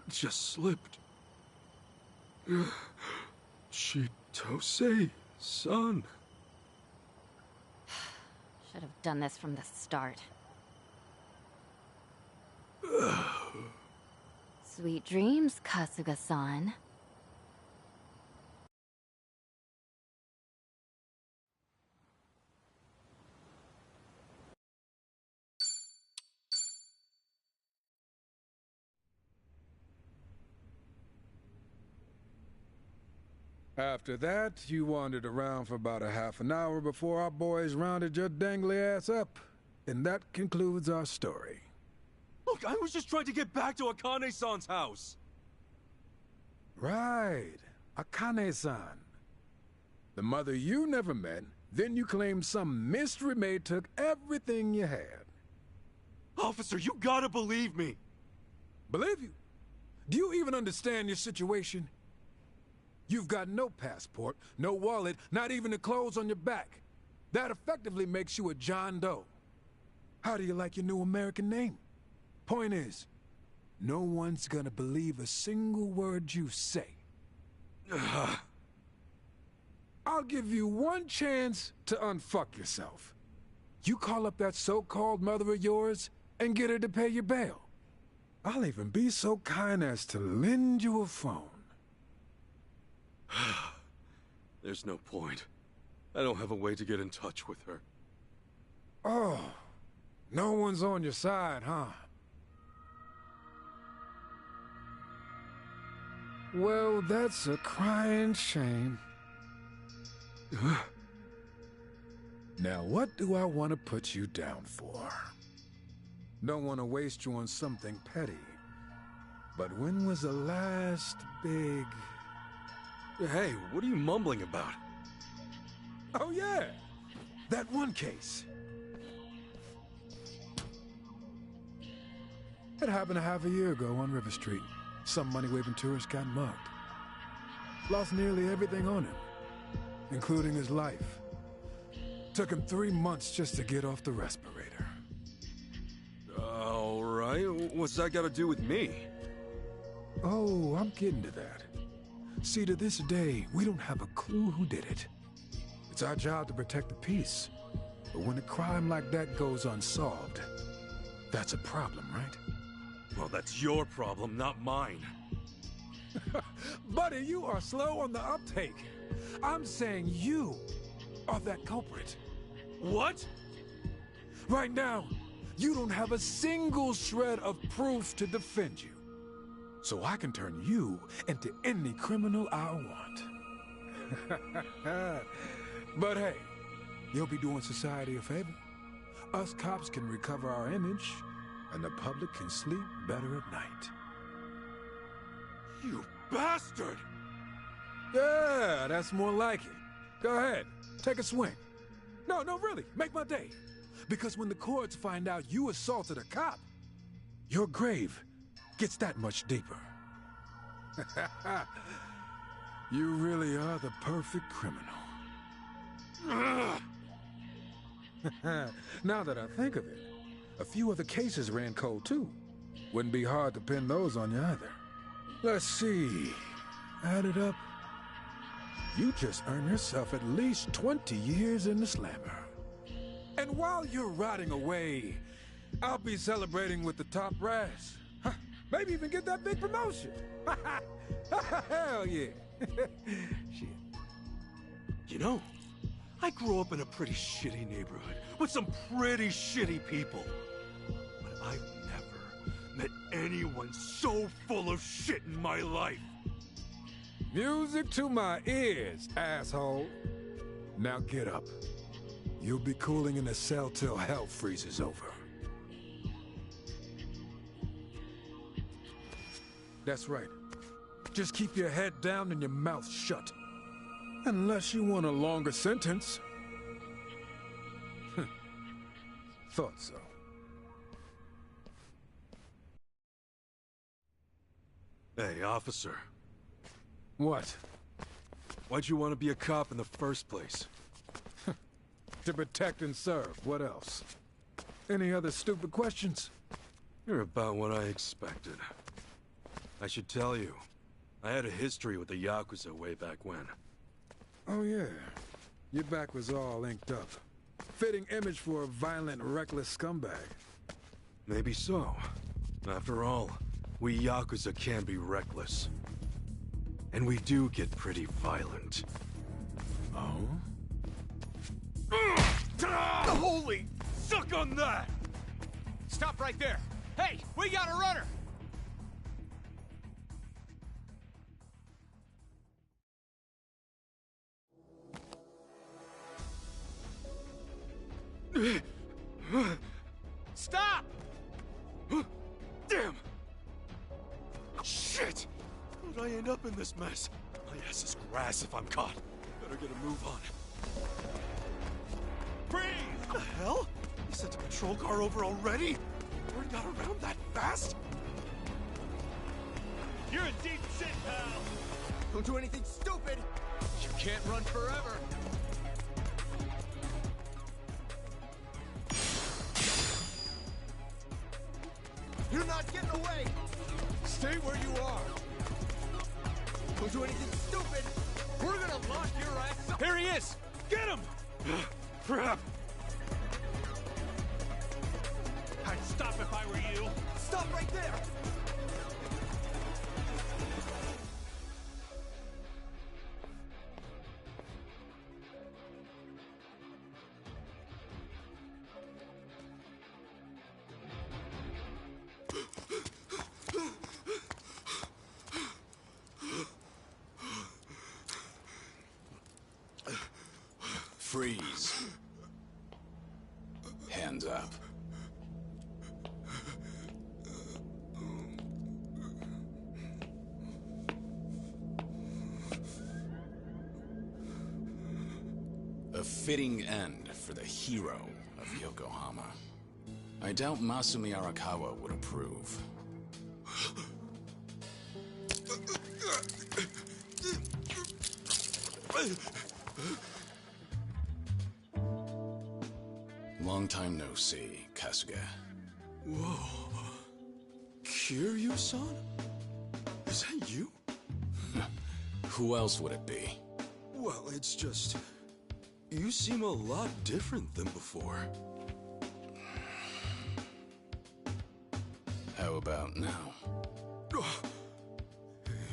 just slipped. Chitose-san. Should have done this from the start. Sweet dreams, Kasuga-san. After that, you wandered around for about a half an hour before our boys rounded your dangly ass up. And that concludes our story. Look, I was just trying to get back to Akane-san's house. Right. Akane-san. The mother you never met, then you claimed some mystery maid took everything you had. Officer, you gotta believe me. Believe you? Do you even understand your situation? You've got no passport, no wallet, not even the clothes on your back. That effectively makes you a John Doe. How do you like your new American name? Point is, no one's gonna believe a single word you say. I'll give you one chance to unfuck yourself. You call up that so-called mother of yours and get her to pay your bail. I'll even be so kind as to lend you a phone. There's no point. I don't have a way to get in touch with her. Oh, no one's on your side, huh? Well, that's a crying shame. Now, what do I want to put you down for? Don't want to waste you on something petty. But when was the last big... Hey, what are you mumbling about? Oh yeah, that one case. It happened a half a year ago on River Street. Some money-waving tourist got mugged. Lost nearly everything on him, including his life. Took him 3 months just to get off the respirator. All right, what's that got to do with me? Oh, I'm getting to that. See, to this day, we don't have a clue who did it. It's our job to protect the peace. But when a crime like that goes unsolved, that's a problem, right? Well, that's your problem, not mine. Buddy, you are slow on the uptake. I'm saying you are that culprit. What? Right now, you don't have a single shred of proof to defend you. So I can turn you into any criminal I want. But hey, you'll be doing society a favor. Us cops can recover our image, and the public can sleep better at night. You bastard! Yeah, that's more like it. Go ahead, take a swing. No, really, make my day. Because when the courts find out you assaulted a cop, your grave gets that much deeper. You really are the perfect criminal. Now that I think of it, a few other cases ran cold too. Wouldn't be hard to pin those on you either. Let's see. Add it up. You just earned yourself at least 20 years in the slammer. And while you're rotting away, I'll be celebrating with the top brass. Maybe even get that big promotion. Hell yeah. Shit. You know, I grew up in a pretty shitty neighborhood with some pretty shitty people. But I've never met anyone so full of shit in my life. Music to my ears, asshole. Now get up. You'll be cooling in the cell till hell freezes over. That's right. Just keep your head down and your mouth shut. Unless you want a longer sentence. Thought so. Hey, officer. What? Why'd you want to be a cop in the first place? To protect and serve. What else? Any other stupid questions? You're about what I expected. I should tell you, I had a history with the Yakuza way back when. Oh yeah. Your back was all inked up. Fitting image for a violent, reckless scumbag. Maybe so. After all, we Yakuza can be reckless. And we do get pretty violent. Oh? Holy! Suck on that! Stop right there! Hey, we got a runner! Stop! Damn! Shit! How'd I end up in this mess? My ass is grass if I'm caught. Better get a move on. Freeze! The hell? You sent a patrol car over already? Already got around that fast? You're in deep shit, pal! Don't do anything stupid! You can't run forever! You're not getting away! Stay where you are! Don't do anything stupid! We're gonna lock your ass up! Here he is! Get him! Crap! I'd stop if I were you! Stop right there! Freeze. Hands up. A fitting end for the hero of Yokohama. I doubt Masumi Arakawa would approve. Long time no see, Kasuga. Whoa. Kiryu-san? Is that you? Who else would it be? Well, it's just... You seem a lot different than before. How about now?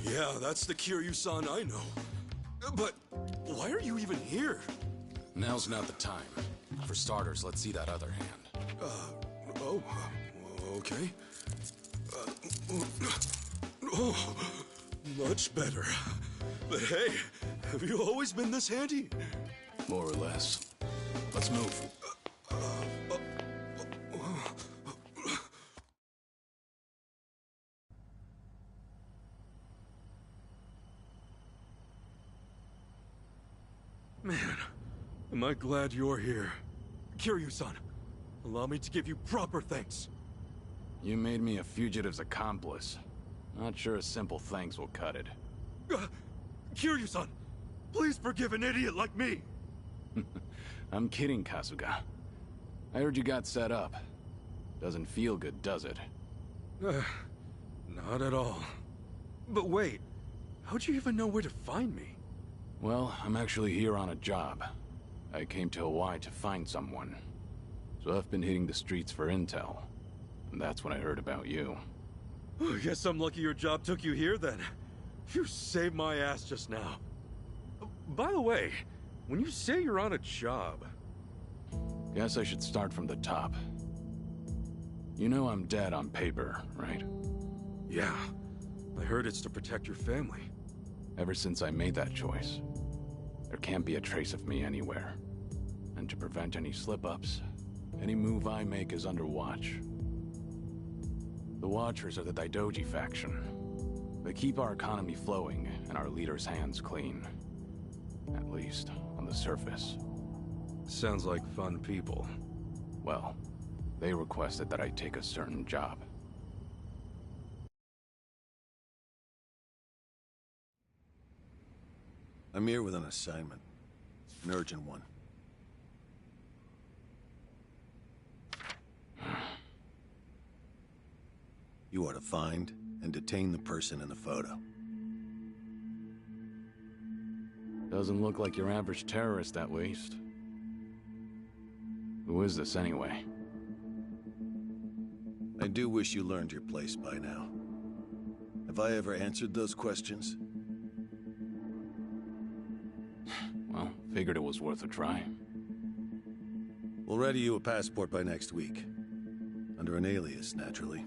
Yeah, that's the Kiryu-san I know. But why are you even here? Now's not the time. For starters, let's see that other hand. Okay. Oh, much better. But hey, have you always been this handy? More or less. Let's move. Man, am I glad you're here. Kiryu-san, allow me to give you proper thanks. You made me a fugitive's accomplice. Not sure a simple thanks will cut it. Kiryu-san, please forgive an idiot like me! I'm kidding, Kasuga. I heard you got set up. Doesn't feel good, does it? Not at all. But wait, how'd you even know where to find me? Well, I'm actually here on a job. I came to Hawaii to find someone. So I've been hitting the streets for intel. And that's when I heard about you. I guess I'm lucky your job took you here then. You saved my ass just now. By the way, when you say you're on a job... Guess I should start from the top. You know I'm dead on paper, right? Yeah. I heard it's to protect your family. Ever since I made that choice, there can't be a trace of me anywhere. And to prevent any slip-ups, any move I make is under watch. The Watchers are the Daidoji faction. They keep our economy flowing and our leaders' hands clean. At least, on the surface. Sounds like fun people. Well, they requested that I take a certain job. I'm here with an assignment. An urgent one. You are to find and detain the person in the photo. Doesn't look like your average terrorist, at least. Who is this, anyway? I do wish you learned your place by now. Have I ever answered those questions? Well, figured it was worth a try. We'll ready you a passport by next week. Under an alias, naturally.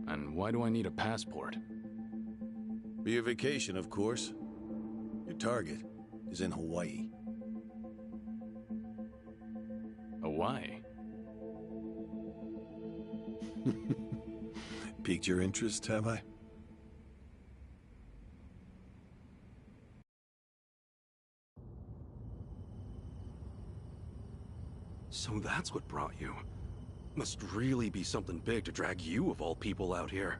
And why do I need a passport? For your vacation, of course. Your target is in Hawaii. Hawaii? Piqued your interest, have I? So that's what brought you. Must really be something big to drag you, of all people, out here.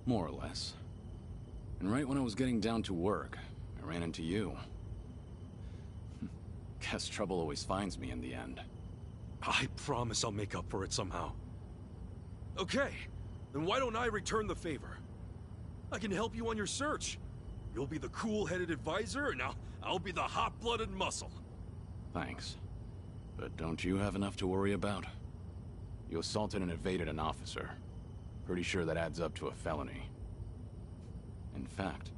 More or less. And right when I was getting down to work, I ran into you. Guess trouble always finds me in the end. I promise I'll make up for it somehow. Okay, then why don't I return the favor? I can help you on your search. You'll be the cool-headed advisor, and I'll be the hot-blooded muscle. Thanks. But don't you have enough to worry about? You assaulted and evaded an officer. Pretty sure that adds up to a felony. In fact,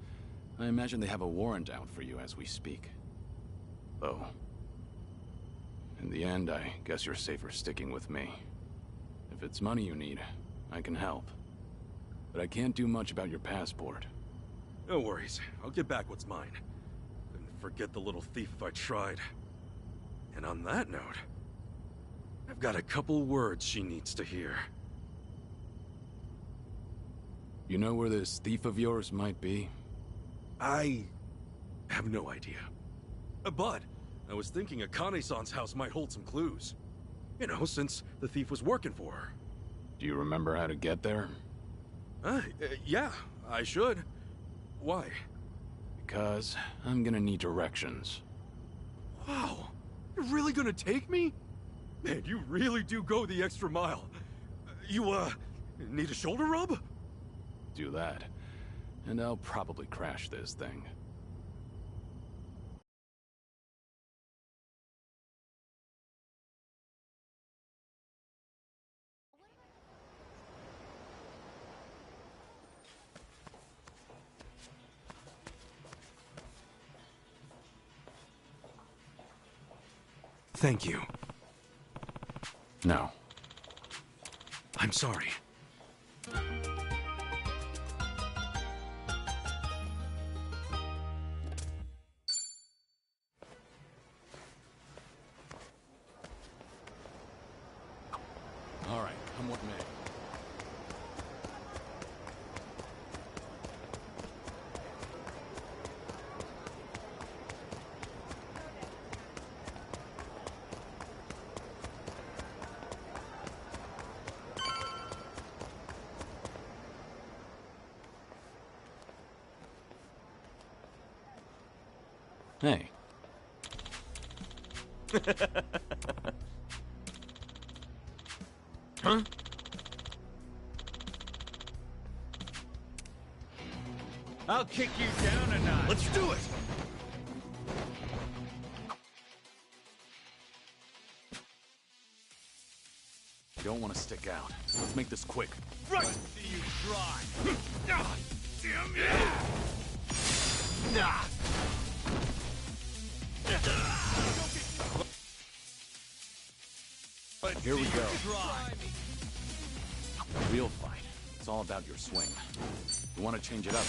I imagine they have a warrant out for you as we speak. Though, in the end, I guess you're safer sticking with me. If it's money you need, I can help. But I can't do much about your passport. No worries. I'll get back what's mine. Couldn't forget the little thief if I tried. And on that note, I've got a couple words she needs to hear. You know where this thief of yours might be? I have no idea. But I was thinking Akane-san's house might hold some clues. You know, since the thief was working for her. Do you remember how to get there? Yeah, I should. Why? Because I'm gonna need directions. Wow, you're really gonna take me? Man, you really do go the extra mile. You, need a shoulder rub? Do that, and I'll probably crash this thing. Thank you. No. I'm sorry. All right, come with me. Hey. Huh? I'll kick you down a notch. Let's do it! You don't want to stick out. Let's make this quick. Right! See you try. Damn you! Here we go. Real fight. It's all about your swing. You want to change it up.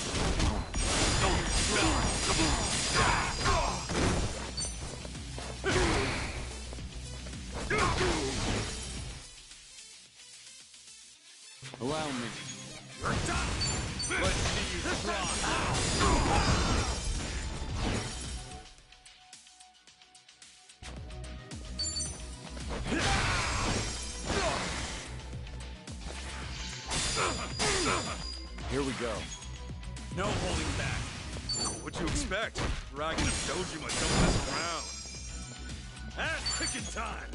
Allow me. Let's see you try. Here we go. No holding back. What'd you expect? Dragon of Dojima don't mess around. Ass kicking time!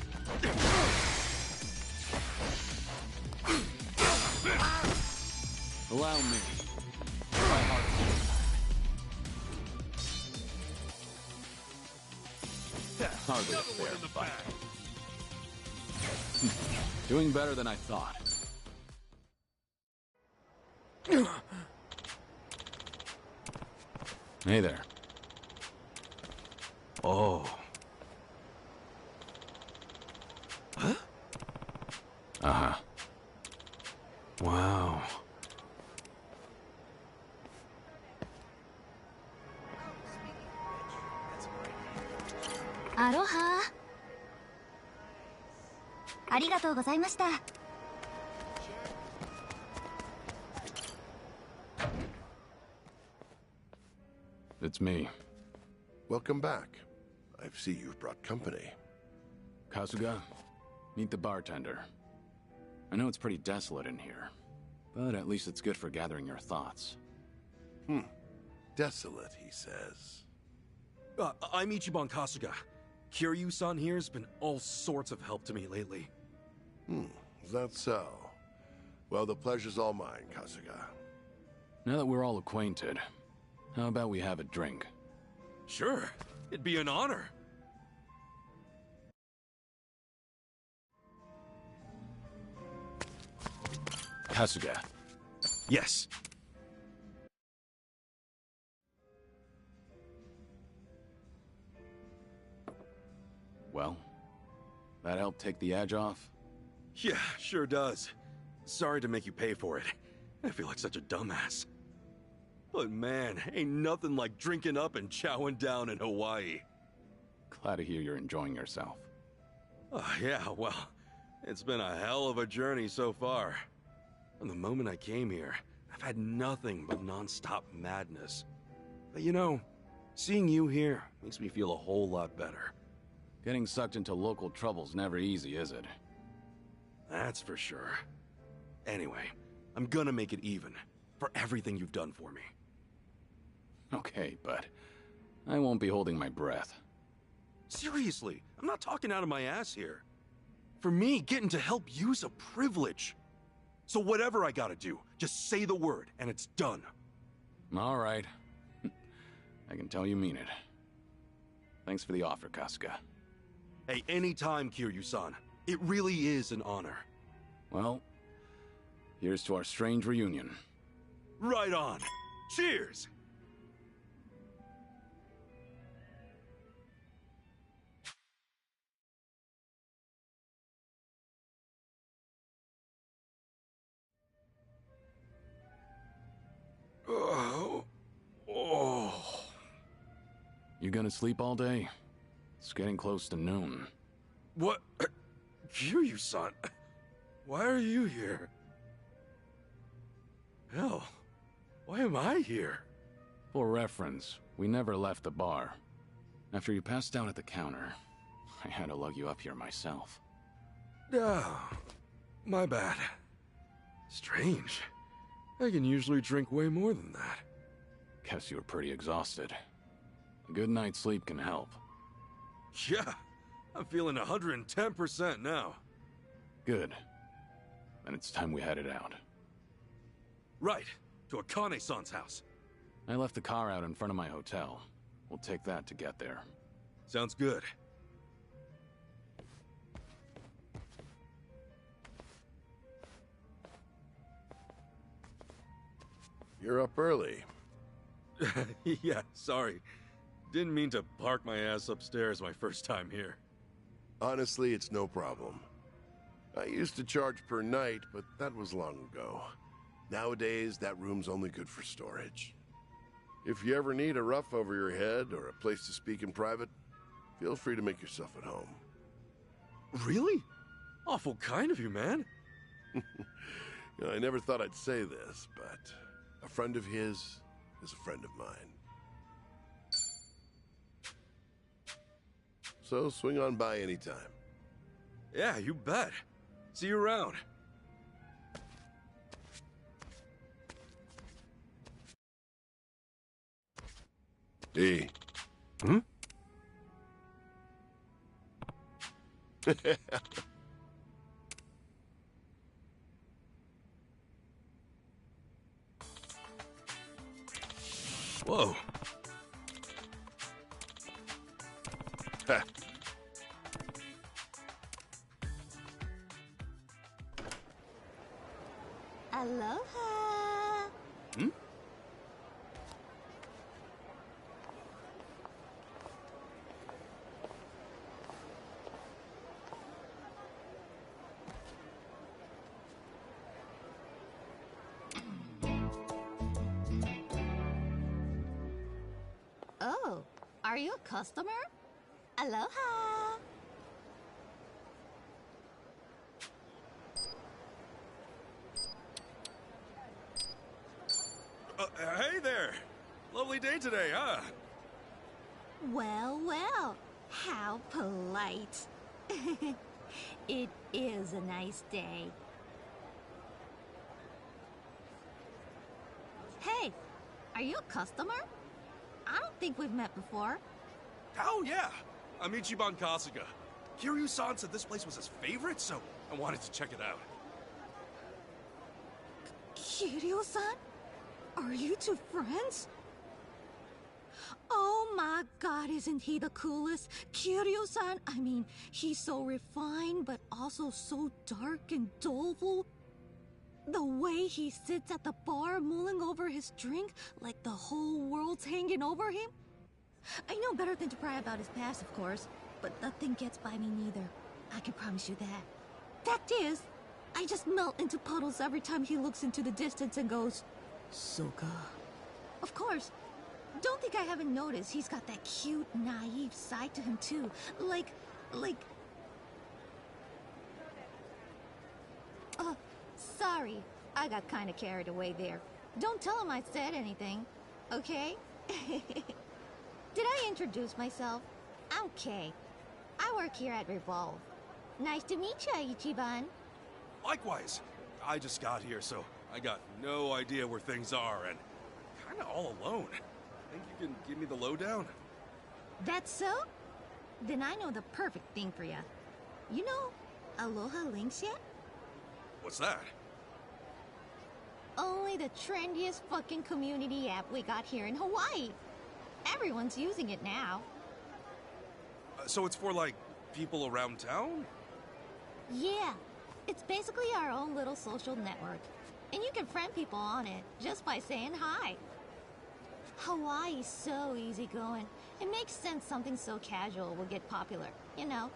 Allow me. Try hard. Hardly a fair fight. Doing better than I thought. Hey there. Oh. Huh? Uh-huh. Wow. Aloha. ありがとうございました。It's me. Welcome back. I see you've brought company. Kasuga, meet the bartender. I know it's pretty desolate in here, but at least it's good for gathering your thoughts. Desolate, he says. I'm Ichiban Kasuga. Kiryu-san here's been all sorts of help to me lately. Is that so? Well, the pleasure's all mine, Kasuga. Now that we're all acquainted, how about we have a drink? Sure. It'd be an honor. Kasuga. Yes. Well, that help take the edge off? Yeah, sure does. Sorry to make you pay for it. I feel like such a dumbass. But man, ain't nothing like drinking up and chowing down in Hawaii. Glad to hear you're enjoying yourself. Yeah, well, it's been a hell of a journey so far. From the moment I came here, I've had nothing but non-stop madness. But you know, seeing you here makes me feel a whole lot better. Getting sucked into local trouble's never easy, is it? That's for sure. Anyway, I'm gonna make it even, for everything you've done for me. Okay, but I won't be holding my breath. Seriously, I'm not talking out of my ass here. For me, getting to help you's a privilege. So whatever I gotta do, just say the word, and it's done. All right. I can tell you mean it. Thanks for the offer, Kasuga. Hey, anytime, Kiryu-san. It really is an honor. Well, here's to our strange reunion. Right on. Cheers! Oh. You gonna sleep all day? It's getting close to noon. What? Kiryu-san, why are you here? Hell, why am I here? For reference, we never left the bar. After you passed out at the counter, I had to lug you up here myself. Oh, my bad. Strange. I can usually drink way more than that. Guess you were pretty exhausted. A good night's sleep can help. Yeah, I'm feeling 110% now. Good. Then it's time we headed out. Right, to Akane-san's house. I left the car out in front of my hotel. We'll take that to get there. Sounds good. You're up early. Yeah, sorry. Didn't mean to park my ass upstairs my first time here. Honestly, it's no problem. I used to charge per night, but that was long ago. Nowadays, that room's only good for storage. If you ever need a roof over your head or a place to speak in private, feel free to make yourself at home. Really? Awful kind of you, man. You know, I never thought I'd say this, but a friend of his is a friend of mine. So swing on by anytime. Yeah, you bet. See you around. D. Hmm? Whoa. Ha. Aloha. Hmm? Oh, are you a customer? Aloha. Hey there! Lovely day today, huh? Well, well, how polite. It is a nice day. Hey, are you a customer? I don't think we've met before. Oh, yeah! I'm Ichiban Kasuga. Kiryu-san said this place was his favorite, so I wanted to check it out. Kiryu-san? Are you two friends? Oh my god, isn't he the coolest? Kiryu-san, I mean, he's so refined, but also so dark and doleful. The way he sits at the bar mulling over his drink like the whole world's hanging over him. I know better than to pry about his past, of course, but nothing gets by me neither. I can promise you that. Fact is, I just melt into puddles every time he looks into the distance and goes, Soka. Of course. Don't think I haven't noticed he's got that cute, naive side to him too. Like... Sorry. I got kinda carried away there. Don't tell him I said anything, okay? Did I introduce myself? I'm Kay. I work here at Revolve. Nice to meet you, Ichiban. Likewise. I just got here, so I got no idea where things are, and kinda all alone. Think you can give me the lowdown? That's so? Then I know the perfect thing for you. You know Aloha Links yet? What's that? Only the trendiest fucking community app we got here in Hawaii. Everyone's using it now. So it's for, like, people around town? Yeah. It's basically our own little social network. And you can friend people on it just by saying hi. Hawaii's so easygoing. It makes sense something so casual will get popular, you know.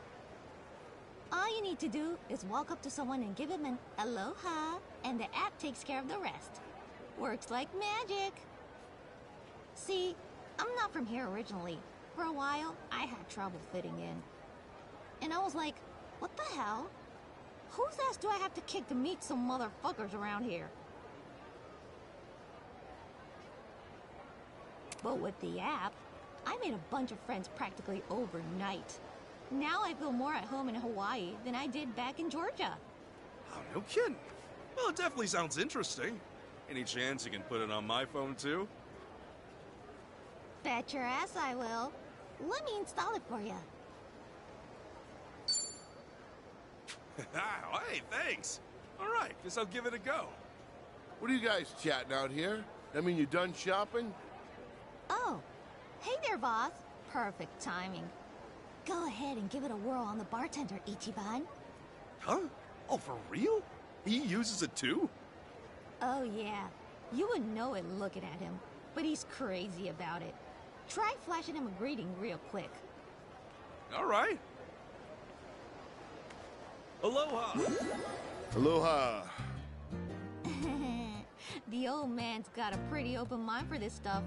All you need to do is walk up to someone and give them an aloha, and the app takes care of the rest. Works like magic. See, I'm not from here originally. For a while, I had trouble fitting in. And I was like, what the hell? Whose ass do I have to kick to meet some motherfuckers around here? But with the app, I made a bunch of friends practically overnight. Now I feel more at home in Hawaii than I did back in Georgia. Oh, no kidding. Well, it definitely sounds interesting. Any chance you can put it on my phone, too? Bet your ass I will. Let me install it for you. Hey, thanks. All right, guess I'll give it a go. What are you guys chatting out here? I mean, you done shopping? Oh, hey there, boss. Perfect timing. Go ahead and give it a whirl on the bartender, Ichiban. Huh? Oh, for real? He uses it too? Oh, yeah. You wouldn't know it looking at him, but he's crazy about it. Try flashing him a greeting real quick. All right. Aloha! Aloha! The old man's got a pretty open mind for this stuff.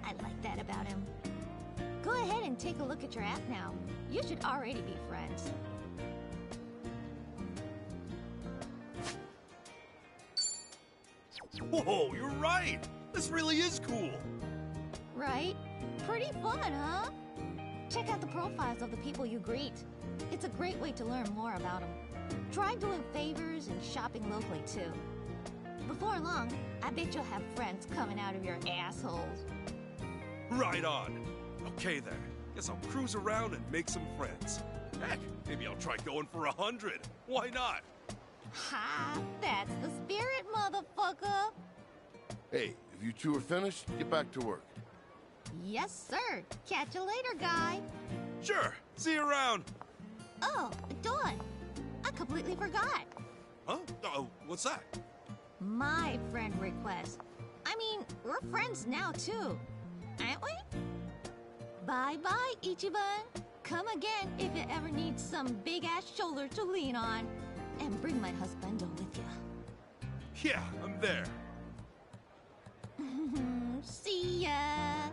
I like that about him. Go ahead and take a look at your app now. You should already be friends. Whoa, you're right! This really is cool! Right? Pretty fun, huh? Check out the profiles of the people you greet. It's a great way to learn more about them. Try doing favors and shopping locally, too. Before long, I bet you'll have friends coming out of your assholes. Right on! Okay then, guess I'll cruise around and make some friends. Heck, maybe I'll try going for 100. Why not? Ha! That's the spirit, motherfucker! Hey, if you two are finished, get back to work. Yes, sir. Catch you later, guy. Sure. See you around. Oh, Dawn. I completely forgot. Huh? What's that? My friend request. I mean, we're friends now, too. Aren't we? Bye-bye, Ichiban. Come again if you ever need some big-ass shoulder to lean on. And bring my husbando with you. Yeah, I'm there. See ya.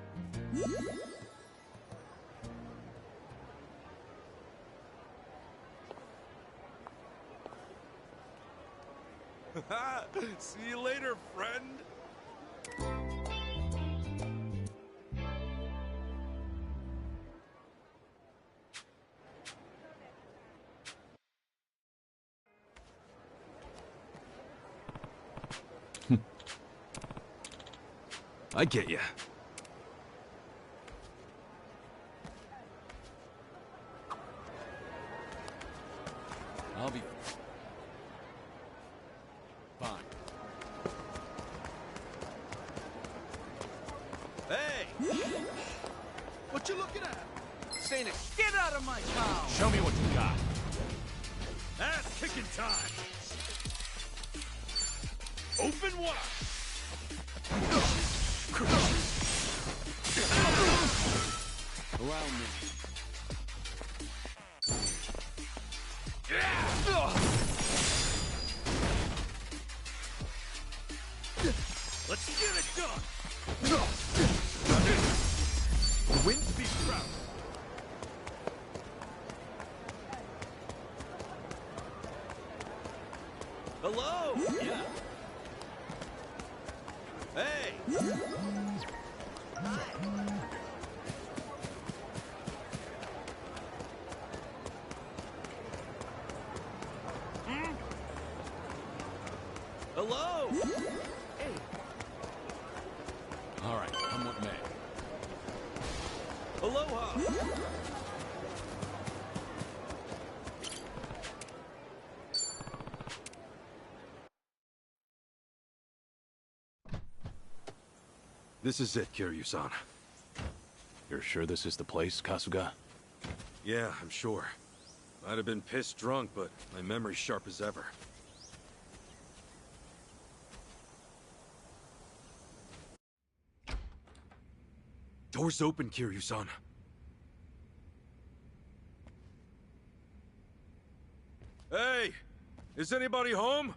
See you later, friend. I get ya. I'll be fine. Hey! What you looking at? Saying it. Get out of my town! Show me what you got. Ass kicking time. Open wide. Around me. Let's get it done. Win to be proud. Hello? Yeah. Hey. Hello? Hey. All right, come with me. Aloha. This is it, Kiryu-san. You're sure this is the place, Kasuga? Yeah, I'm sure. Might have been pissed drunk, but my memory's sharp as ever. Door's open, Kiryu-san. Hey! Is anybody home?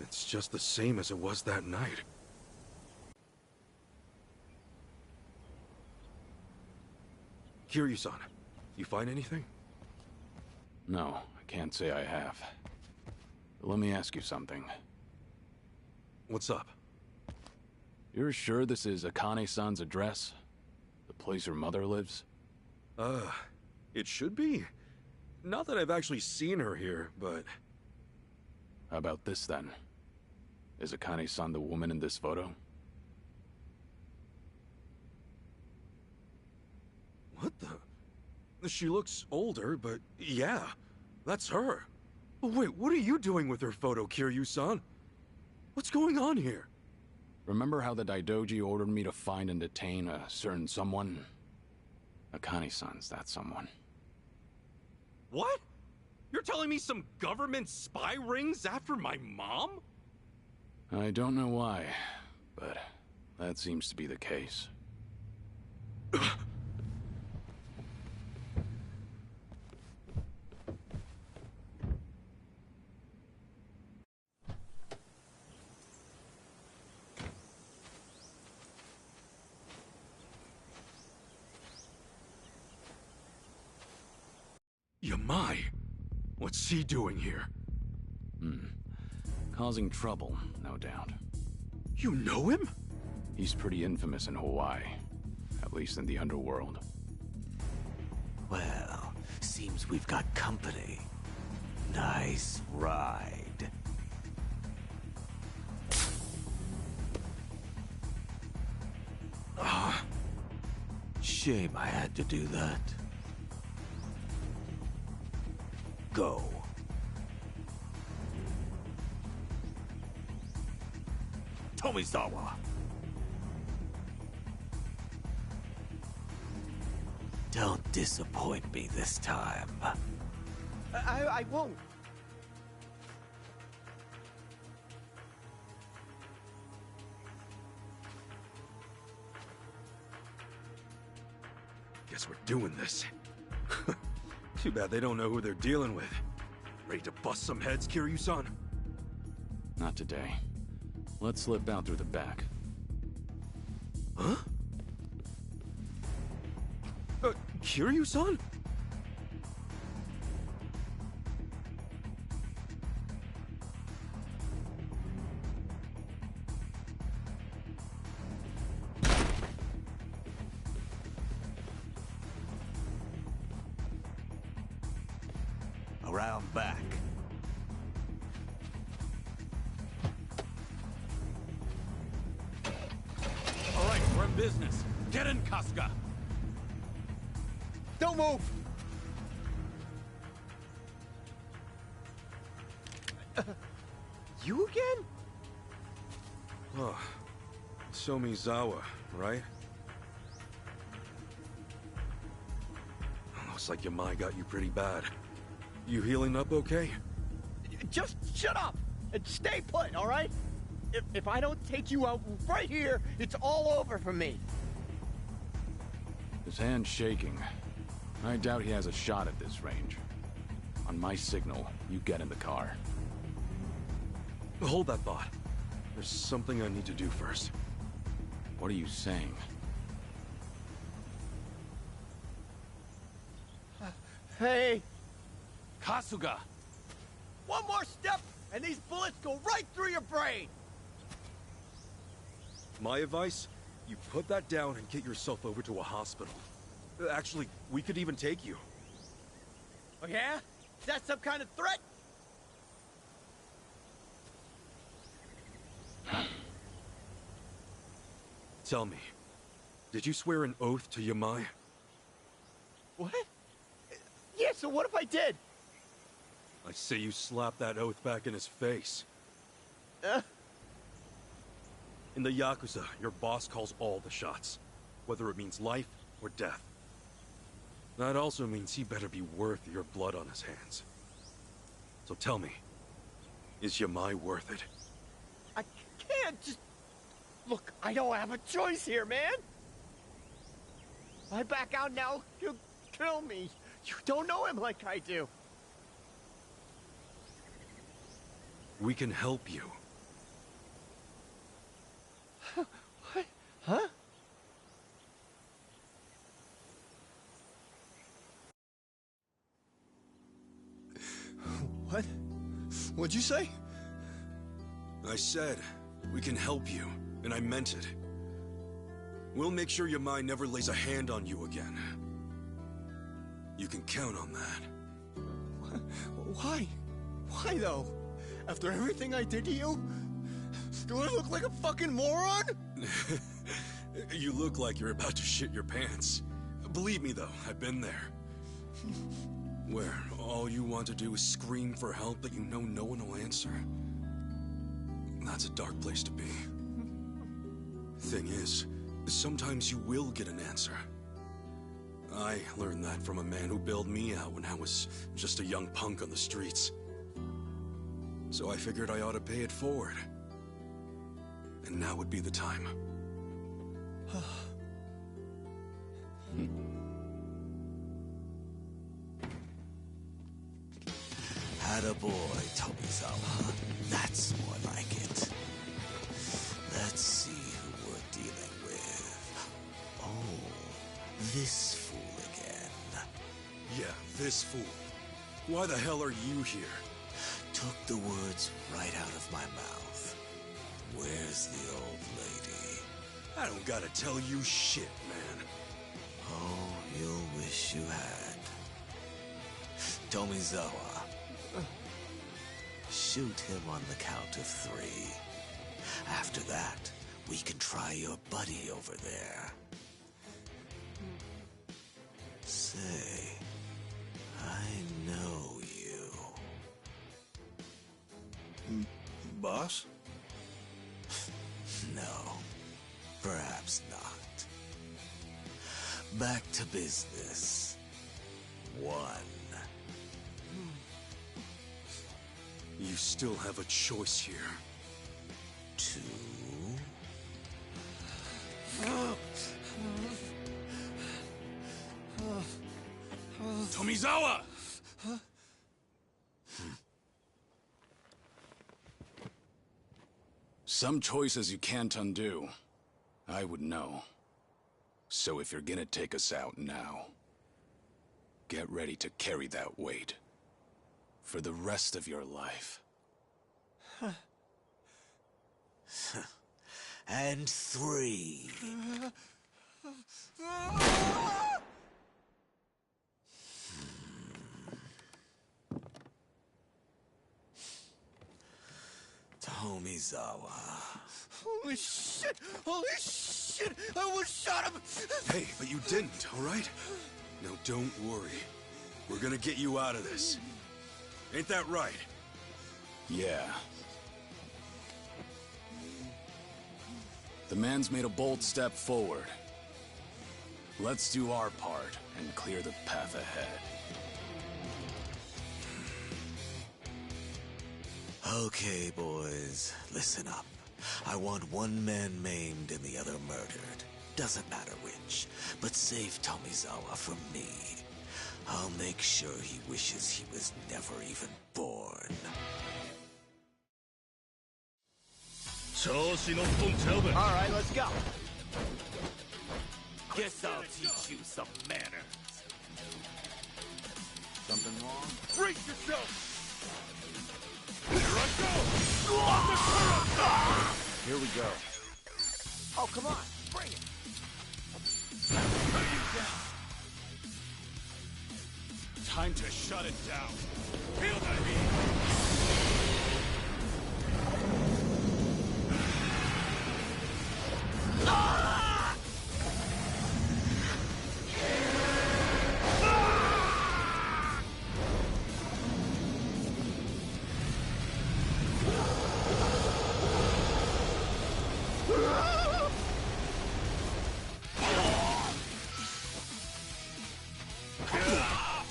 It's just the same as it was that night. Kiryu-san, you find anything? No, I can't say I have. But let me ask you something. What's up? You're sure this is Akane-san's address? The place her mother lives? It should be. Not that I've actually seen her here, but... How about this, then? Is Akane-san the woman in this photo? What the? She looks older, but yeah, that's her. Wait, what are you doing with her photo, Kiryu-san? What's going on here? Remember how the Daidoji ordered me to find and detain a certain someone? Akane-san's that someone. What? You're telling me some government spy rings after my mom? I don't know why, but that seems to be the case. Yamai? What's he doing here? Causing trouble, no doubt. You know him? He's pretty infamous in Hawaii. At least in the underworld. Well, seems we've got company. Nice ride. Shame I had to do that. Go. Tomizawa. Don't disappoint me this time. I won't. Guess we're doing this. Too bad they don't know who they're dealing with. Ready to bust some heads, Kiryu-san? Not today. Let's slip out through the back. Huh? Kiryu-san? Around back. All right, we're in business. Get in, Kasuga. Don't move! You again? Oh, Somizawa, right? Looks like Yamai got you pretty bad. You healing up okay? Just shut up and stay put, all right? If I don't take you out right here, it's all over for me. His hand's shaking. I doubt he has a shot at this range. On my signal, you get in the car. Hold that thought. There's something I need to do first. What are you saying? Hey! Kasuga! One more step, and these bullets go right through your brain! My advice? You put that down and get yourself over to a hospital. Actually, we could even take you. Oh yeah? Is that some kind of threat? Tell me, did you swear an oath to Yamai? What? Yeah, so what if I did? I say you slap that oath back in his face. In the Yakuza, your boss calls all the shots, whether it means life or death. That also means he better be worth your blood on his hands. So tell me, is Yamai worth it? I can't just... Look, I don't have a choice here, man! If I back out now, he'll kill me. You don't know him like I do. We can help you. What? Huh? What'd you say? I said, we can help you, and I meant it. We'll make sure Yamai never lays a hand on you again. You can count on that. Why? Why, though? After everything I did to you? Do I look like a fucking moron? You look like you're about to shit your pants. Believe me, though, I've been there. Where all you want to do is scream for help, but you know no one will answer. That's a dark place to be. Thing is, sometimes you will get an answer. I learned that from a man who bailed me out when I was just a young punk on the streets. So I figured I ought to pay it forward. And now would be the time. Attaboy, Tomizawa. That's more like it. Let's see who we're dealing with. Oh, this fool again. Yeah, this fool. Why the hell are you here? Took the words right out of my mouth. Where's the old lady? I don't gotta tell you shit, man. Oh, you'll wish you had. Tomizawa. Shoot him on the count of 3. After that, we can try your buddy over there. Say, I know you. Boss? No, perhaps not. Back to business. 1. You still have a choice here. 2. Tomizawa! Some choices you can't undo. I would know. So if you're gonna take us out now, get ready to carry that weight. For the rest of your life. And 3. Tomizawa. Holy shit! Holy shit! I almost shot him! Hey, but you didn't, all right? Now don't worry. We're gonna get you out of this. Ain't that right? Yeah. The man's made a bold step forward. Let's do our part and clear the path ahead. Okay, boys, listen up. I want one man maimed and the other murdered. Doesn't matter which, but save Tomizawa from me. I'll make sure he wishes he was never even born. Alright, let's go. Guess I'll teach you some manners. Something wrong? Brace yourself! Here we go. Oh, come on, bring it. Time to shut it down. Feel the heat!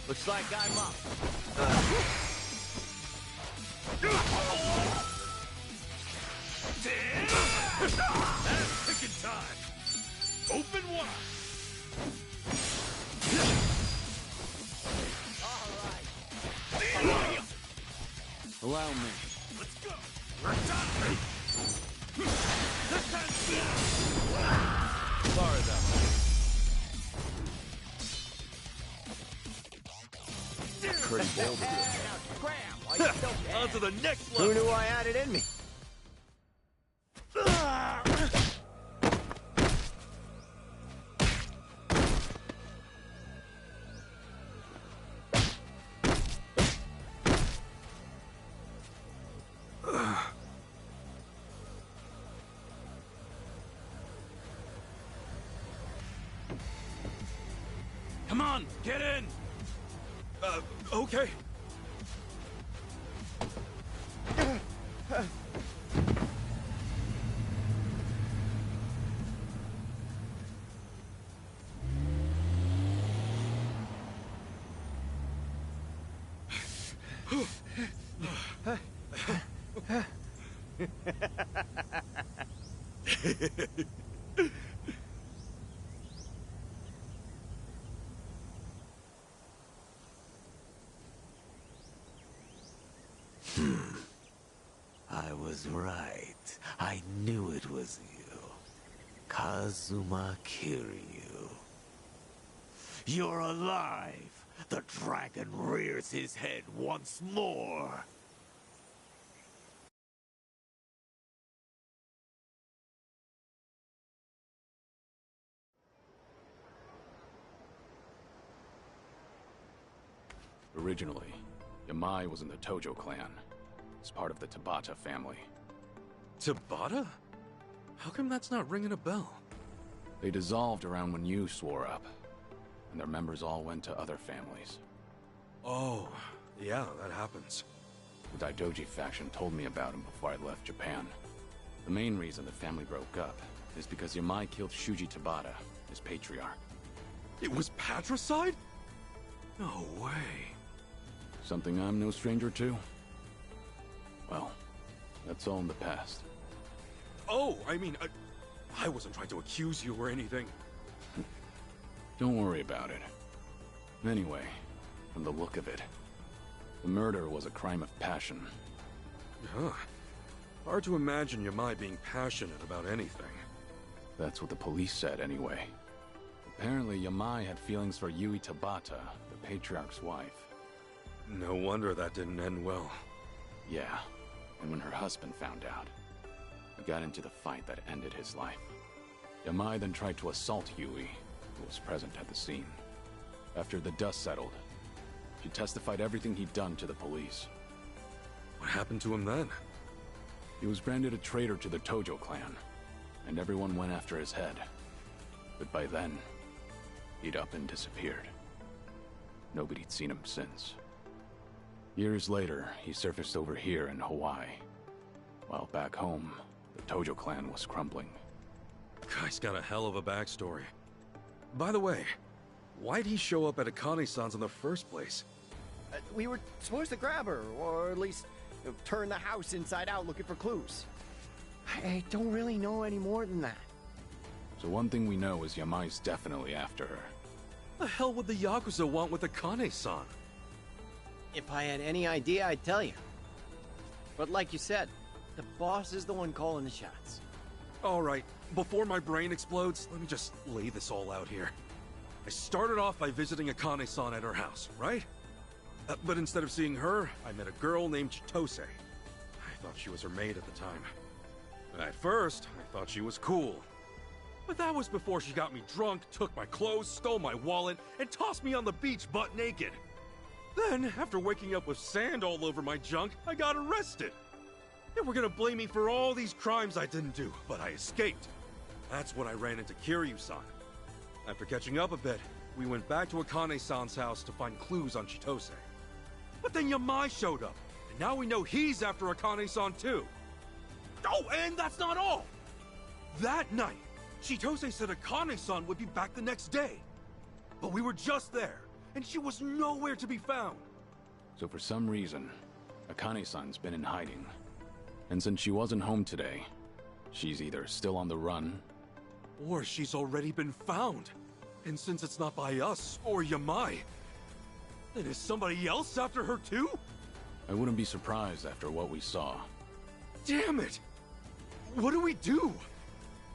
Looks like I'm up. That's picking time. Open wide. Allow me. Let's go. We're done. Sorry, though. Pretty bold. Now scram while you're so bad. On to the next level! Who knew I had it in me? Come on, get in! Okay. I was right. I knew it was you. Kazuma Kiryu. You're alive! The dragon rears his head once more! Originally, Yamai was in the Tojo clan. As part of the Tabata family. Tabata? How come that's not ringing a bell? They dissolved around when you swore up, and their members all went to other families. Oh, yeah, that happens. The Daidoji faction told me about him before I left Japan. The main reason the family broke up is because Yamai killed Shuji Tabata, his patriarch. It was patricide? No way. Something I'm no stranger to. Well, that's all in the past. Oh, I mean, I wasn't trying to accuse you or anything. Don't worry about it. Anyway, from the look of it, the murder was a crime of passion. Huh. Hard to imagine Yamai being passionate about anything. That's what the police said anyway. Apparently, Yamai had feelings for Yui Tabata, the patriarch's wife. No wonder that didn't end well. Yeah. And when her husband found out, he got into the fight that ended his life. Yamai then tried to assault Yui, who was present at the scene. After the dust settled, she testified everything he'd done to the police. What happened to him then? He was branded a traitor to the Tojo clan, and everyone went after his head. But by then, he'd up and disappeared. Nobody'd seen him since. Years later, he surfaced over here in Hawaii. While back home, the Tojo clan was crumbling. Guy's got a hell of a backstory. By the way, why'd he show up at Akane-san's in the first place? We were supposed to grab her, or at least turn the house inside out looking for clues. I don't really know any more than that. So one thing we know is Yamai's definitely after her. The hell would the Yakuza want with Akane-san? If I had any idea, I'd tell you. But like you said, the boss is the one calling the shots. All right, before my brain explodes, let me just lay this all out here. I started off by visiting Akane-san at her house, right? But instead of seeing her, I met a girl named Chitose. I thought she was her maid at the time. At first, I thought she was cool. But that was before she got me drunk, took my clothes, stole my wallet, and tossed me on the beach butt naked. Then, after waking up with sand all over my junk, I got arrested. They were gonna blame me for all these crimes I didn't do, but I escaped. That's when I ran into Kiryu-san. After catching up a bit, we went back to Akane-san's house to find clues on Chitose. But then Yamai showed up, and now we know he's after Akane-san too. Oh, and that's not all! That night, Chitose said Akane-san would be back the next day. But we were just there, and she was nowhere to be found. So for some reason, Akane-san's been in hiding. And since she wasn't home today, she's either still on the run, or she's already been found. And since it's not by us or Yamai, then is somebody else after her too? I wouldn't be surprised after what we saw. Damn it! What do we do?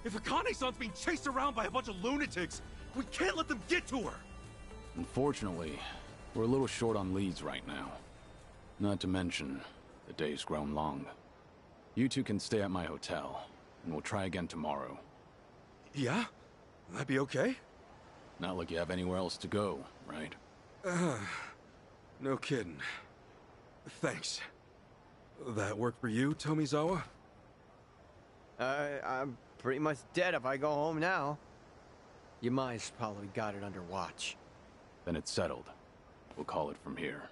If Akane-san's being chased around by a bunch of lunatics, we can't let them get to her! Unfortunately, we're a little short on leads right now. Not to mention, the day's grown long. You two can stay at my hotel, and we'll try again tomorrow. Yeah? That'd be okay? Not like you have anywhere else to go, right? No kidding. Thanks. That work for you, Tomizawa? I'm pretty much dead if I go home now. Yamai's probably got it under watch. Then it's settled. We'll call it from here.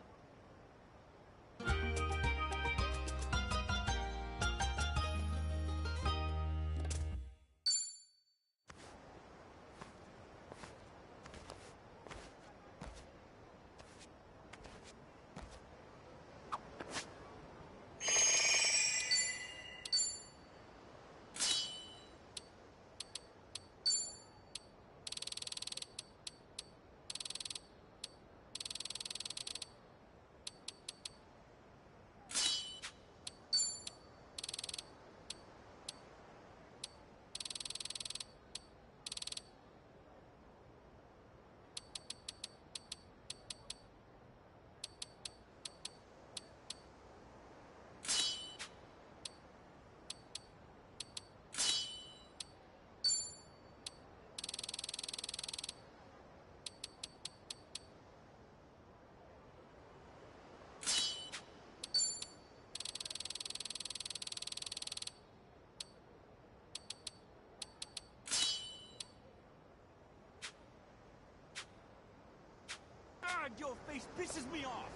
Your face pisses me off!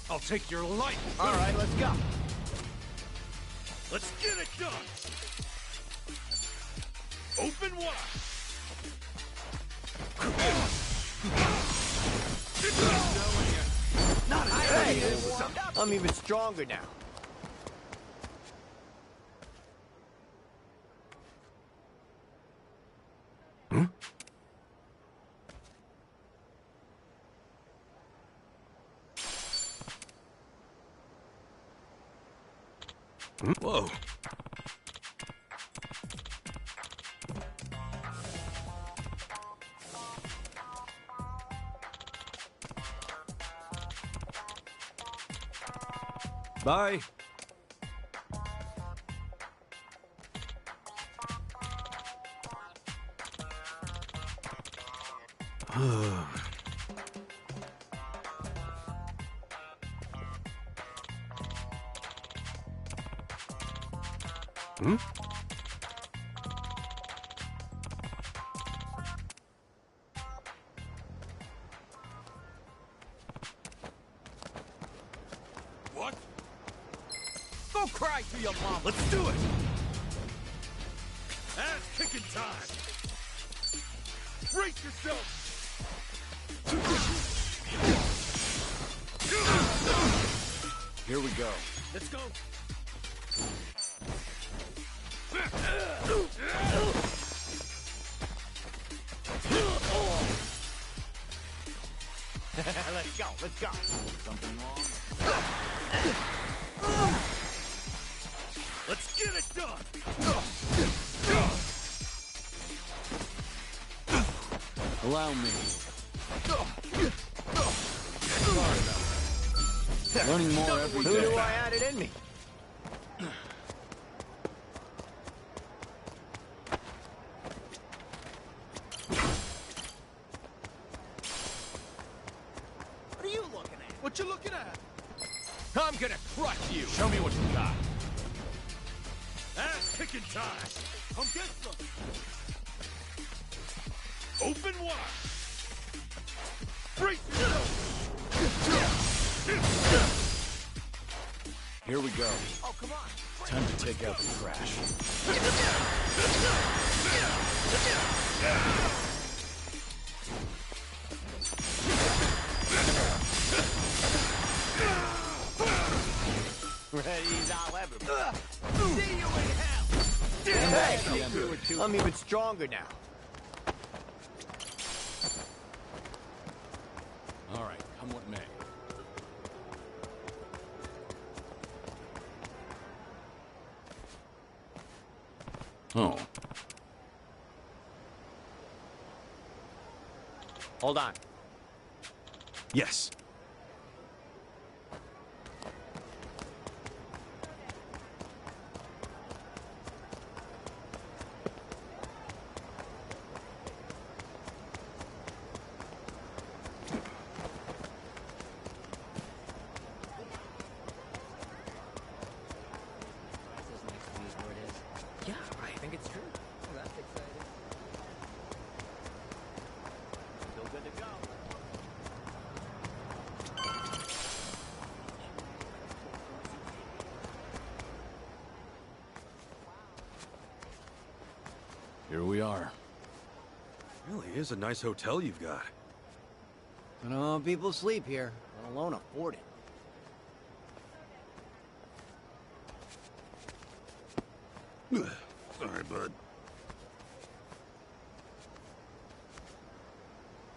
I'll take your life! Alright, let's go! Let's get it done! Open wide! Not hey, I'm even stronger now. Whoa. Bye. Hmm? What? Go cry to your mom. Let's do it. Ass kicking time. Brace yourself. Here we go. Let's go. Let's go, let's go. Something wrong? Let's get it done. Allow me. Learning more every day. Who do I had it in me? What are you looking at? What you looking at? I'm gonna crush you! Show me what you got. Ass kicking time. Come get some. Open wide. Brace yourself. Here we go. Oh, come on. Time to take out the trash. Ready, I'll ever be. See you in hell! Hey, I'm even stronger now. All right, come what may. Oh. Hold on. Yes. Yeah, I think it's true. Well, that's exciting. Still good to go. Here we are. Really is a nice hotel you've got. I don't know people sleep here, let alone afford it. Sorry, bud.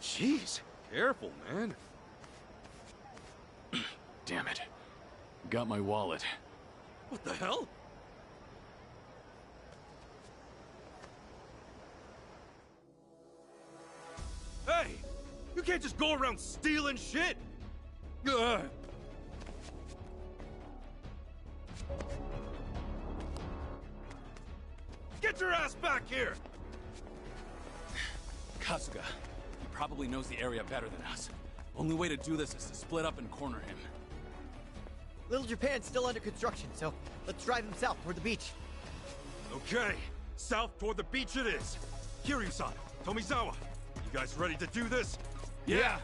Jeez, careful, man. Damn it. Got my wallet. What the hell? Hey! You can't just go around stealing shit! Ugh. Get your ass back here! Kasuga, he probably knows the area better than us. Only way to do this is to split up and corner him. Little Japan's still under construction, so let's drive him south toward the beach. Okay, south toward the beach it is. Kiryu-san, Tomizawa, you guys ready to do this? Yeah!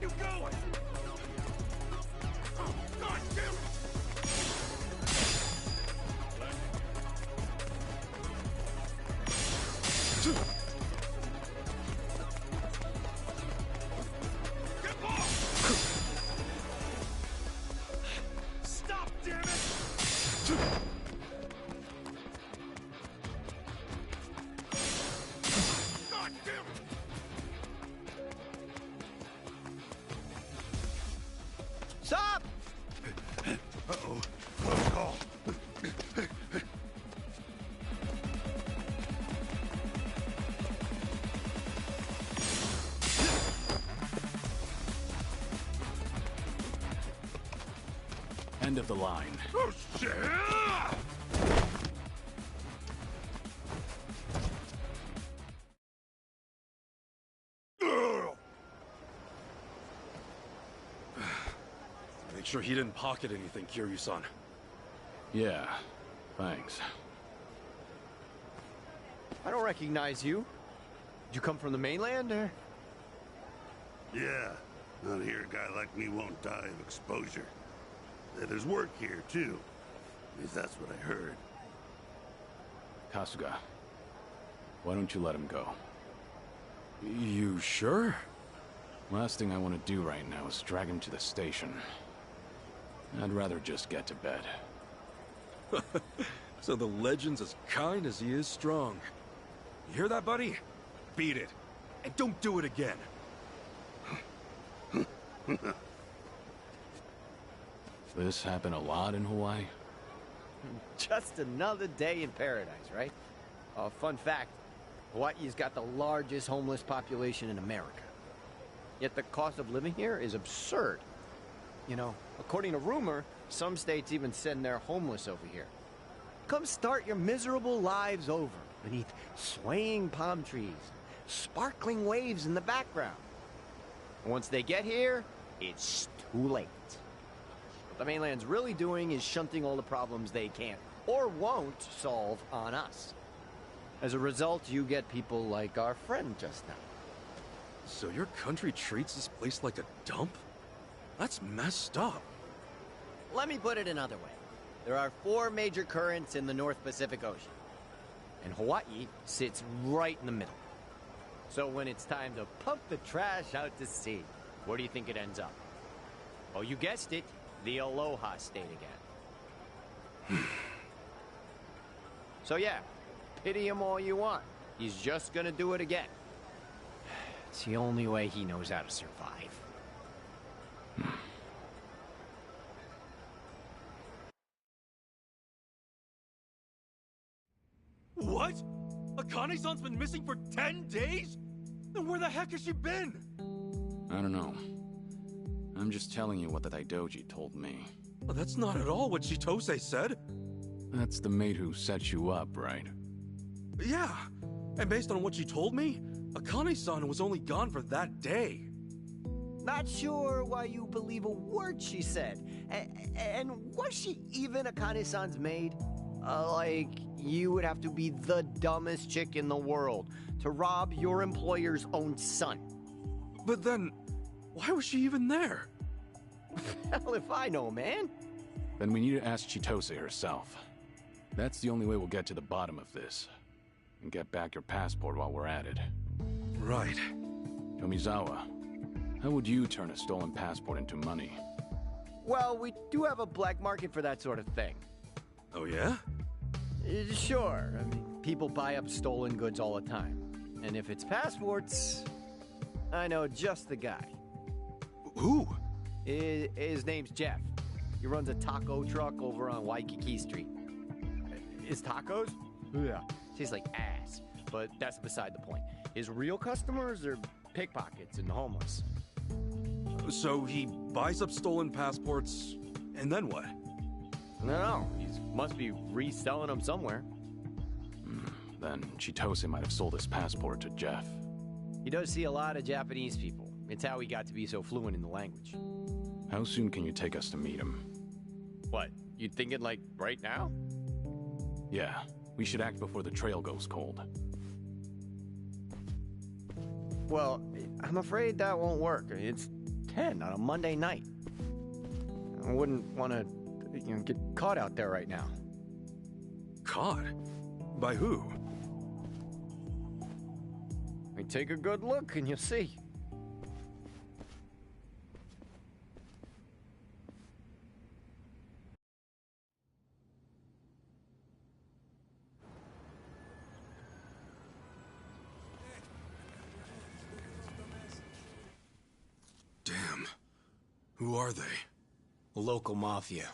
You going? Oh, God damn it! Stop, damn it! God damn it! Stop! Uh-oh. Close call. End of the line. Oh, shit! Make sure he didn't pocket anything, Kiryu-san. Yeah, thanks. I don't recognize you. Did you come from the mainland, or? Yeah, out here a guy like me won't die of exposure. There's work here, too. At least that's what I heard. Kasuga, why don't you let him go? You sure? Last thing I want to do right now is drag him to the station. I'd rather just get to bed. So the legend's as kind as he is strong. You hear that, buddy? Beat it. And don't do it again. This happen a lot in Hawaii? Just another day in paradise, right? Fun fact, Hawaii's got the largest homeless population in America. Yet the cost of living here is absurd. You know, according to rumor, some states even send their homeless over here. Come start your miserable lives over beneath swaying palm trees, sparkling waves in the background. And once they get here, it's too late. What the mainland's really doing is shunting all the problems they can't or won't solve on us. As a result, you get people like our friend just now. So your country treats this place like a dump? That's messed up. Let me put it another way. There are 4 major currents in the North Pacific Ocean, and Hawaii sits right in the middle. So when it's time to pump the trash out to sea, where do you think it ends up? Oh, you guessed it, the Aloha State again. So yeah, pity him all you want. He's just gonna do it again. It's the only way he knows how to survive. What? Akane-san's been missing for 10 days? Then where the heck has she been? I don't know. I'm just telling you what the Daidoji told me. Well, that's not at all what Chitose said. That's the maid who set you up, right? Yeah, and based on what she told me, Akane-san was only gone for that day. Not sure why you believe a word she said. And was she even Akane-san's maid? Like, you would have to be the dumbest chick in the world to rob your employer's own son. But then, why was she even there? Hell if I know, man. Then we need to ask Chitose herself. That's the only way we'll get to the bottom of this. And get back your passport while we're at it. Right. Tomizawa, how would you turn a stolen passport into money? Well, we do have a black market for that sort of thing. Oh yeah? Sure. I mean, people buy up stolen goods all the time. And if it's passports, I know just the guy. Who? His name's Jeff. He runs a taco truck over on Waikiki Street. His tacos? Yeah, tastes like ass. But that's beside the point. His real customers are pickpockets and homeless. So he buys up stolen passports, and then what? No, he must be reselling them somewhere. Then Chitose might have sold his passport to Jeff. He does see a lot of Japanese people. It's how he got to be so fluent in the language. How soon can you take us to meet him? What, you thinking like right now? Yeah, we should act before the trail goes cold. Well, I'm afraid that won't work. It's 10 on a Monday night. I wouldn't want to, get caught out there right now. Caught? By who? I mean, take a good look and you'll see. Damn. Who are they? Local mafia.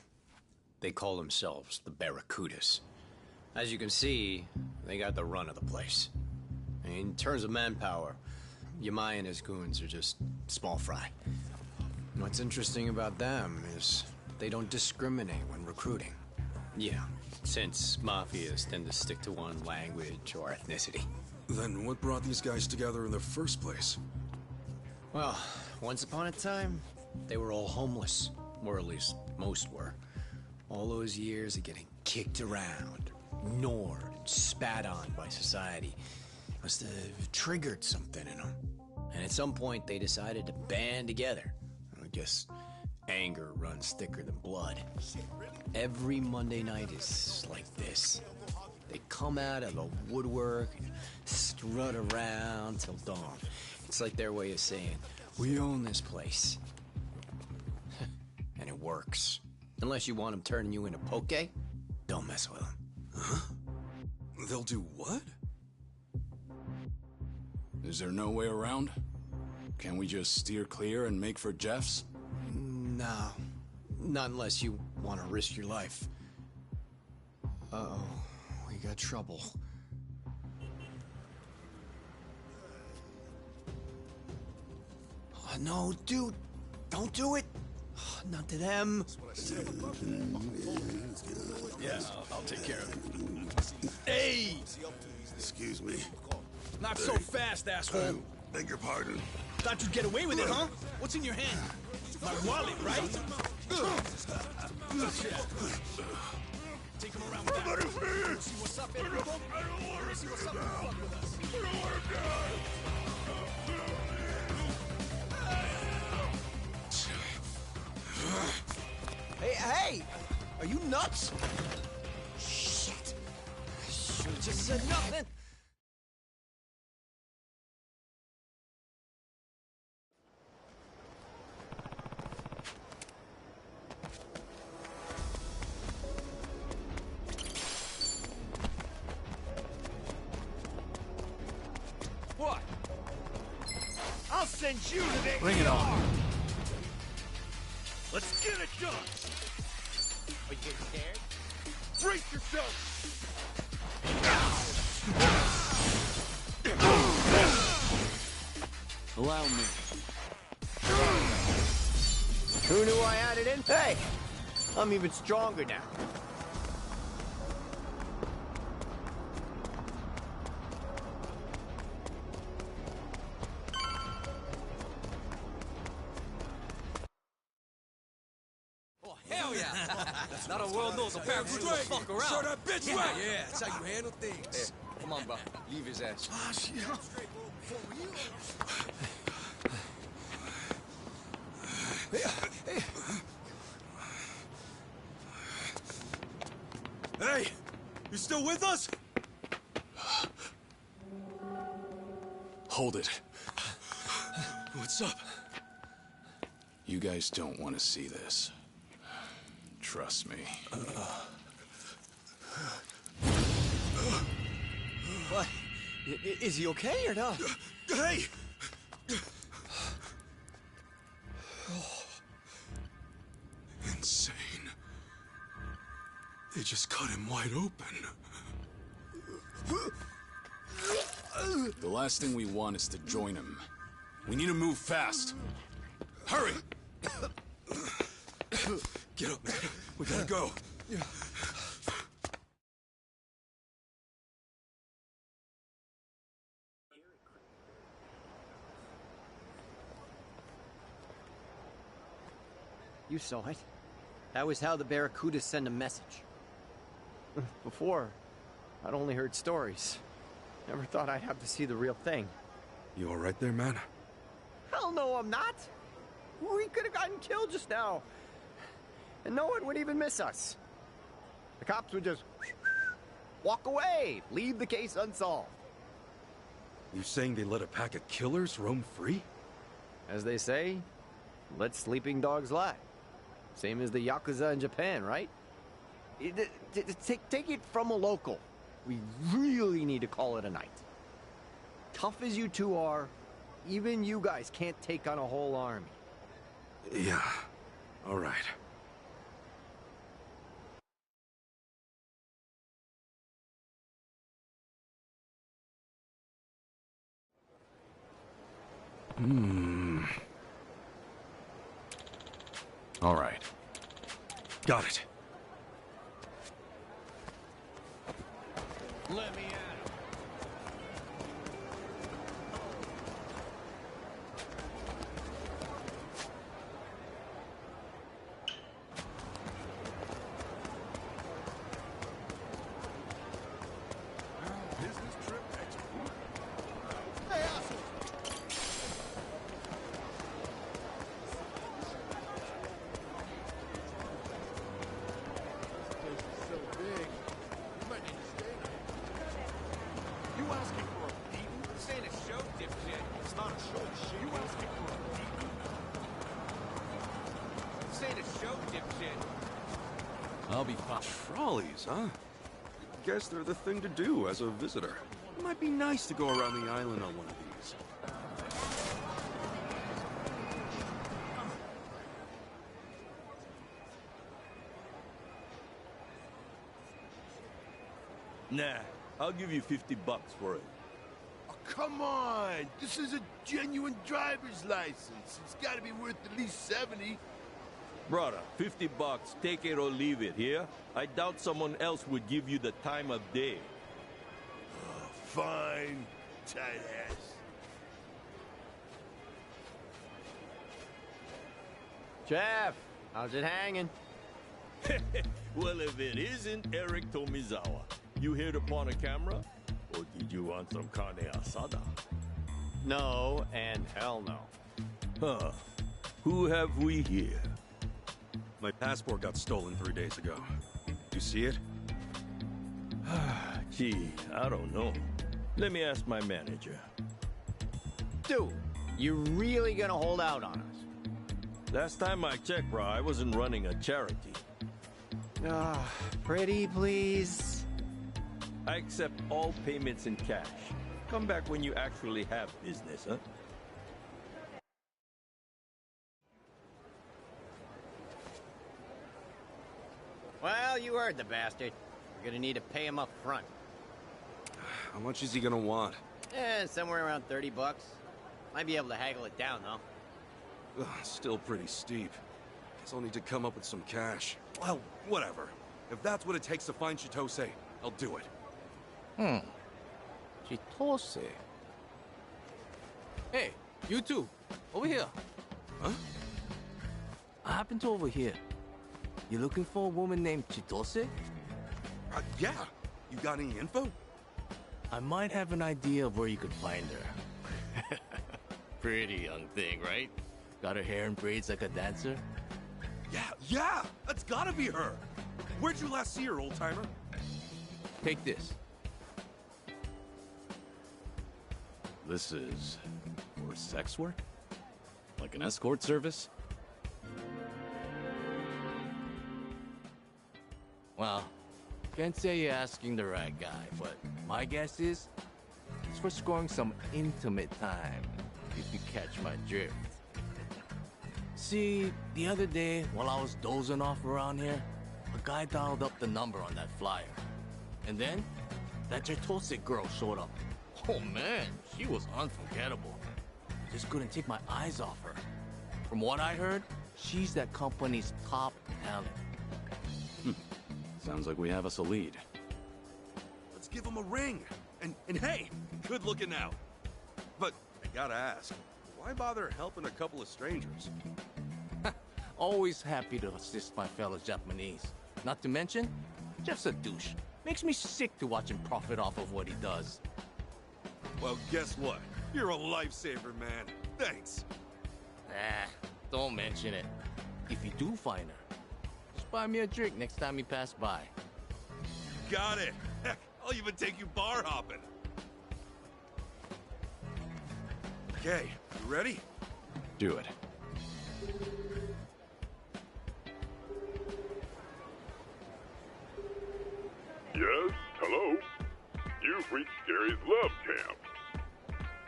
They call themselves the Barracudas. As you can see, they got the run of the place. In terms of manpower, Yamai and his goons are just small fry. And what's interesting about them is they don't discriminate when recruiting. Yeah, since mafias tend to stick to one language or ethnicity. Then what brought these guys together in the first place? Well, once upon a time, they were all homeless. Or at least most were. All those years of getting kicked around, ignored, and spat on by society must have triggered something in them. And at some point, they decided to band together. I guess anger runs thicker than blood. Every Monday night is like this. They come out of the woodwork and strut around till dawn. It's like their way of saying, we own this place. And it works. Unless you want them turning you into poke, don't mess with them. Huh? They'll do what? Is there no way around? Can we just steer clear and make for Jeff's? No. Not unless you want to risk your life. Uh-oh. We got trouble. Oh, no, dude. Don't do it. Not to them. Yeah, I'll take care of it. Hey! Excuse me. Not so fast, asshole. Beg your pardon. Thought you'd get away with it, huh? What's in your hand? My wallet, right? Take him around with that. See what's up, Enrico? See what's up, fuck with us. I don't want to die. Hey! Are you nuts? Shit! I should've just said nothing. What? I'll send you to the Bring it on. Let's get it done! Are you getting scared? Brace yourself! Allow me. Who knew I had it in? Hey! I'm even stronger now. Oh, hell yeah! Now the world knows a Barracuda will fuck around. Show that bitch yeah, right. Yeah, that's how you handle things. Come on, bro. Leave his ass. Ah, shit. Hey! You still with us? Hold it. What's up? You guys don't want to see this. Trust me. What? Is he okay or not? Hey! Insane. They just cut him wide open. The last thing we want is to join him. We need to move fast. Hurry! Get up, man. We gotta go. You saw it. That was how the Barracudas send a message. Before, I'd only heard stories. Never thought I'd have to see the real thing. You all right there, man? Hell no, I'm not. We could have gotten killed just now. And no one would even miss us. The cops would just walk away, leave the case unsolved. You saying they let a pack of killers roam free? As they say, let sleeping dogs lie. Same as the Yakuza in Japan, right? Take it from a local. We really need to call it a night. Tough as you two are, even you guys can't take on a whole army. Yeah. All right. All right. Got it. Let me at him. Business trip next week. Hey, asshole! This place is so big. You might need to stay now. You asking for a beating? This ain't a show, dipshit. It's not a show, shit. You asking for a beating? This ain't a show, dipshit. I'll be fine. Trolleys, huh? Guess they're the thing to do as a visitor. It might be nice to go around the island on one of these. Nah, I'll give you $50 for it. Oh, come on! This is a genuine driver's license. It's gotta be worth at least 70. Brother, $50, take it or leave it, here? I doubt someone else would give you the time of day. Oh, fine, tight ass. Jeff, how's it hanging? Well, if it isn't Eric Tomizawa, you hit upon a camera? Or did you want some carne asada? No, and hell no. Huh. Who have we here? My passport got stolen 3 days ago. You see it? Gee, I don't know. Let me ask my manager. Dude, you really gonna hold out on us? Last time I checked, bro, I wasn't running a charity. Pretty please? I accept all payments in cash. Come back when you actually have business, huh? Well, you heard the bastard. We're gonna need to pay him up front. How much is he gonna want? Somewhere around $30. Might be able to haggle it down, though. Ugh, still pretty steep. Guess I'll need to come up with some cash. Well, whatever. If that's what it takes to find Chitose, I'll do it. Chitose. Hey, you two. Over here. Huh? I happen to overhear. You looking for a woman named Chitose? Yeah. You got any info? I might have an idea of where you could find her. Pretty young thing, right? Got her hair in braids like a dancer? Yeah! That's gotta be her! Where'd you last see her, old-timer? Take this. This is for sex work? Like an escort service? Well, can't say you're asking the right guy, but my guess is it's for scoring some intimate time, if you catch my drift. See, the other day, while I was dozing off around here, a guy dialed up the number on that flyer. And then, that Chitose girl showed up. Oh man, she was unforgettable. I just couldn't take my eyes off her. From what I heard, she's that company's top talent. Sounds like we have us a lead. Let's give him a ring. And hey, good looking out. But I gotta ask, why bother helping a couple of strangers? Always happy to assist my fellow Japanese. Not to mention, Jeff's a douche. Makes me sick to watch him profit off of what he does. Well, guess what? You're a lifesaver, man. Thanks. Don't mention it. If you do find her, just buy me a drink next time you pass by. Got it. Heck, I'll even take you bar hopping. Okay, you ready? Do it. Yes, hello? You've reached Gary's Love Camp.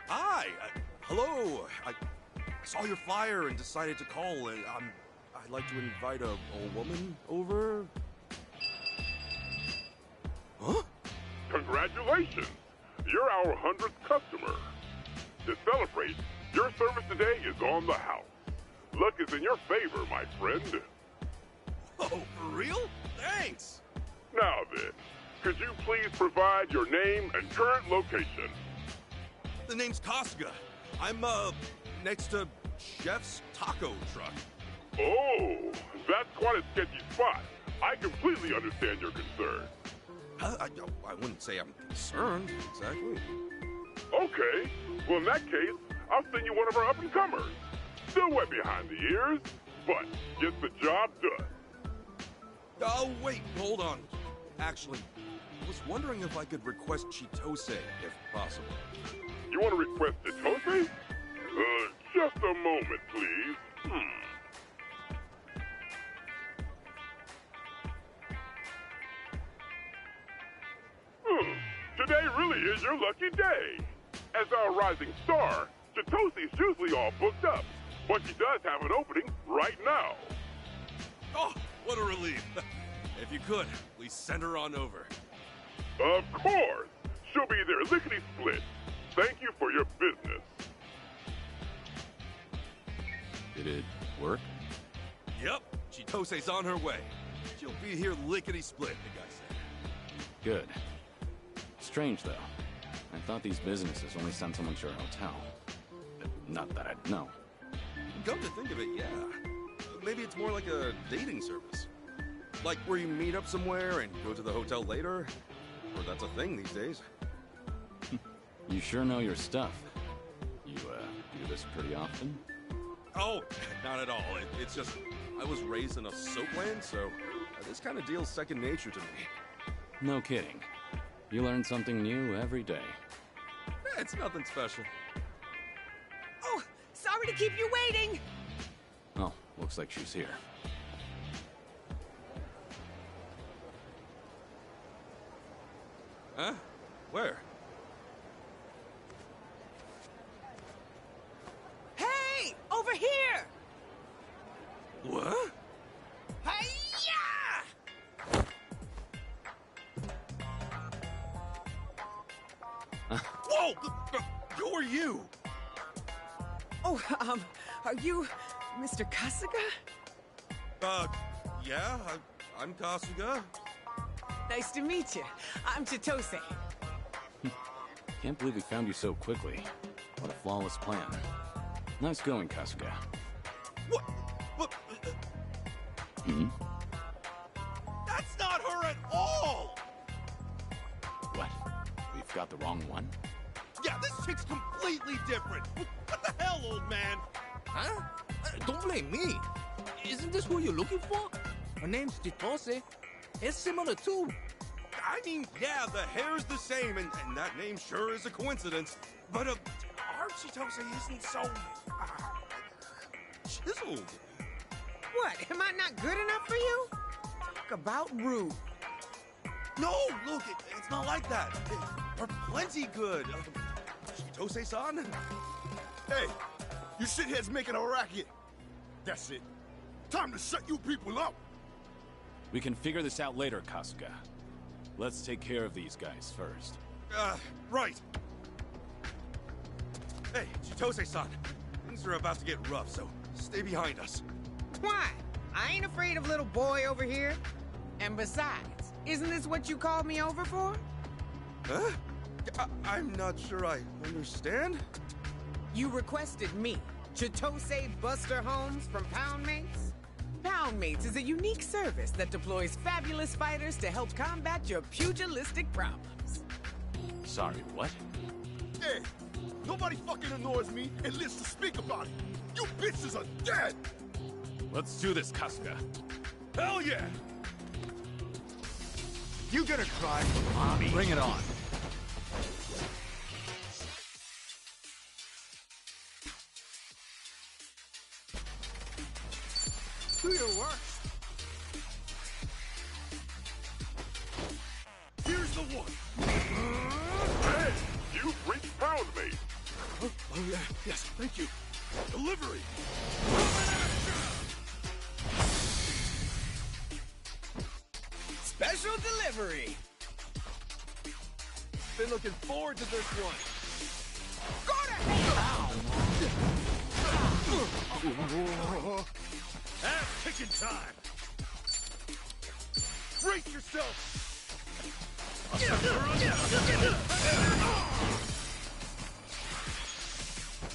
Hi. Hello. I saw your flyer and decided to call, and I'd like to invite a woman over. Huh? Congratulations! You're our 100th customer. To celebrate, your service today is on the house. Luck is in your favor, my friend. Oh, for real? Thanks! Now then, could you please provide your name and current location? The name's Kasuga. I'm, next to Chef's taco truck. Oh, that's quite a sketchy spot. I completely understand your concern. I wouldn't say I'm concerned, exactly. Okay, well in that case, I'll send you one of our up-and-comers. Still wet behind the ears, but gets the job done. Oh, wait, hold on. Actually, I was wondering if I could request Chitose, if possible. You want to request Chitose? Just a moment, please. Today really is your lucky day. As our rising star, Chitose's usually all booked up, but she does have an opening right now. Oh, what a relief. If you could, please send her on over. Of course. She'll be there lickety-split. Thank you for your business. Did it work? Yep, Chitose's on her way. She'll be here lickety-split, the guy said. Good. Strange, though. I thought these businesses only sent someone to your hotel. Not that I'd know. Come to think of it, yeah. Maybe it's more like a dating service. Like where you meet up somewhere and go to the hotel later. Or that's a thing these days. You sure know your stuff. You, do this pretty often? Oh, not at all. It's just, I was raised in a soapland, so this kind of deal's second nature to me. No kidding. You learn something new every day. It's nothing special. Oh, sorry to keep you waiting! Oh, looks like she's here. Huh? Where? Hey! Over here! What? Hi-ya! Whoa! Who are you? Oh, are you Mr. Kasuga? Yeah, I'm Kasuga. Nice to meet you. I'm Chitose. Can't believe we found you so quickly. What a flawless plan. Nice going, Kasuga. What? Hmm? That's not her at all! What? We've got the wrong one? Yeah, this chick's completely different. What the hell, old man? Huh? Don't blame me. Isn't this who you're looking for? Her name's Chitose. It's similar too. I mean, yeah, the hair's the same, and that name sure is a coincidence. But our Chitose isn't so chiseled. What? Am I not good enough for you? Talk about rude. No, look, it's not like that. We're plenty good. Chitose-san? Hey, you shitheads making a racket. That's it. Time to shut you people up. We can figure this out later, Kasuga. Let's take care of these guys first. Right. Hey, Chitose-san. Things are about to get rough, so stay behind us. Why? I ain't afraid of little boy over here. And besides, isn't this what you called me over for? Huh? I'm not sure I understand. You requested me, Chitose Buster Holmes from Poundmates? Poundmates is a unique service that deploys fabulous fighters to help combat your pugilistic problems. Sorry, what? Hey, nobody fucking annoys me and lives to speak about it. You bitches are dead! Let's do this, Kasuga. Hell yeah! You gonna cry for mommy? Bring it on. Do your worst. Here's the one. Hey, you've reached Poundmate. Oh, yeah, yes, thank you. Delivery. Special delivery. Been looking forward to this one. Go to hell! Ass-kicking time. Brace yourself.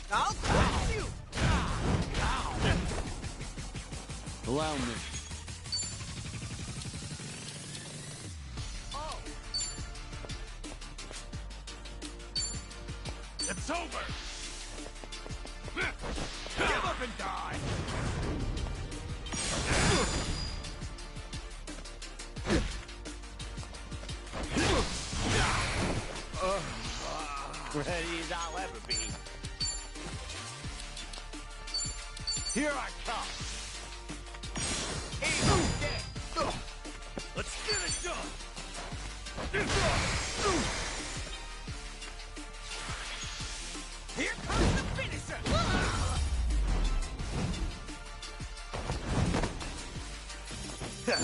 I'll crush you! Allow me. It's over. Give up and die. Ready as I'll ever be. Here I come. Let's get it done. Here comes the finisher!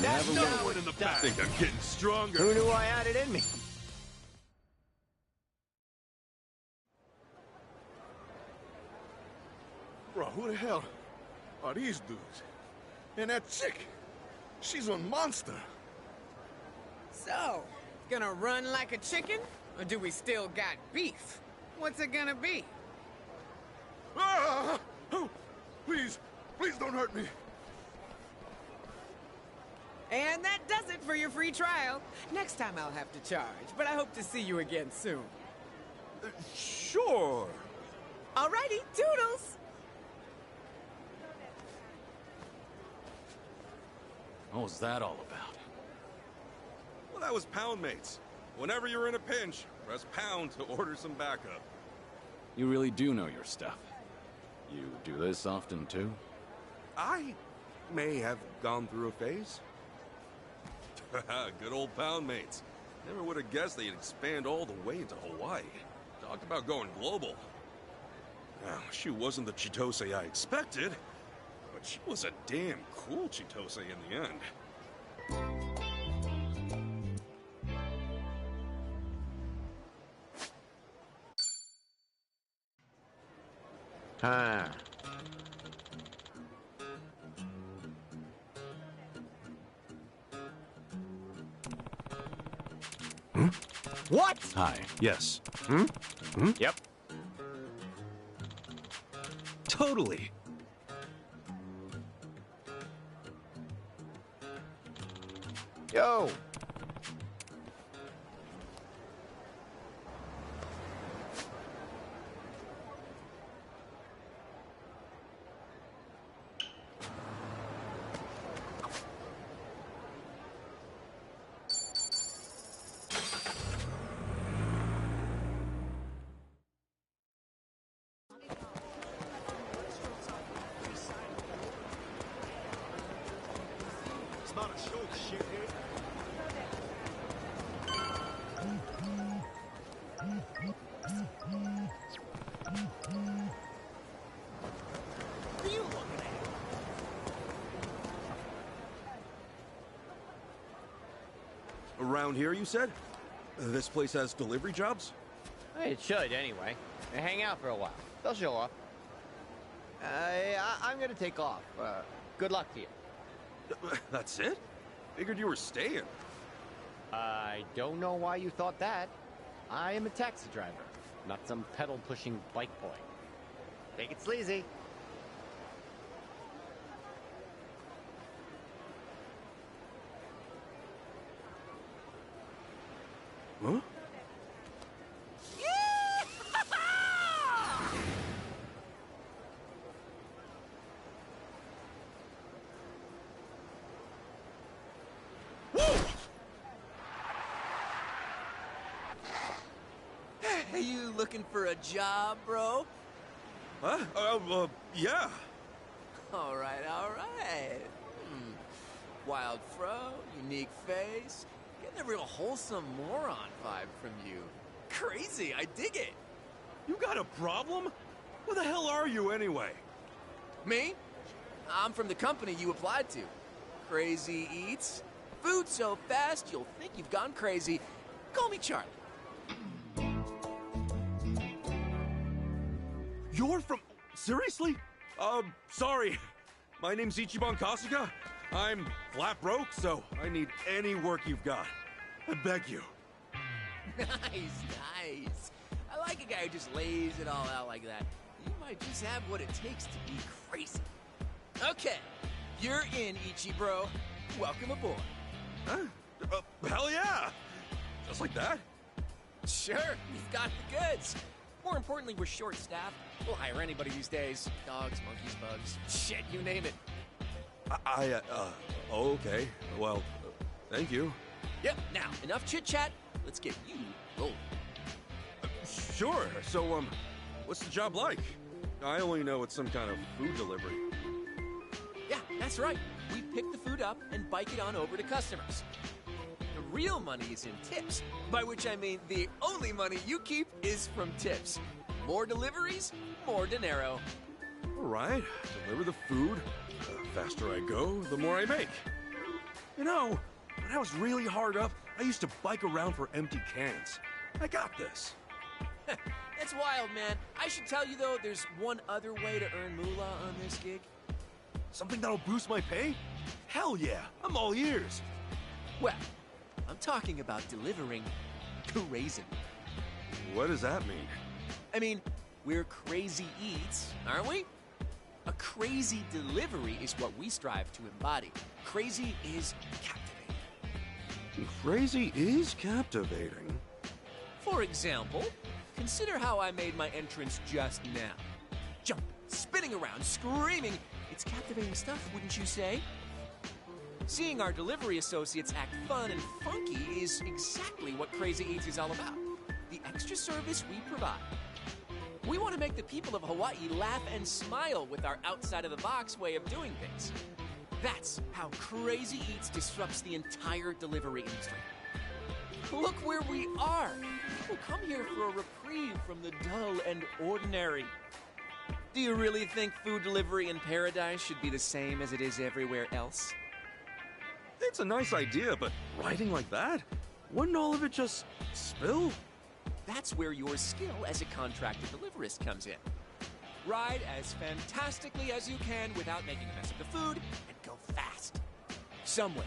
That's no one in the back. I think I'm getting stronger. Who knew I had it in me? Bro, who the hell are these dudes? And that chick, she's a monster. So, gonna run like a chicken? Or do we still got beef? What's it gonna be? Ah! Oh, please don't hurt me. And that does it for your free trial. Next time I'll have to charge, but I hope to see you again soon. Sure. Alrighty, toodles! What was that all about? Well, that was Poundmates. Whenever you're in a pinch, press pound to order some backup. You really do know your stuff. You do this often, too? I may have gone through a phase. Good old Poundmates. Never would have guessed they'd expand all the way into Hawaii. Talked about going global. Now, she wasn't the Chitose I expected, but she was a damn cool Chitose in the end. Huh. What? Hi. Yes. Yep. Totally. Yo. It's not a show, shithead. What are you looking at? Around here, you said? This place has delivery jobs? It should, anyway. Hang out for a while. They'll show up. I'm gonna take off. Good luck to you. That's it? Figured you were staying. I don't know why you thought that. I am a taxi driver, not some pedal-pushing bike boy. Take it sleazy. Huh? Are you looking for a job, bro? Huh? Yeah. All right, all right. Wild fro, unique face. Getting a real wholesome moron vibe from you. Crazy, I dig it. You got a problem? Who the hell are you anyway? Me? I'm from the company you applied to. Crazy Eats. Food so fast you'll think you've gone crazy. Call me Charlie. You're from... Seriously? Sorry. My name's Ichiban Kasuga. I'm flat broke, so I need any work you've got. I beg you. Nice, nice. I like a guy who just lays it all out like that. You might just have what it takes to be crazy. Okay, you're in, Ichi bro. Welcome aboard. Huh? Hell yeah! Just like that? Sure, we've got the goods. More importantly, we're short-staffed. We'll hire anybody these days. Dogs, monkeys, bugs, shit, you name it. Okay. Well, thank you. Yep, now, enough chit-chat. Let's get you rolling. Sure. So, what's the job like? I only know it's some kind of food delivery. Yeah, that's right. We pick the food up and bike it on over to customers. The real money is in tips, by which I mean the only money you keep is from tips. More deliveries, more dinero. All right, deliver the food. The faster I go, the more I make. You know, when I was really hard up, I used to bike around for empty cans. I got this. That's wild, man. I should tell you, though, there's one other way to earn moolah on this gig. Something that'll boost my pay? Hell yeah, I'm all ears. Well, I'm talking about delivering crazy. What does that mean? I mean, we're Crazy Eats, aren't we? A crazy delivery is what we strive to embody. Crazy is captivating. Crazy is captivating. For example, consider how I made my entrance just now. Jumping, spinning around, screaming. It's captivating stuff, wouldn't you say? Seeing our delivery associates act fun and funky is exactly what Crazy Eats is all about. The extra service we provide. We want to make the people of Hawaii laugh and smile with our outside-of-the-box way of doing things. That's how Crazy Eats disrupts the entire delivery industry. Look where we are. People come here for a reprieve from the dull and ordinary. Do you really think food delivery in paradise should be the same as it is everywhere else? It's a nice idea, but writing like that? Wouldn't all of it just spill? That's where your skill as a contracted deliverist comes in. Ride as fantastically as you can without making a mess of the food, and go fast. Somewhere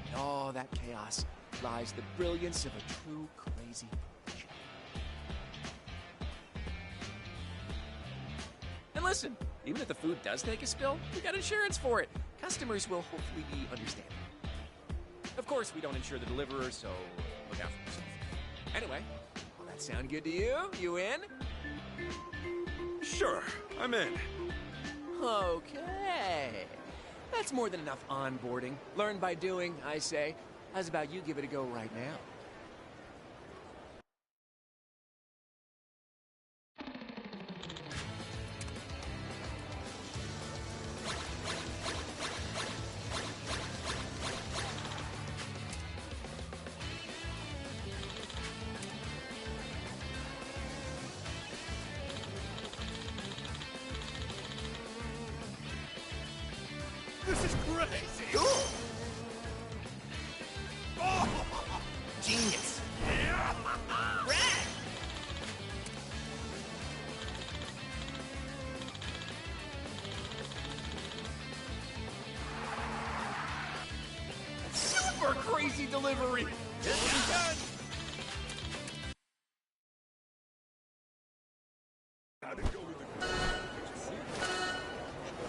in all that chaos lies the brilliance of a true crazy professional. And listen, even if the food does take a spill, we got insurance for it. Customers will hopefully be understanding. Of course, we don't insure the deliverer, so look out for yourself. Anyway, will that sound good to you? You in? Sure, I'm in. Okay. That's more than enough onboarding. Learn by doing, I say. How's about you give it a go right now? This is crazy! Genius! Red! Super crazy delivery! Done!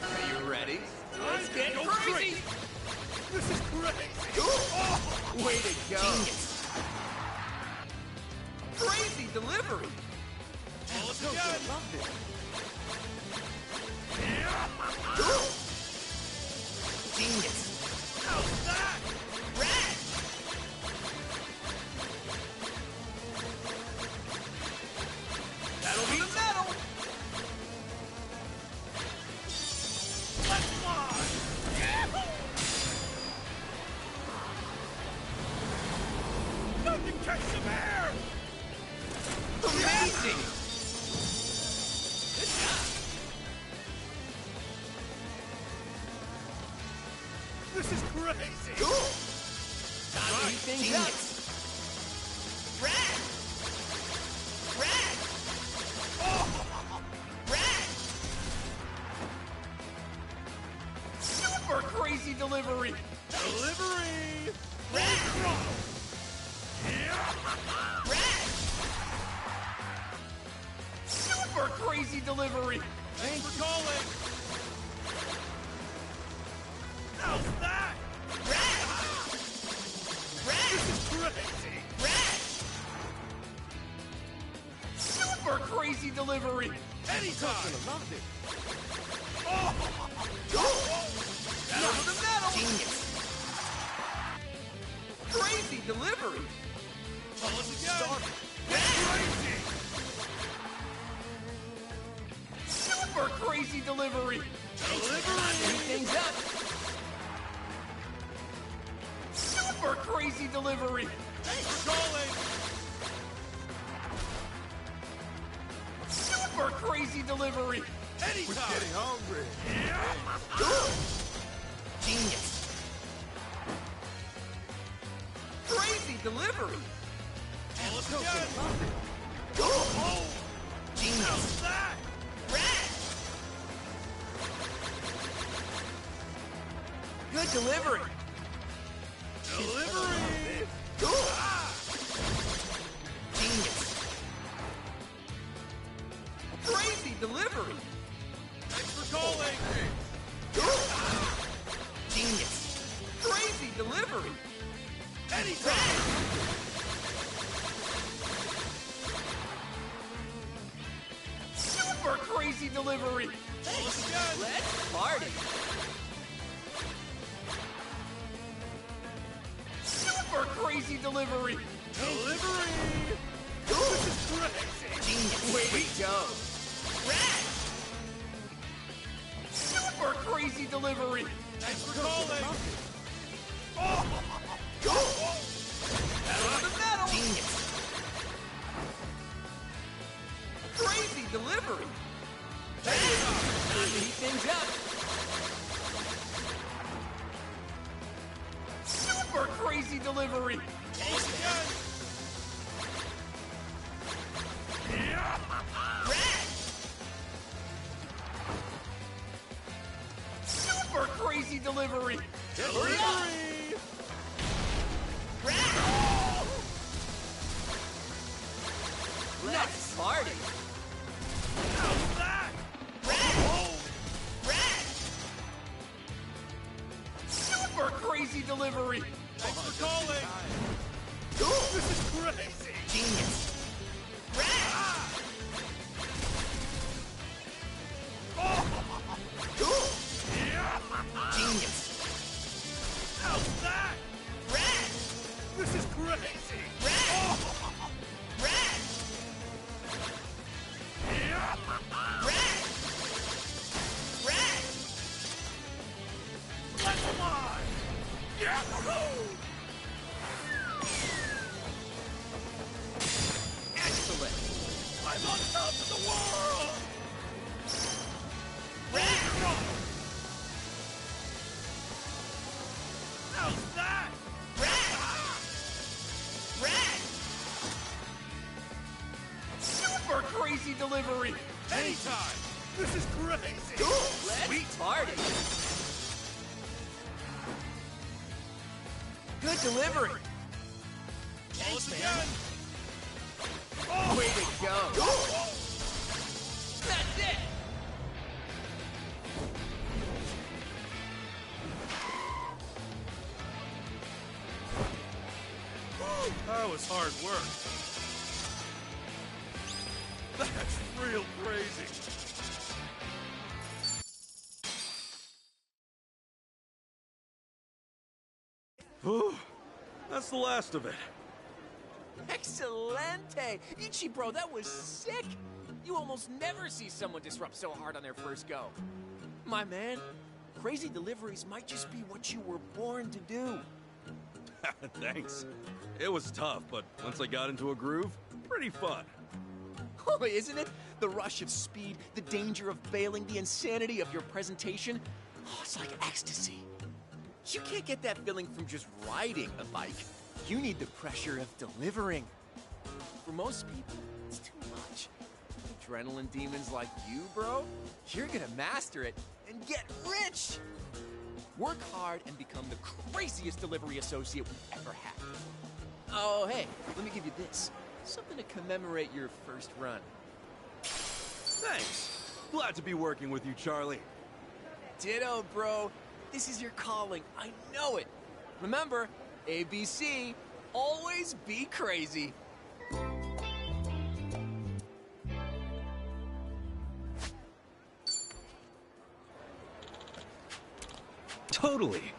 Are you ready? Let's get crazy! This is crazy! Way to go! Genius! Crazy delivery! Let's go! Loved it. Genius! How's that? Red! That'll be the medal! Let's fly! Time to catch some air! Amazing! Good job! This is crazy! Time to heat things up! Genius! Red! Red! Red! Super crazy delivery! Delivery! Red! Red! Super crazy delivery! Thanks for calling! How's that? Red! Red! This is crazy! Red! Super crazy delivery! Anytime! Loved it! Medal for the medal! Genius! Crazy delivery! Tell us again! Red! Super crazy delivery! Delivery! Heat things up! Super crazy delivery! Thanks for calling! Super crazy delivery! Anytime! We're getting hungry! Genius! Crazy delivery! Tell us again! Genius! How's that? Red! Good delivery! Delivery! Genius! Crazy delivery! Thanks for calling! Genius! Crazy delivery! Anytime! Super crazy delivery! Tell us again! Let's party! Super crazy delivery! Delivery! This is crazy! Genius! Way to go! Red! Super crazy delivery! Thanks for calling! Medal for the medal! Genius! Crazy delivery! Time to heat things up! Super crazy delivery! Once again! Red! crazy delivery! Delivery! Let's party! How's that? Super crazy delivery! Thanks for calling! This is crazy! Genius! Genius! How's that? This is crazy! Let's fly! Yahoo! Excellent! I'm on top of the world! How's that? Super crazy delivery! Anytime! This is crazy! Let's party! Good delivery! Thanks, man! Way to go! That's it! That was hard work. That's real crazy. Whew. That's the last of it. Excelente! Ichi, bro, that was sick! You almost never see someone disrupt so hard on their first go. My man, crazy deliveries might just be what you were born to do. Thanks. It was tough, but once I got into a groove, pretty fun. Oh, isn't it? The rush of speed, the danger of bailing, the insanity of your presentation. Oh, it's like ecstasy. You can't get that feeling from just riding a bike. You need the pressure of delivering. For most people, it's too much. Adrenaline demons like you, bro, you're gonna master it and get rich. Work hard and become the craziest delivery associate we've ever had. Oh, hey, let me give you this. Something to commemorate your first run. Thanks. Glad to be working with you, Charlie. Ditto, bro. This is your calling. I know it. Remember, ABC, always be crazy. Totally.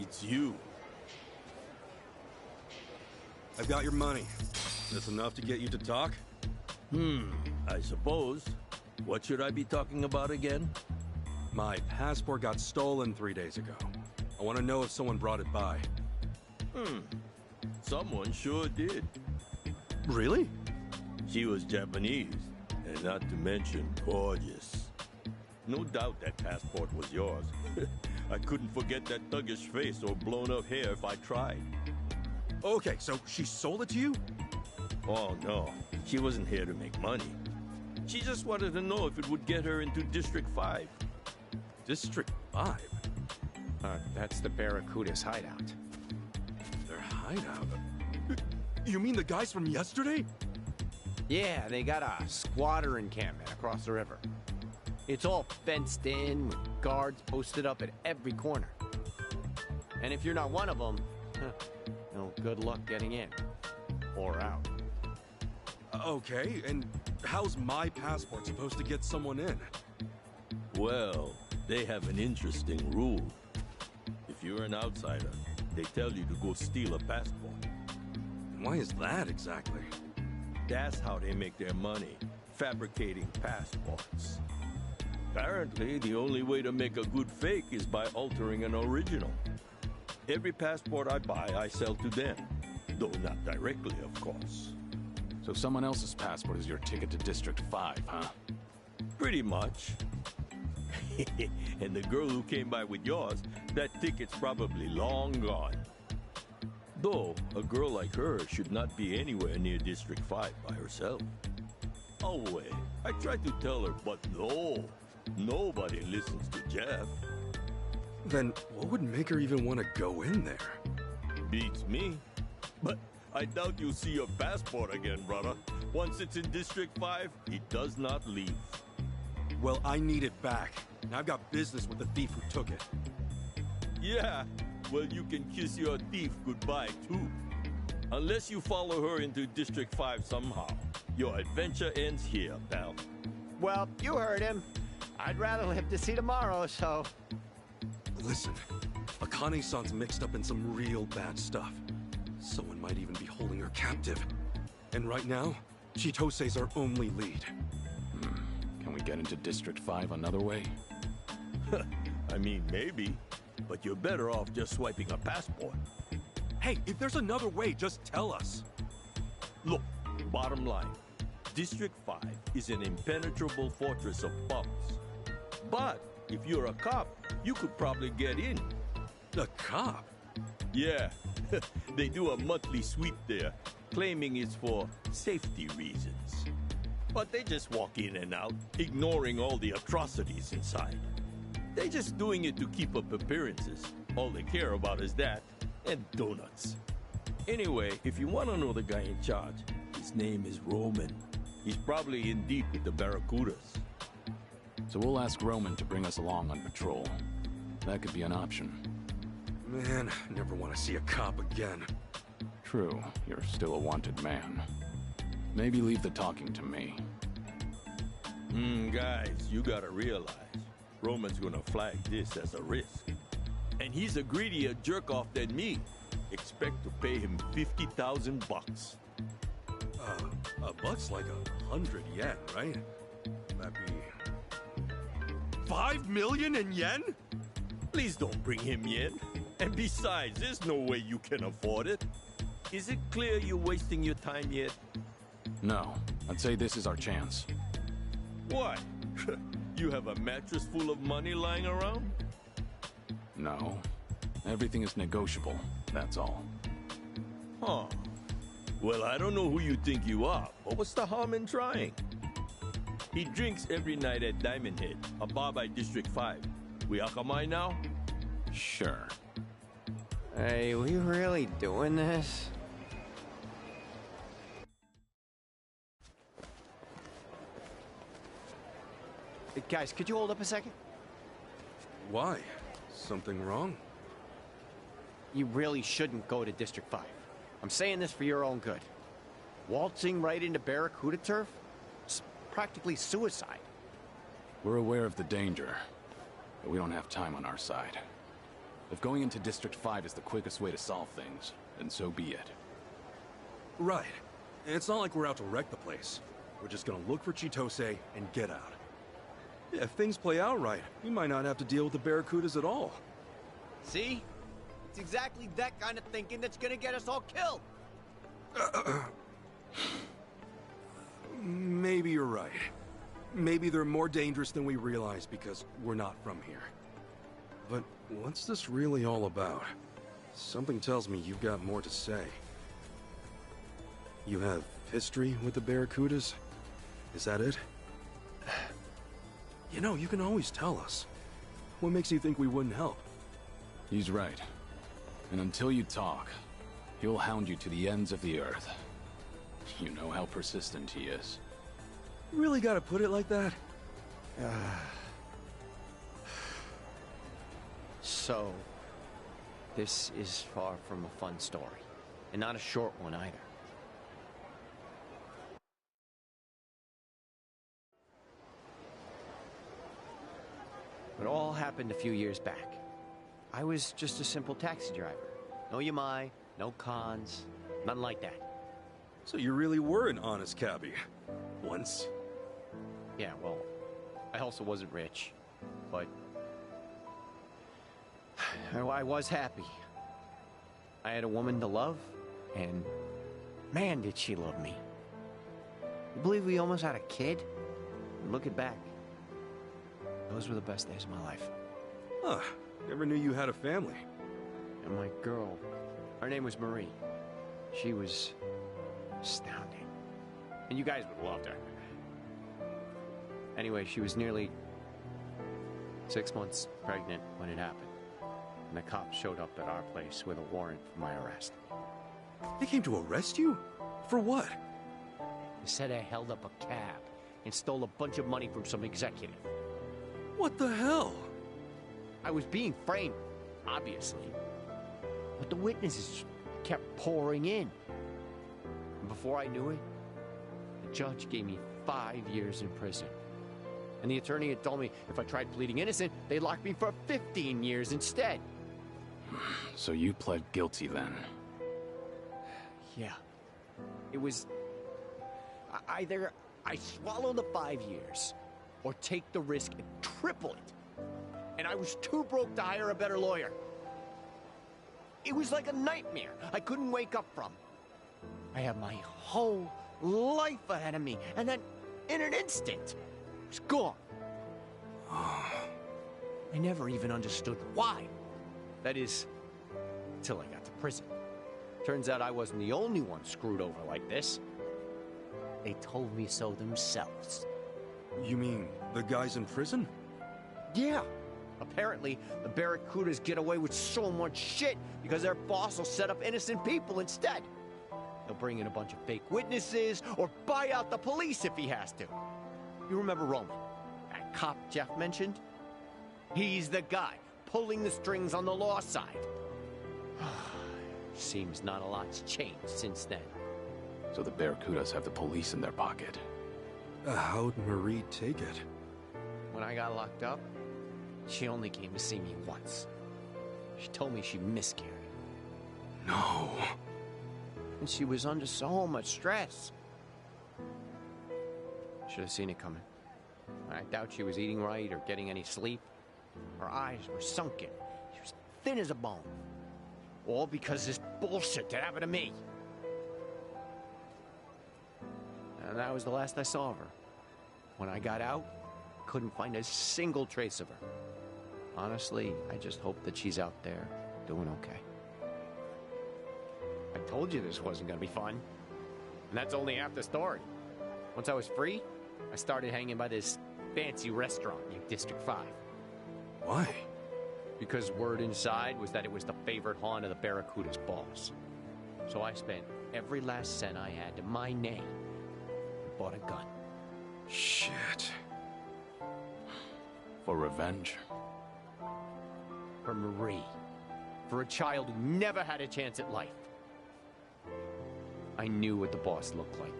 It's you. I've got your money. Is this enough to get you to talk? I suppose. What should I be talking about again? My passport got stolen 3 days ago. I want to know if someone brought it by. Someone sure did. Really? She was Japanese, and not to mention gorgeous. No doubt that passport was yours. I couldn't forget that thuggish face or blown-up hair if I tried. Okay, so she sold it to you? Oh, no. She wasn't here to make money. She just wanted to know if it would get her into District 5. District 5? That's the Barracuda's hideout. Their hideout? You mean the guys from yesterday? Yeah, they got a squatter encampment across the river. It's all fenced in, with guards posted up at every corner. And if you're not one of them, good luck getting in. Or out. Okay, and how's my passport supposed to get someone in? Well, they have an interesting rule. If you're an outsider, they tell you to go steal a passport. Why is that exactly? That's how they make their money, fabricating passports. Apparently, the only way to make a good fake is by altering an original. Every passport I buy, I sell to them. Though not directly, of course. So someone else's passport is your ticket to District 5, huh? Pretty much. And the girl who came by with yours, that ticket's probably long gone. Though, a girl like her should not be anywhere near District 5 by herself. Oh, wait. I tried to tell her, but no. Nobody listens to Jeff. Then what would make her even want to go in there? Beats me. But I doubt you'll see your passport again, brother. Once it's in District 5, it does not leave. Well, I need it back. And I've got business with the thief who took it. Yeah, well, you can kiss your thief goodbye, too. Unless you follow her into District 5 somehow. Your adventure ends here, pal. Well, you heard him. I'd rather live to see tomorrow, so... Listen, Akane-san's mixed up in some real bad stuff. Someone might even be holding her captive. And right now, Chitose's our only lead. Can we get into District 5 another way? I mean, maybe. But you're better off just swiping a passport. Hey, if there's another way, just tell us. Look, bottom line. District 5 is an impenetrable fortress of bums. But if you're a cop, you could probably get in. A cop? Yeah. They do a monthly sweep there, claiming it's for safety reasons. But they just walk in and out, ignoring all the atrocities inside. They're just doing it to keep up appearances. All they care about is that, and donuts. Anyway, if you want to know the guy in charge, his name is Roman. He's probably in deep with the Barracudas. So we'll ask Roman to bring us along on patrol. That could be an option. Man, I never want to see a cop again. True, you're still a wanted man. Maybe leave the talking to me. Guys, you gotta realize, Roman's gonna flag this as a risk. And he's a greedier jerk-off than me. Expect to pay him 50,000 bucks. A buck's like 100 yen, right? That'd be... 5 million in yen? Please don't bring him yen. And besides, there's no way you can afford it. Is it clear you're wasting your time yet? No. I'd say this is our chance. Why? You have a mattress full of money lying around? No. Everything is negotiable, that's all. Huh. Well, I don't know who you think you are, but what's the harm in trying? He drinks every night at Diamond Head, a bar by District 5. We Akamai now? Sure. Hey, we really doing this? Guys, could you hold up a second? Why? Something wrong? You really shouldn't go to District 5. I'm saying this for your own good. Waltzing right into Barracuda turf? It's practically suicide. We're aware of the danger, but we don't have time on our side. If going into District 5 is the quickest way to solve things, then so be it. Right. It's not like we're out to wreck the place. We're just gonna look for Chitose and get out. Yeah, if things play out right, we might not have to deal with the Barracudas at all. See? It's exactly that kind of thinking that's gonna get us all killed. Maybe you're right. Maybe they're more dangerous than we realize because we're not from here. But what's this really all about? Something tells me you've got more to say. You have history with the Barracudas? Is that it? You know, you can always tell us. What makes you think we wouldn't help? He's right. And until you talk, he'll hound you to the ends of the earth. You know how persistent he is. You really gotta put it like that? So, this is far from a fun story. And not a short one either. It all happened a few years back. I was just a simple taxi driver. No Yamai, no cons, nothing like that. So you really were an honest cabbie. Once. Yeah, well, I also wasn't rich, but I was happy. I had a woman to love, and man, did she love me. You believe we almost had a kid? Looking back, those were the best days of my life. Huh. Never knew you had a family. And my girl, her name was Marie. She was astounding. And you guys would have loved her. Anyway, she was nearly 6 months pregnant when it happened. And the cops showed up at our place with a warrant for my arrest. They came to arrest you? For what? They said I held up a cab and stole a bunch of money from some executive. What the hell? I was being framed, obviously. But the witnesses kept pouring in. And before I knew it, the judge gave me 5 years in prison. And the attorney had told me if I tried pleading innocent, they'd lock me for 15 years instead. So you pled guilty then? Yeah. It was... either I swallow the 5 years, or take the risk and triple it. And I was too broke to hire a better lawyer. It was like a nightmare I couldn't wake up from. I had my whole life ahead of me, and then in an instant, it was gone. I never even understood why. That is, till I got to prison. Turns out I wasn't the only one screwed over like this. They told me so themselves. You mean the guys in prison? Yeah. Apparently, the Barracudas get away with so much shit because their boss will set up innocent people instead. He'll bring in a bunch of fake witnesses or buy out the police if he has to. You remember Roman, that cop Jeff mentioned? He's the guy pulling the strings on the law side. Seems not a lot's changed since then. So the Barracudas have the police in their pocket. How'd Marie take it? When I got locked up, she only came to see me once. She told me she miscarried. No. And she was under so much stress. Should have seen it coming. I doubt she was eating right or getting any sleep. Her eyes were sunken. She was thin as a bone. All because this bullshit that happened to me. And that was the last I saw of her. When I got out, couldn't find a single trace of her. Honestly, I just hope that she's out there doing okay. I told you this wasn't gonna be fun. And that's only half the story. Once I was free, I started hanging by this fancy restaurant in District 5. Why? Because word inside was that it was the favorite haunt of the Barracuda's boss. So I spent every last cent I had to my name and bought a gun. Shit. For revenge? For Marie. For a child who never had a chance at life. I knew what the boss looked like.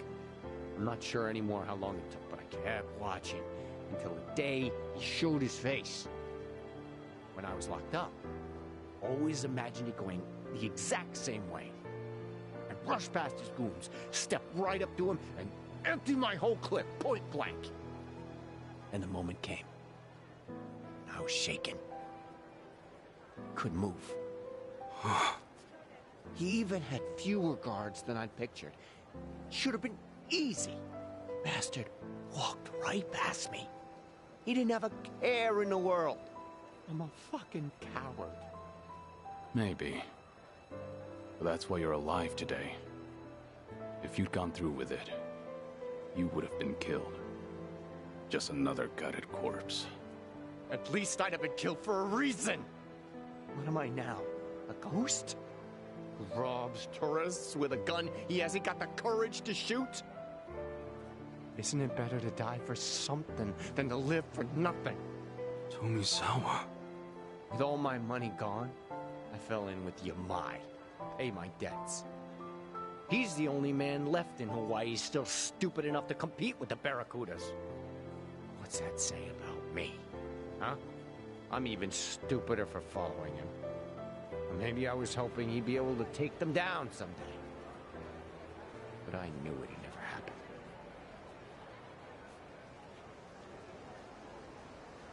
I'm not sure anymore how long it took, but I kept watching until the day he showed his face. When I was locked up, I always imagined it going the exact same way. I rushed past his goons, stepped right up to him, and emptied my whole clip, point blank. And the moment came. I was shaken. Couldn't move. He even had fewer guards than I'd pictured. Should have been easy. Bastard walked right past me. He didn't have a care in the world. I'm a fucking coward. Maybe. But that's why you're alive today. If you'd gone through with it, you would have been killed. Just another gutted corpse. At least I'd have been killed for a reason. What am I now? A ghost? Who robs tourists with a gun he hasn't got the courage to shoot? Isn't it better to die for something than to live for nothing? Tomisawa. With all my money gone, I fell in with Yamai. Pay my debts. He's the only man left in Hawaii still stupid enough to compete with the Barracudas. What's that say about me? Huh? I'm even stupider for following him. Or maybe I was hoping he'd be able to take them down someday. But I knew it'd never happen.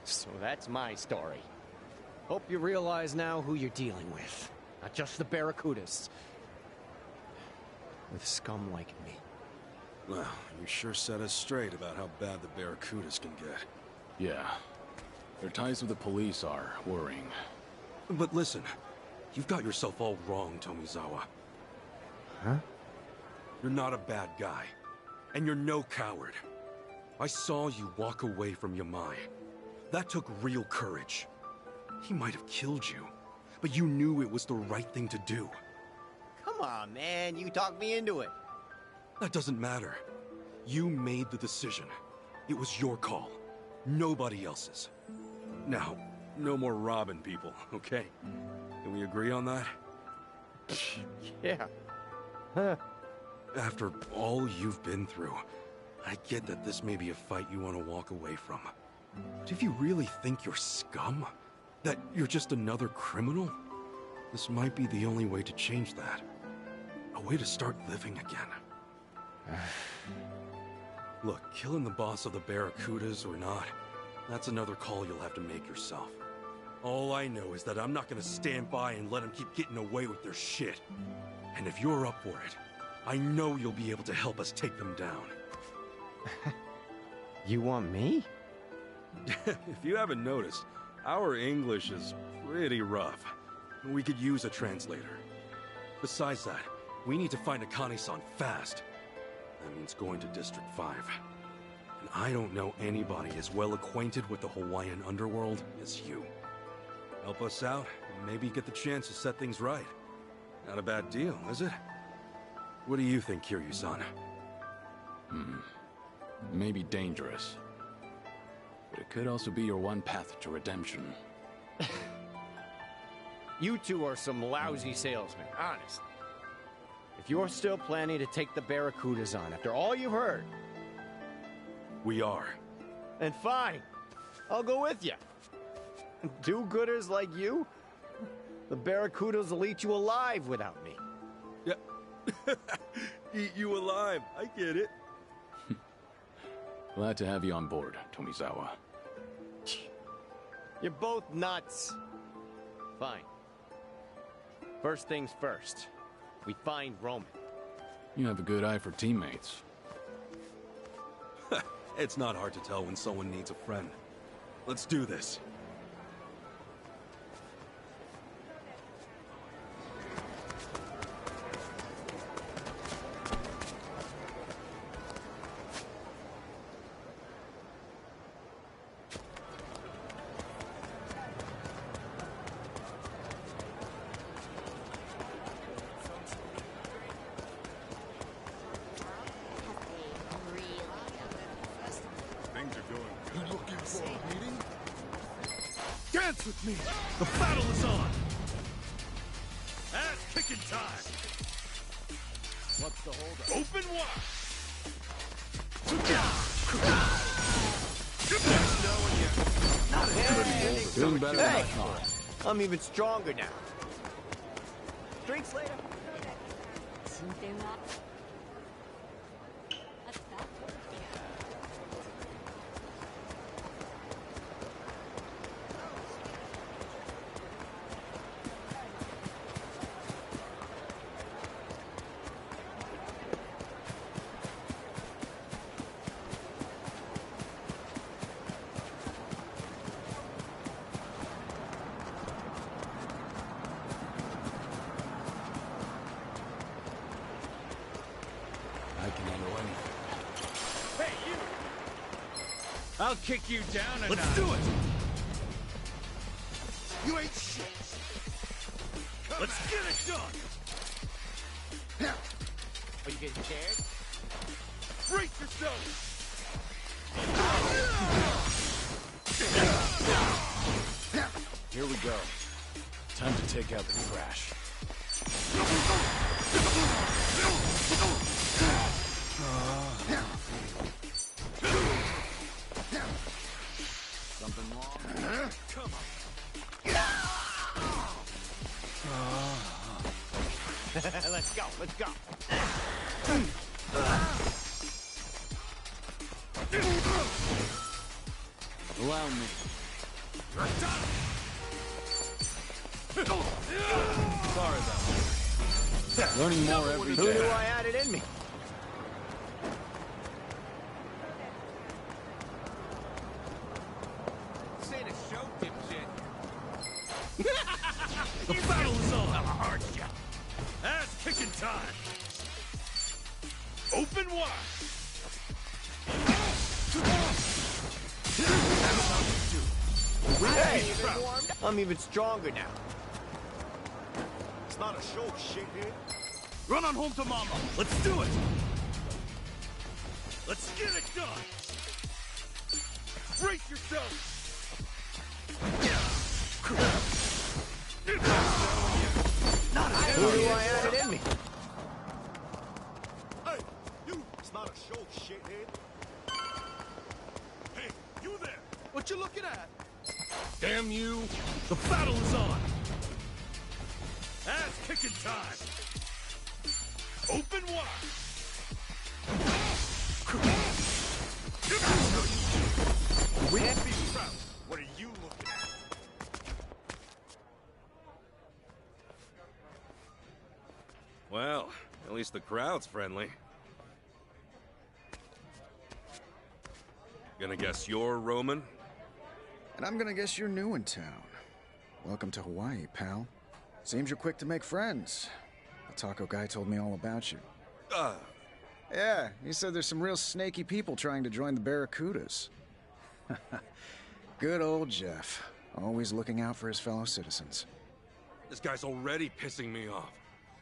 So that's my story. Hope you realize now who you're dealing with. Not just the Barracudas. With scum like me. Well, you sure set us straight about how bad the Barracudas can get. Yeah. Their ties with the police are worrying. But listen, you've got yourself all wrong, Tomizawa. Huh? You're not a bad guy. And you're no coward. I saw you walk away from Yamai. That took real courage. He might have killed you, but you knew it was the right thing to do. Come on, man. You talked me into it. That doesn't matter. You made the decision. It was your call. Nobody else's. Now, no more robbing people, okay? Can we agree on that? Yeah. After all you've been through, I get that this may be a fight you want to walk away from. But if you really think you're scum, that you're just another criminal, this might be the only way to change that. A way to start living again. Look, killing the boss of the Barracudas or not, that's another call you'll have to make yourself. All I know is that I'm not gonna stand by and let them keep getting away with their shit. And if you're up for it, I know you'll be able to help us take them down. You want me? If you haven't noticed, our English is pretty rough. We could use a translator. Besides that, we need to find Akane-san fast. That means going to District 5. And I don't know anybody as well acquainted with the Hawaiian underworld as you. Help us out, and maybe get the chance to set things right. Not a bad deal, is it? What do you think, Kiryu-san? Maybe dangerous. But it could also be your one path to redemption. You two are some lousy salesmen, honest. If you're still planning to take the Barracudas on after all you've heard... We are. And fine. I'll go with you. Do-gooders like you? The Barracudas will eat you alive without me. Yeah. Eat you alive. I get it. Glad to have you on board, Tomizawa. You're both nuts. Fine. First things first. We find Roman. You have a good eye for teammates. It's not hard to tell when someone needs a friend. Let's do this. Dance with me! The battle is on! Ass-kicking time! What's the holdup? Open wide! Doing better than I Hey! thought. I'm even stronger now. Drinks later. I can handle anything. Hey, you! I'll kick you down a Let's notch. do it! You ain't shit! Let's get it done! Are you getting scared? Brace yourself! Here we go. Time to take out the trash. Something wrong? Come on. Let's go, let's go. Allow me. Sorry about that. Learning more every Who day. knew I had it in me? This ain't a show, dipshit. The battle is on! Hard shot. Ass kicking time! Open wide! Hey, I'm even stronger now. It's not a show, shithead. Run on home to mama! Let's do it! Let's get it done! Brace yourself! Who knew I had it in me? Hey, you! It's not a show, shithead. Hey, you there! What you looking at? Damn you! The battle is on! Ass kicking time! Open wide! What are you looking at? Well, at least the crowd's friendly. Gonna guess you're Roman? And I'm gonna guess you're new in town. Welcome to Hawaii, pal. Seems you're quick to make friends. The taco guy told me all about you. Yeah, he said there's some real snaky people trying to join the Barracudas. Good old Jeff. Always looking out for his fellow citizens. This guy's already pissing me off.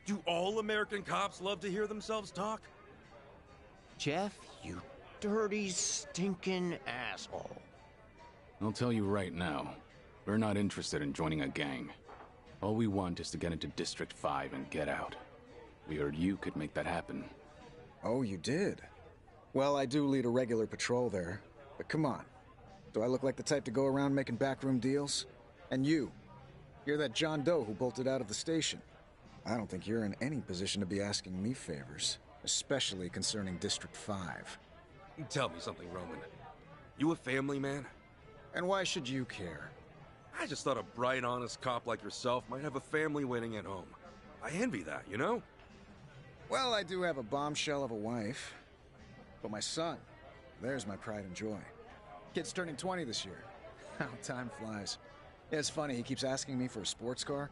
Do all American cops love to hear themselves talk? Jeff, you dirty, stinking asshole. I'll tell you right now, we're not interested in joining a gang. All we want is to get into District 5 and get out. We heard you could make that happen. Oh, you did? Well, I do lead a regular patrol there. But come on. Do I look like the type to go around making backroom deals? And you're that John Doe who bolted out of the station. I don't think you're in any position to be asking me favors, especially concerning District 5. Tell me something, Roman. You a family man? And why should you care? I just thought a bright, honest cop like yourself might have a family waiting at home. I envy that, you know? Well, I do have a bombshell of a wife. But my son, there's my pride and joy. Kid's turning 20 this year. How time flies. Yeah, it's funny, he keeps asking me for a sports car.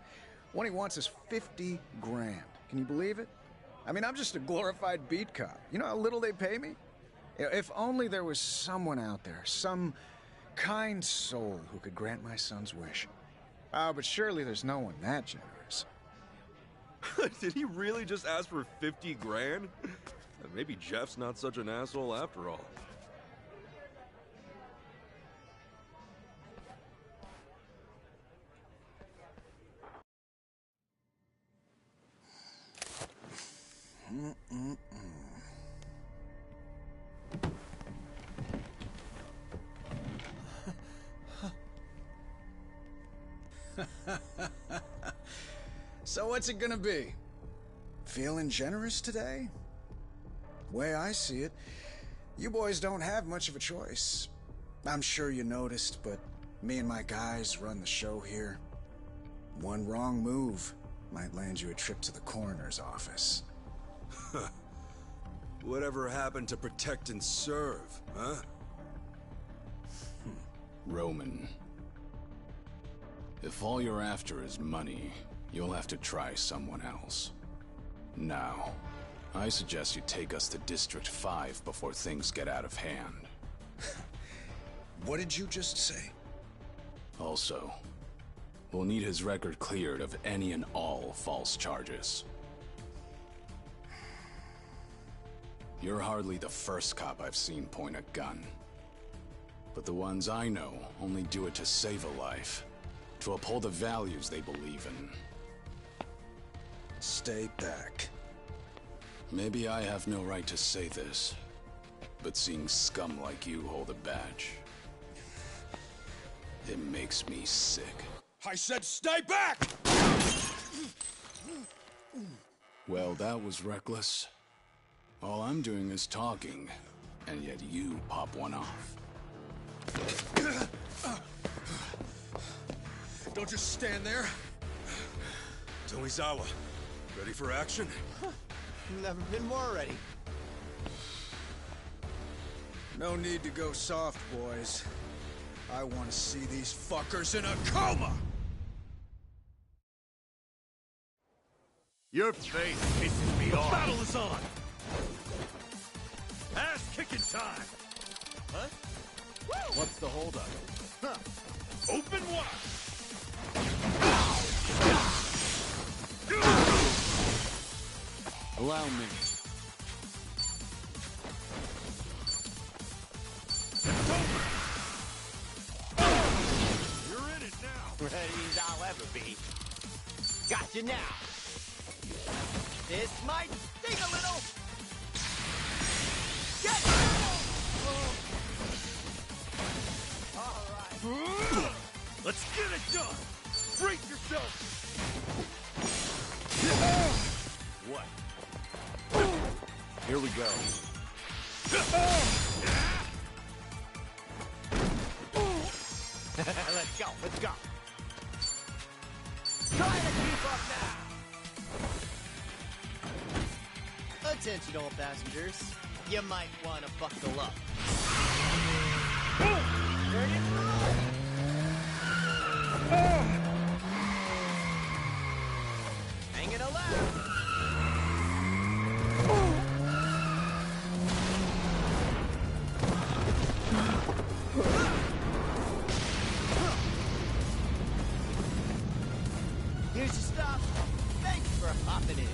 One he wants is 50 grand. Can you believe it? I mean, I'm just a glorified beat cop. You know how little they pay me? If only there was someone out there, some kind soul who could grant my son's wish. Oh, but surely there's no one that generous. Did he really just ask for 50 grand? Maybe Jeff's not such an asshole after all. So what's it gonna be? Feeling generous today? Way I see it, you boys don't have much of a choice. I'm sure you noticed, but me and my guys run the show here. One wrong move might land you a trip to the coroner's office. Whatever happened to protect and serve, huh? Roman. If all you're after is money, you'll have to try someone else. Now, I suggest you take us to District 5 before things get out of hand. What did you just say? Also, we'll need his record cleared of any and all false charges. You're hardly the first cop I've seen point a gun. But the ones I know only do it to save a life, to uphold the values they believe in. Stay back. Maybe I have no right to say this, but seeing scum like you hold a badge, it makes me sick. I said stay back! Well, that was reckless. All I'm doing is talking, and yet you pop one off. Don't just stand there. Tomizawa, ready for action? Never been more ready. No need to go soft, boys. I want to see these fuckers in a coma! Your face pisses me off. The battle is on! Ass-kicking time! Huh? What's the holdup? Huh. Open wide! Allow me. It's over! You're in it now! Ready as I'll ever be. Gotcha now! This might sting a little! Get Alright! Let's get it done! Brace yourself! What? Here we go. Let's go, let's go! Try to keep up now! Attention, all passengers. You might want to buckle up. Turn it through! Hanging a left! Here's your stop. Thanks for hopping in.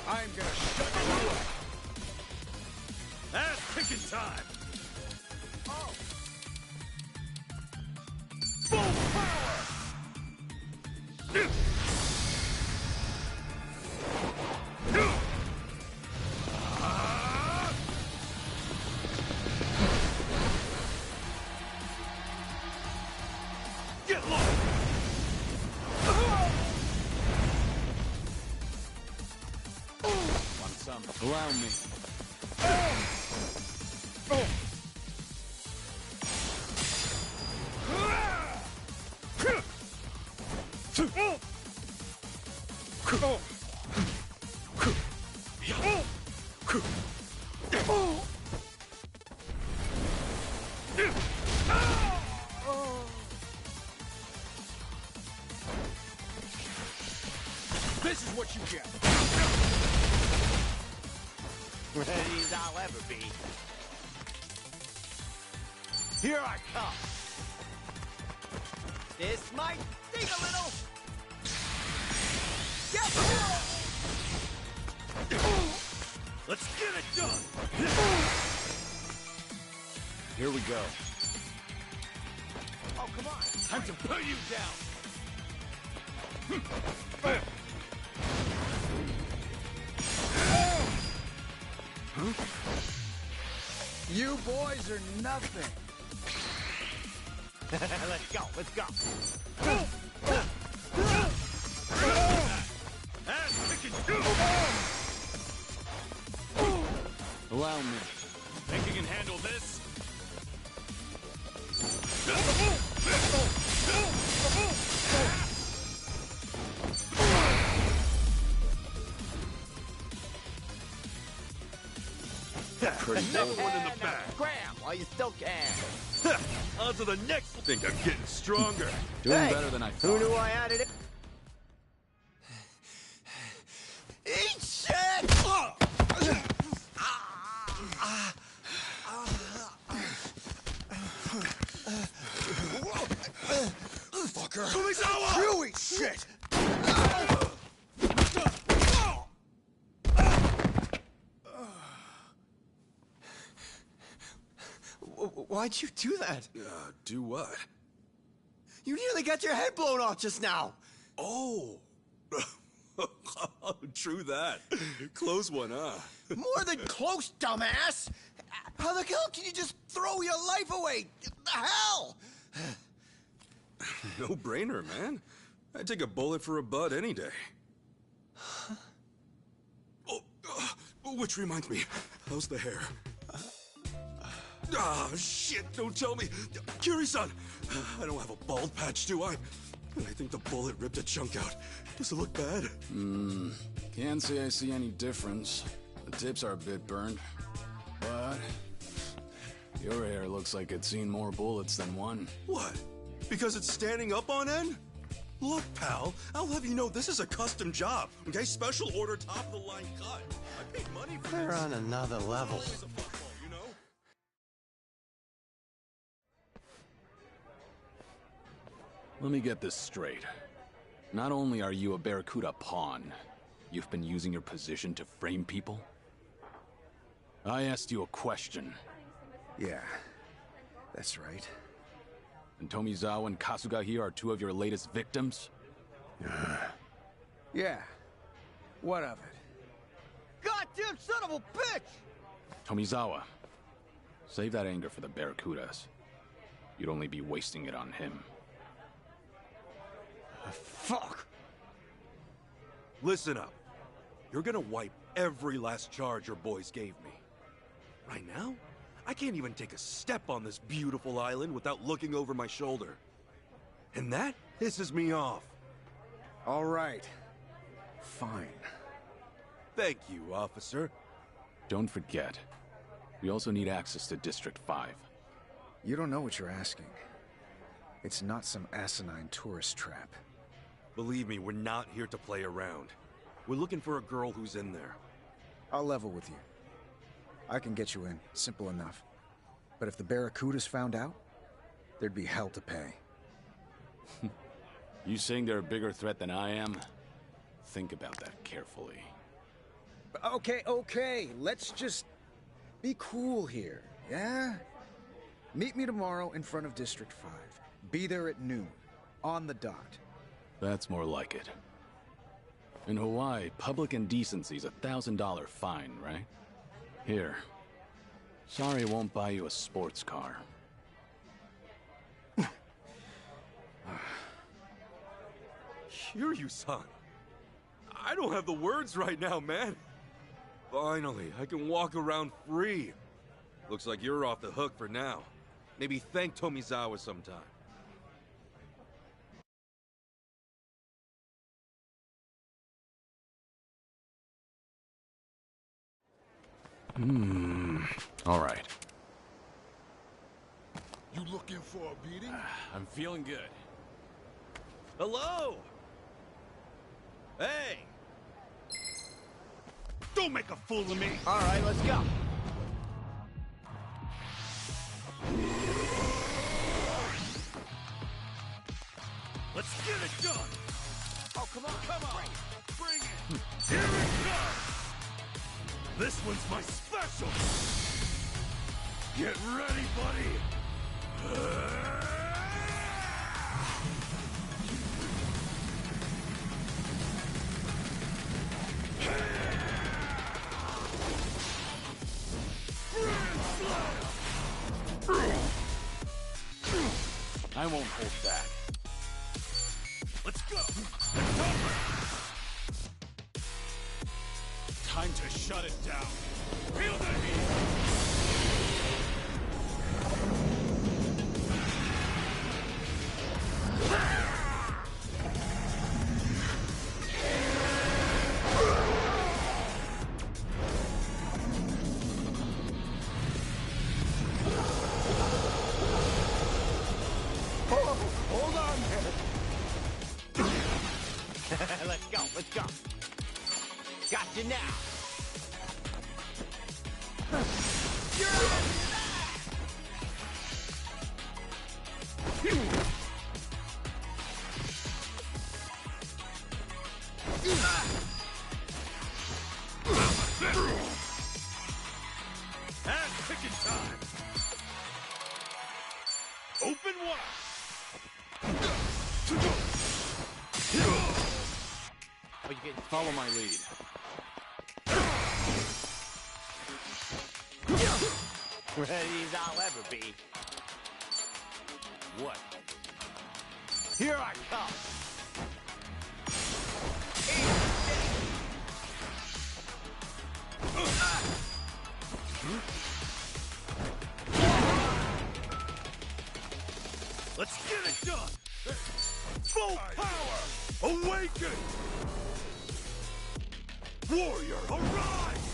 I'm gonna shut you up! Ass-kicking time! Oh! Full power! Get low! Want some? Allow me. This is what you get! Ready as I'll ever be. Here I come. This might sting a little. Get Let's get it done! Here we go. Oh, come on. Time to put you down! You boys are nothing! Let's go, let's go. Ass-kicking! Allow me. Think you can handle this? Another one in the back. Grab while you still can. On to the next. Think I'm getting stronger. Doing better than I thought. Who knew I added it? Eat shit! Fucker! Tomizawa! You eat shit! Why'd you do that? Do what? You nearly got your head blown off just now. Oh! True that. Close one, huh? More than close, dumbass! How the hell can you just throw your life away? The hell? No brainer, man. I'd take a bullet for a bud any day. Oh, which reminds me, how's the hair? Ah, shit, don't tell me. Kiri-san, I don't have a bald patch, do I? I think the bullet ripped a chunk out. Does it look bad? Can't say I see any difference. The tips are a bit burned. But your hair looks like it's seen more bullets than one. What? Because it's standing up on end? Look, pal, I'll have you know this is a custom job, okay? Special order, top-of-the-line cut. I paid money for They're this. on another level. Let me get this straight. Not only are you a Barracuda pawn, you've been using your position to frame people? I asked you a question. Yeah, that's right. And Tomizawa and Kasuga here are two of your latest victims? Yeah. What of it? Goddamn son of a bitch! Tomizawa, save that anger for the Barracudas. You'd only be wasting it on him. Fuck! Listen up. You're gonna wipe every last charge your boys gave me. Right now, I can't even take a step on this beautiful island without looking over my shoulder. And that pisses me off. All right. Fine. Thank you, officer. Don't forget, we also need access to District 5. You don't know what you're asking. It's not some asinine tourist trap. Believe me, we're not here to play around. We're looking for a girl who's in there. I'll level with you. I can get you in, simple enough. But if the Barracudas found out, there'd be hell to pay. You saying they're a bigger threat than I am? Think about that carefully. Okay, let's just be cool here, yeah? Meet me tomorrow in front of District 5. Be there at noon, on the dot. That's more like it. In Hawaii, public indecency's a $1,000 fine, right? Here. Sorry I won't buy you a sports car. Kiryu-san. I don't have the words right now, man. Finally, I can walk around free. Looks like you're off the hook for now. Maybe thank Tomizawa sometime. All right. You looking for a beating? I'm feeling good. Hello? Hey! Don't make a fool of me! All right, let's go. Let's get it done! Oh, come on. Bring it! Here it comes! This one's my special! Get ready, buddy! I won't hold back. Let's go! It's over! Time to shut it down! Feel the heat! Hold on there. Let's go. Got you now. And ticket time! Open wide! Oh, you getting Follow my lead. ready as I'll ever be. What? Here I come. Let's get it done! Full power! Awaken! Warrior, arise!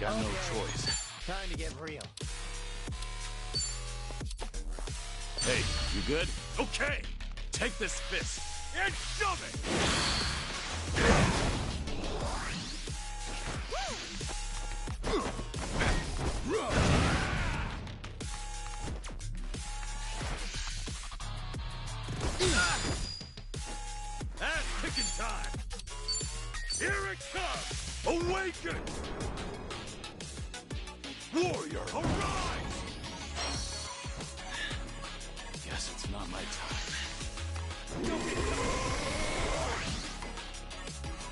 Got no choice. Time to get real. Hey, you good? Okay! Take this fist and shove it! Ass-kicking time! Here it comes! Awaken! Warrior, arise! Guess it's not my time.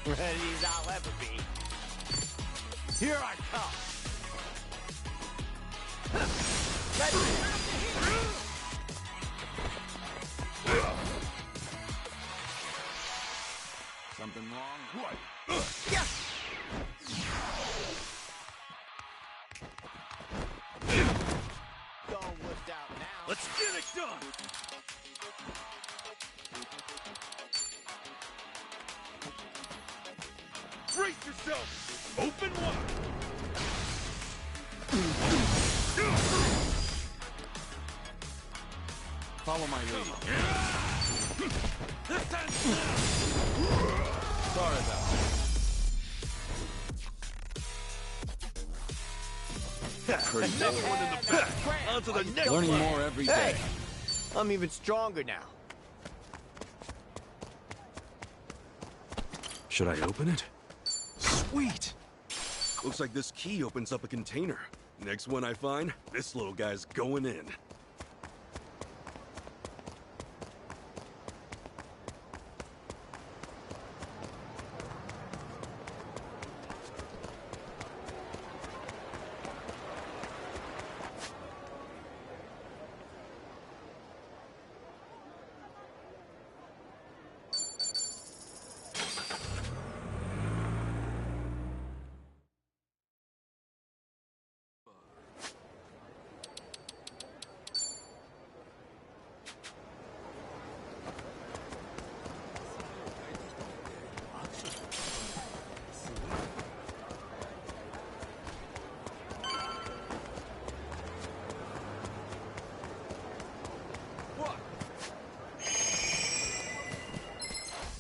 Ready as I'll ever be. Here I come. Let's Something wrong? What? Yes! Don't lift out now. Let's get it done! Brace yourself! Open wide! Follow my lead. This ends now! Sorry about that. Another one in the back! On to the next one! Learning more every day. Hey, I'm even stronger now. Should I open it? Sweet! Looks like this key opens up a container. Next one I find, this little guy's going in.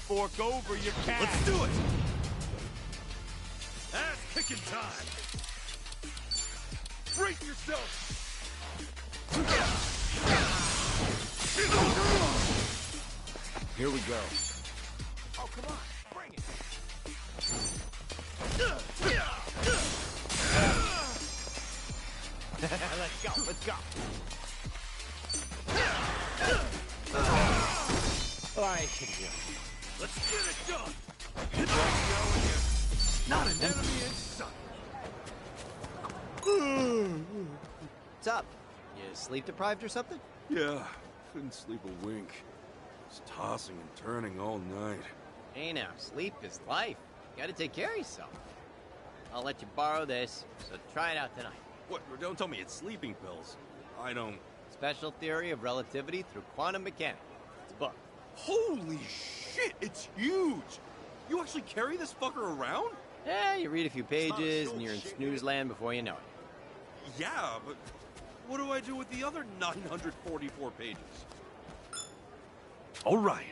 Fork over your cash. Let's do it! Ass-kicking time! Brace yourself! Here we go. Oh, come on, bring it. Let's go, let's go. All right, here. Let's get it done! Not an enemy in sight! What's up? You sleep deprived or something? Yeah, couldn't sleep a wink. Just tossing and turning all night. Hey now, sleep is life. You gotta take care of yourself. I'll let you borrow this, so try it out tonight. What? Don't tell me it's sleeping pills. I don't... Special Theory of Relativity through Quantum Mechanics. It's a book. Holy shit, it's huge! You actually carry this fucker around? Yeah, you read a few pages and you're in snooze land before you know it. Yeah, but what do I do with the other 944 pages? All right.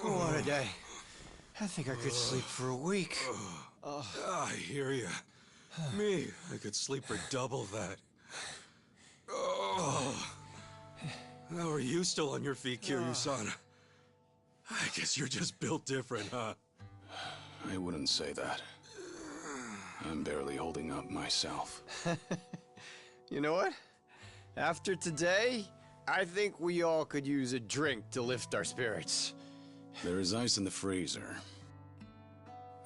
What a day. I think I could sleep for a week. I hear you. Me, I could sleep for double that. How are you still on your feet, Kiryu-san? I guess you're just built different, huh? I wouldn't say that. I'm barely holding up myself. You know what? After today, I think we all could use a drink to lift our spirits. There is ice in the freezer.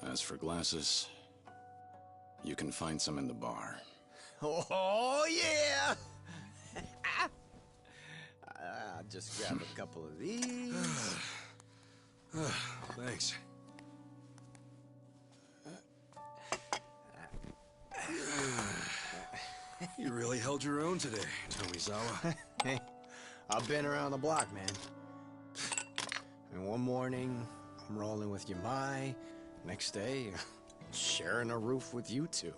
As for glasses, you can find some in the bar. Oh, yeah! just grab a couple of these. Thanks. You really held your own today, Tomizawa. Hey, I've been around the block, man. And one morning, I'm rolling with Yamai. Next day, sharing a roof with you two.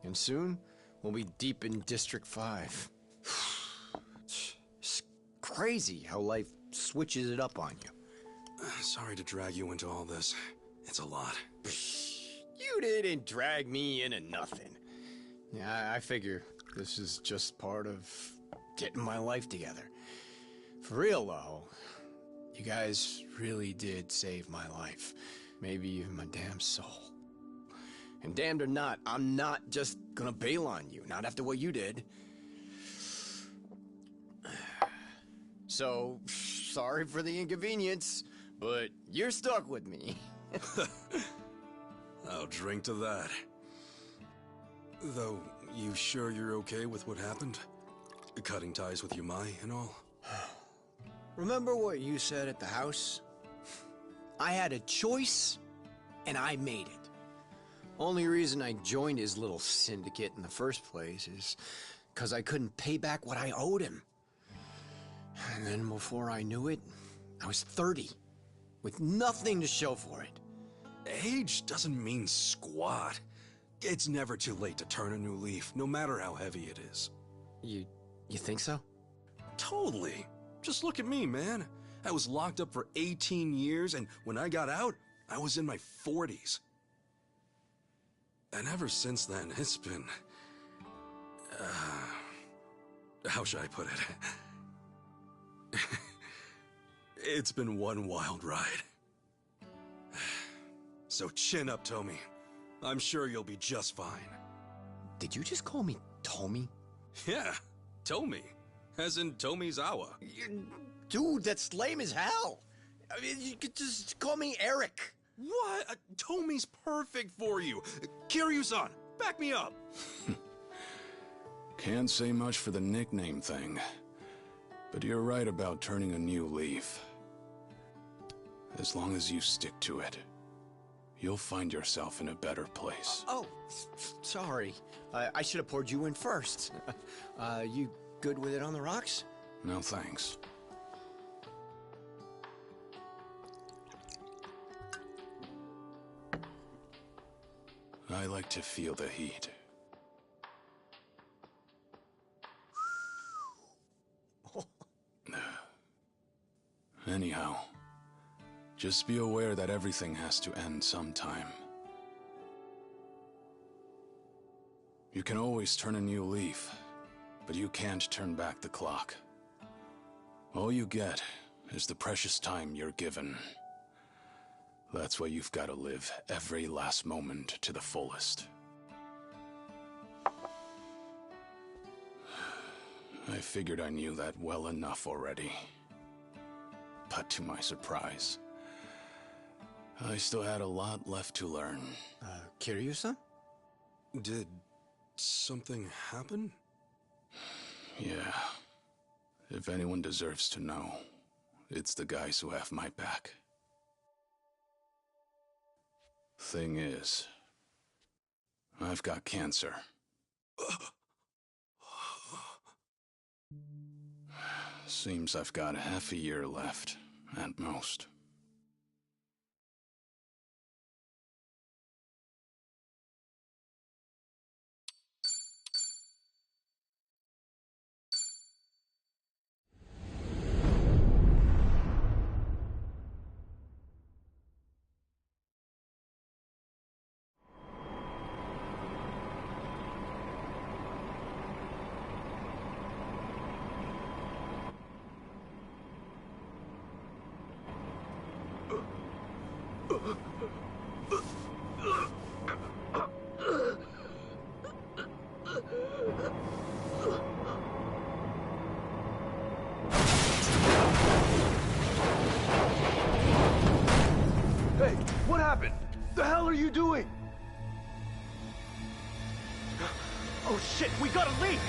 And soon, we'll be deep in District 5. It's crazy how life switches it up on you. Sorry to drag you into all this. It's a lot. You didn't drag me into nothing. Yeah, I figure this is just part of getting my life together. For real, though, you guys really did save my life. Maybe even my damn soul. And damned or not, I'm not just gonna bail on you. Not after what you did. So, sorry for the inconvenience, but you're stuck with me. I'll drink to that. Though, you sure you're okay with what happened? Cutting ties with Yamai and all? Remember what you said at the house? I had a choice, and I made it. Only reason I joined his little syndicate in the first place is because I couldn't pay back what I owed him. And then before I knew it, I was 30, with nothing to show for it. Age doesn't mean squat. It's never too late to turn a new leaf, no matter how heavy it is. You think so? Totally. Just look at me, man. I was locked up for 18 years, and when I got out, I was in my 40s. And ever since then, it's been... how should I put it? It's been one wild ride. So chin up, Tomi. I'm sure you'll be just fine. Did you just call me Tomi? Yeah, Tomi. As in Tomizawa. Dude, that's lame as hell. I mean, you could just call me Eric. What? Tomi's perfect for you. Kiryu-san, back me up. Can't say much for the nickname thing. But you're right about turning a new leaf. As long as you stick to it, you'll find yourself in a better place. Sorry. I should have poured you in first. You good with it on the rocks? No thanks. I like to feel the heat. Anyhow, just be aware that everything has to end sometime. You can always turn a new leaf, but you can't turn back the clock. All you get is the precious time you're given. That's why you've got to live every last moment to the fullest. I figured I knew that well enough already. But to my surprise, I still had a lot left to learn. Kiryu-san? Did something happen? Yeah. If anyone deserves to know, it's the guys who have my back. Thing is, I've got cancer. Seems I've got half a year left, at most. Hey, what happened? The hell are you doing? Oh shit, we got a leak!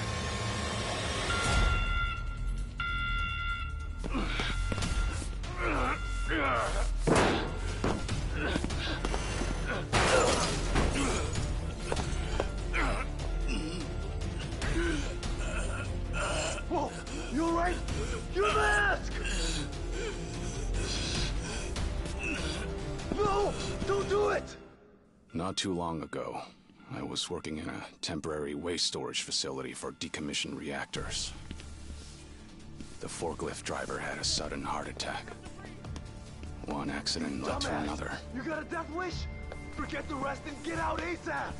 Whoa! You alright? Your mask! No! Don't do it! Not too long ago, I was working in a temporary waste storage facility for decommissioned reactors. The forklift driver had a sudden heart attack. One accident led to another. You got a death wish? Forget the rest and get out ASAP!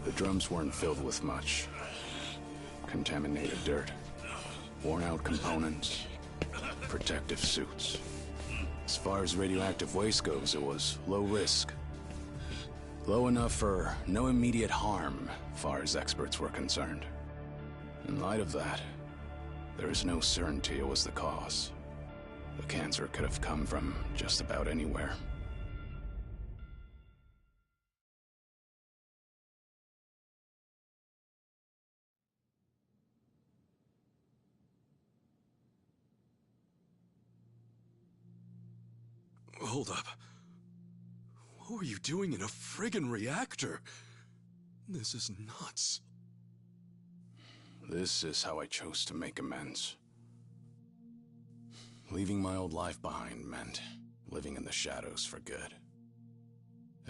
The drums weren't filled with much. Contaminated dirt, worn-out components, protective suits. As far as radioactive waste goes, it was low risk. Low enough for no immediate harm, far as experts were concerned. In light of that, there is no certainty it was the cause. The cancer could have come from just about anywhere. Hold up. What were you doing in a friggin' reactor? This is nuts. This is how I chose to make amends. Leaving my old life behind meant living in the shadows for good.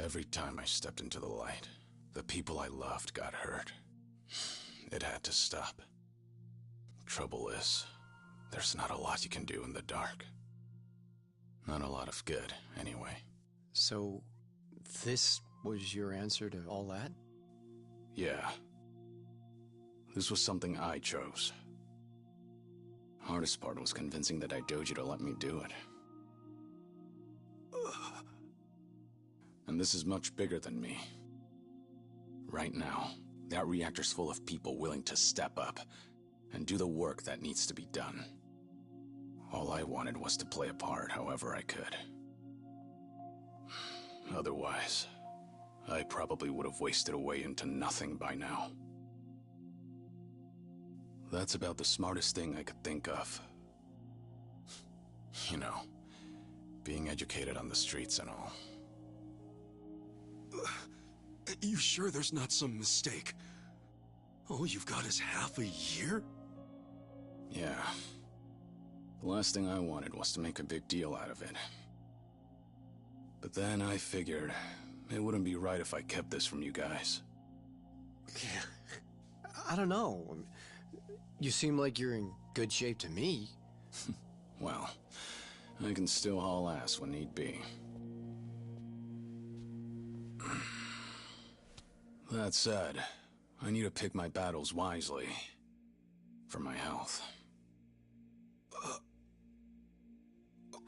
Every time I stepped into the light, the people I loved got hurt. It had to stop. Trouble is, there's not a lot you can do in the dark. Not a lot of good, anyway. So, this was your answer to all that? Yeah. This was something I chose. Hardest part was convincing the Daidoji to let me do it. And this is much bigger than me. Right now, that reactor's full of people willing to step up and do the work that needs to be done. All I wanted was to play a part however I could. Otherwise, I probably would have wasted away into nothing by now. That's about the smartest thing I could think of. You know, being educated on the streets and all. You sure there's not some mistake? All you've got is half a year? Yeah. The last thing I wanted was to make a big deal out of it. But then I figured it wouldn't be right if I kept this from you guys. I don't know. You seem like you're in good shape to me. Well, I can still haul ass when need be. That said, I need to pick my battles wisely. For my health.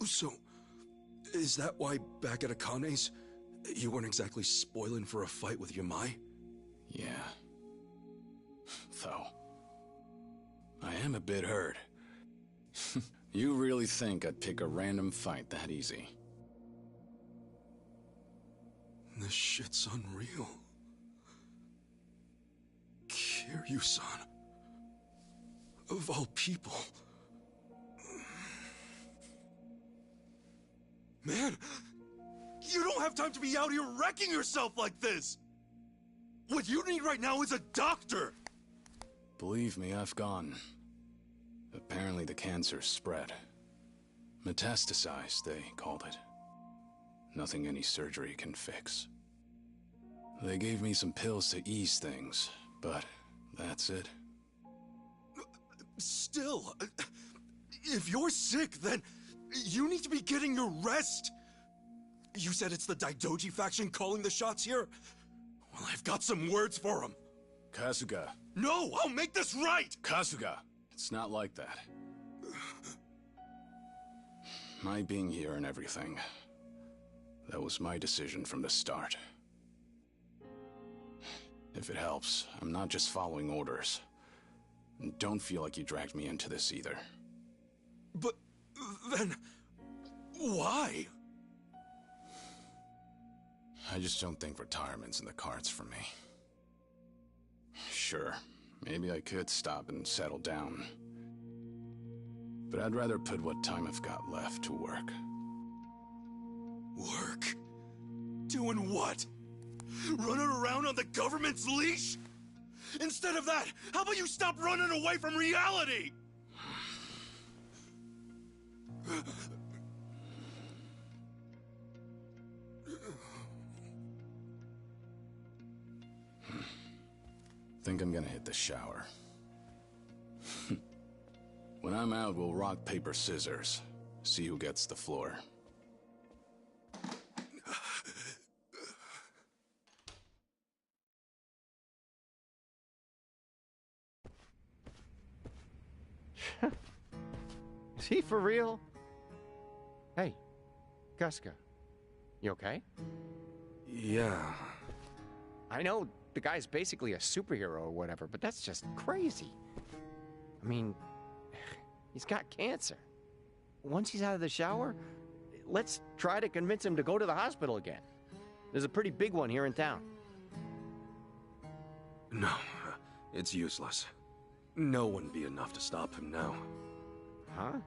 So, is that why back at Akane's, you weren't exactly spoiling for a fight with Yamai? Yeah. Though, I am a bit hurt. You really think I'd pick a random fight that easy? This shit's unreal. Kiryu-san. Of all people. Man, you don't have time to be out here wrecking yourself like this! What you need right now is a doctor! Believe me, I've gone. Apparently the cancer spread. Metastasized, they called it. Nothing any surgery can fix. They gave me some pills to ease things, but that's it. Still, if you're sick, then you need to be getting your rest. You said it's the Daidoji faction calling the shots here? Well, I've got some words for them. Kasuga. No, I'll make this right! Kasuga! It's not like that. My being here and everything, that was my decision from the start. If it helps, I'm not just following orders. And don't feel like you dragged me into this either. But then, why? I just don't think retirement's in the cards for me. Sure, maybe I could stop and settle down. but I'd rather put what time I've got left to work. Work? Doing what? Running around on the government's leash? Instead of that, how about you stop running away from reality? Think I'm gonna hit the shower. When I'm out, we'll rock, paper, scissors. See who gets the floor. Is he for real? Hey, Guska, you okay? Yeah. I know the guy's basically a superhero or whatever, but that's just crazy. I mean, he's got cancer. Once he's out of the shower, let's try to convince him to go to the hospital again. There's a pretty big one here in town. No, it's useless. No one be enough to stop him now. Huh?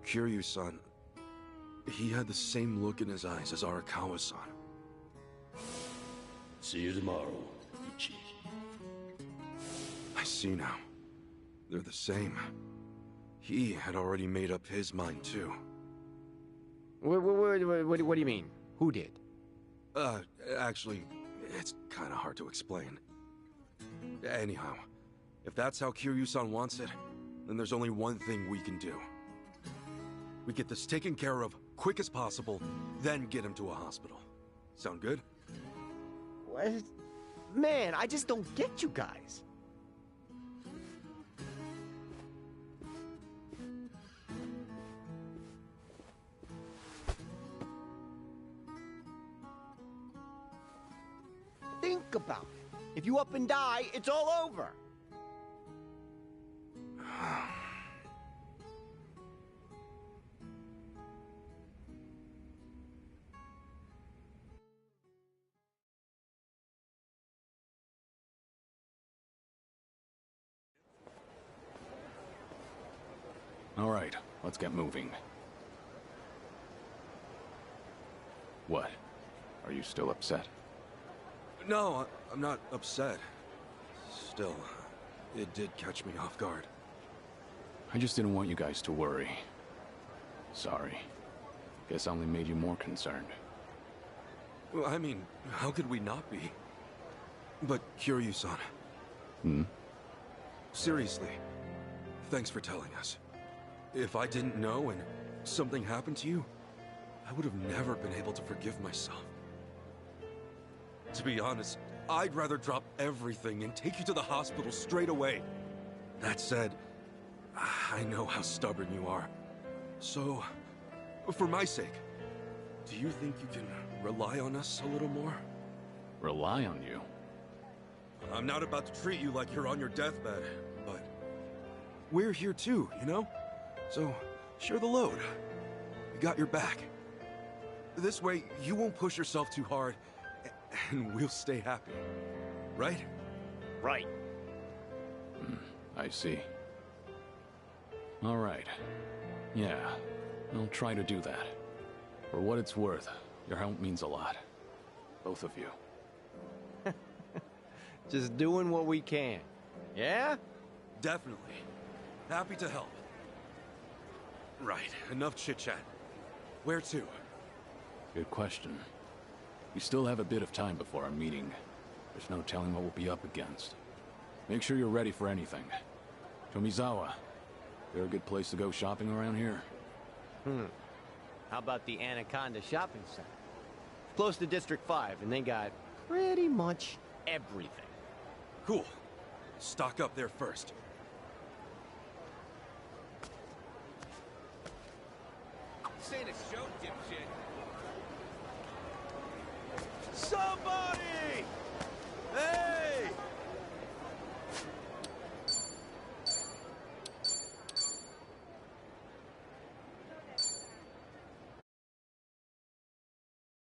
Kiryu-san, he had the same look in his eyes as Arakawa-san. See you tomorrow, Ichi. I see now. They're the same. He had already made up his mind, too. What do you mean? Who did? Actually, it's kind of hard to explain. Anyhow, if that's how Kiryu-san wants it, then there's only one thing we can do. We get this taken care of quick as possible, then get him to a hospital. Sound good? What? Man, I just don't get you guys. Think about it. If you up and die, it's all over. All right, let's get moving. What? Are you still upset? No, I'm not upset. Still, it did catch me off guard. I just didn't want you guys to worry. Sorry. Guess I only made you more concerned. Well, I mean, how could we not be? But Kiryu-san. Hmm? Seriously, thanks for telling us. If I didn't know and something happened to you, I would have never been able to forgive myself. To be honest, I'd rather drop everything and take you to the hospital straight away. That said, I know how stubborn you are. So, for my sake, do you think you can rely on us a little more? Rely on you? I'm not about to treat you like you're on your deathbed, but we're here too, you know? So, share the load. We got your back. This way, you won't push yourself too hard, and we'll stay happy. Right? Right. I see. All right. Yeah, I'll try to do that. For what it's worth, your help means a lot. Both of you. Just doing what we can. Yeah? Definitely. Happy to help. Right, enough chit-chat. Where to? Good question. We still have a bit of time before our meeting. There's no telling what we'll be up against. Make sure you're ready for anything. Tomizawa, there a good place to go shopping around here? How about the Anaconda Shopping Center? Close to District 5, and they got pretty much everything. Cool. Stock up there first. This ain't a show, dipshit.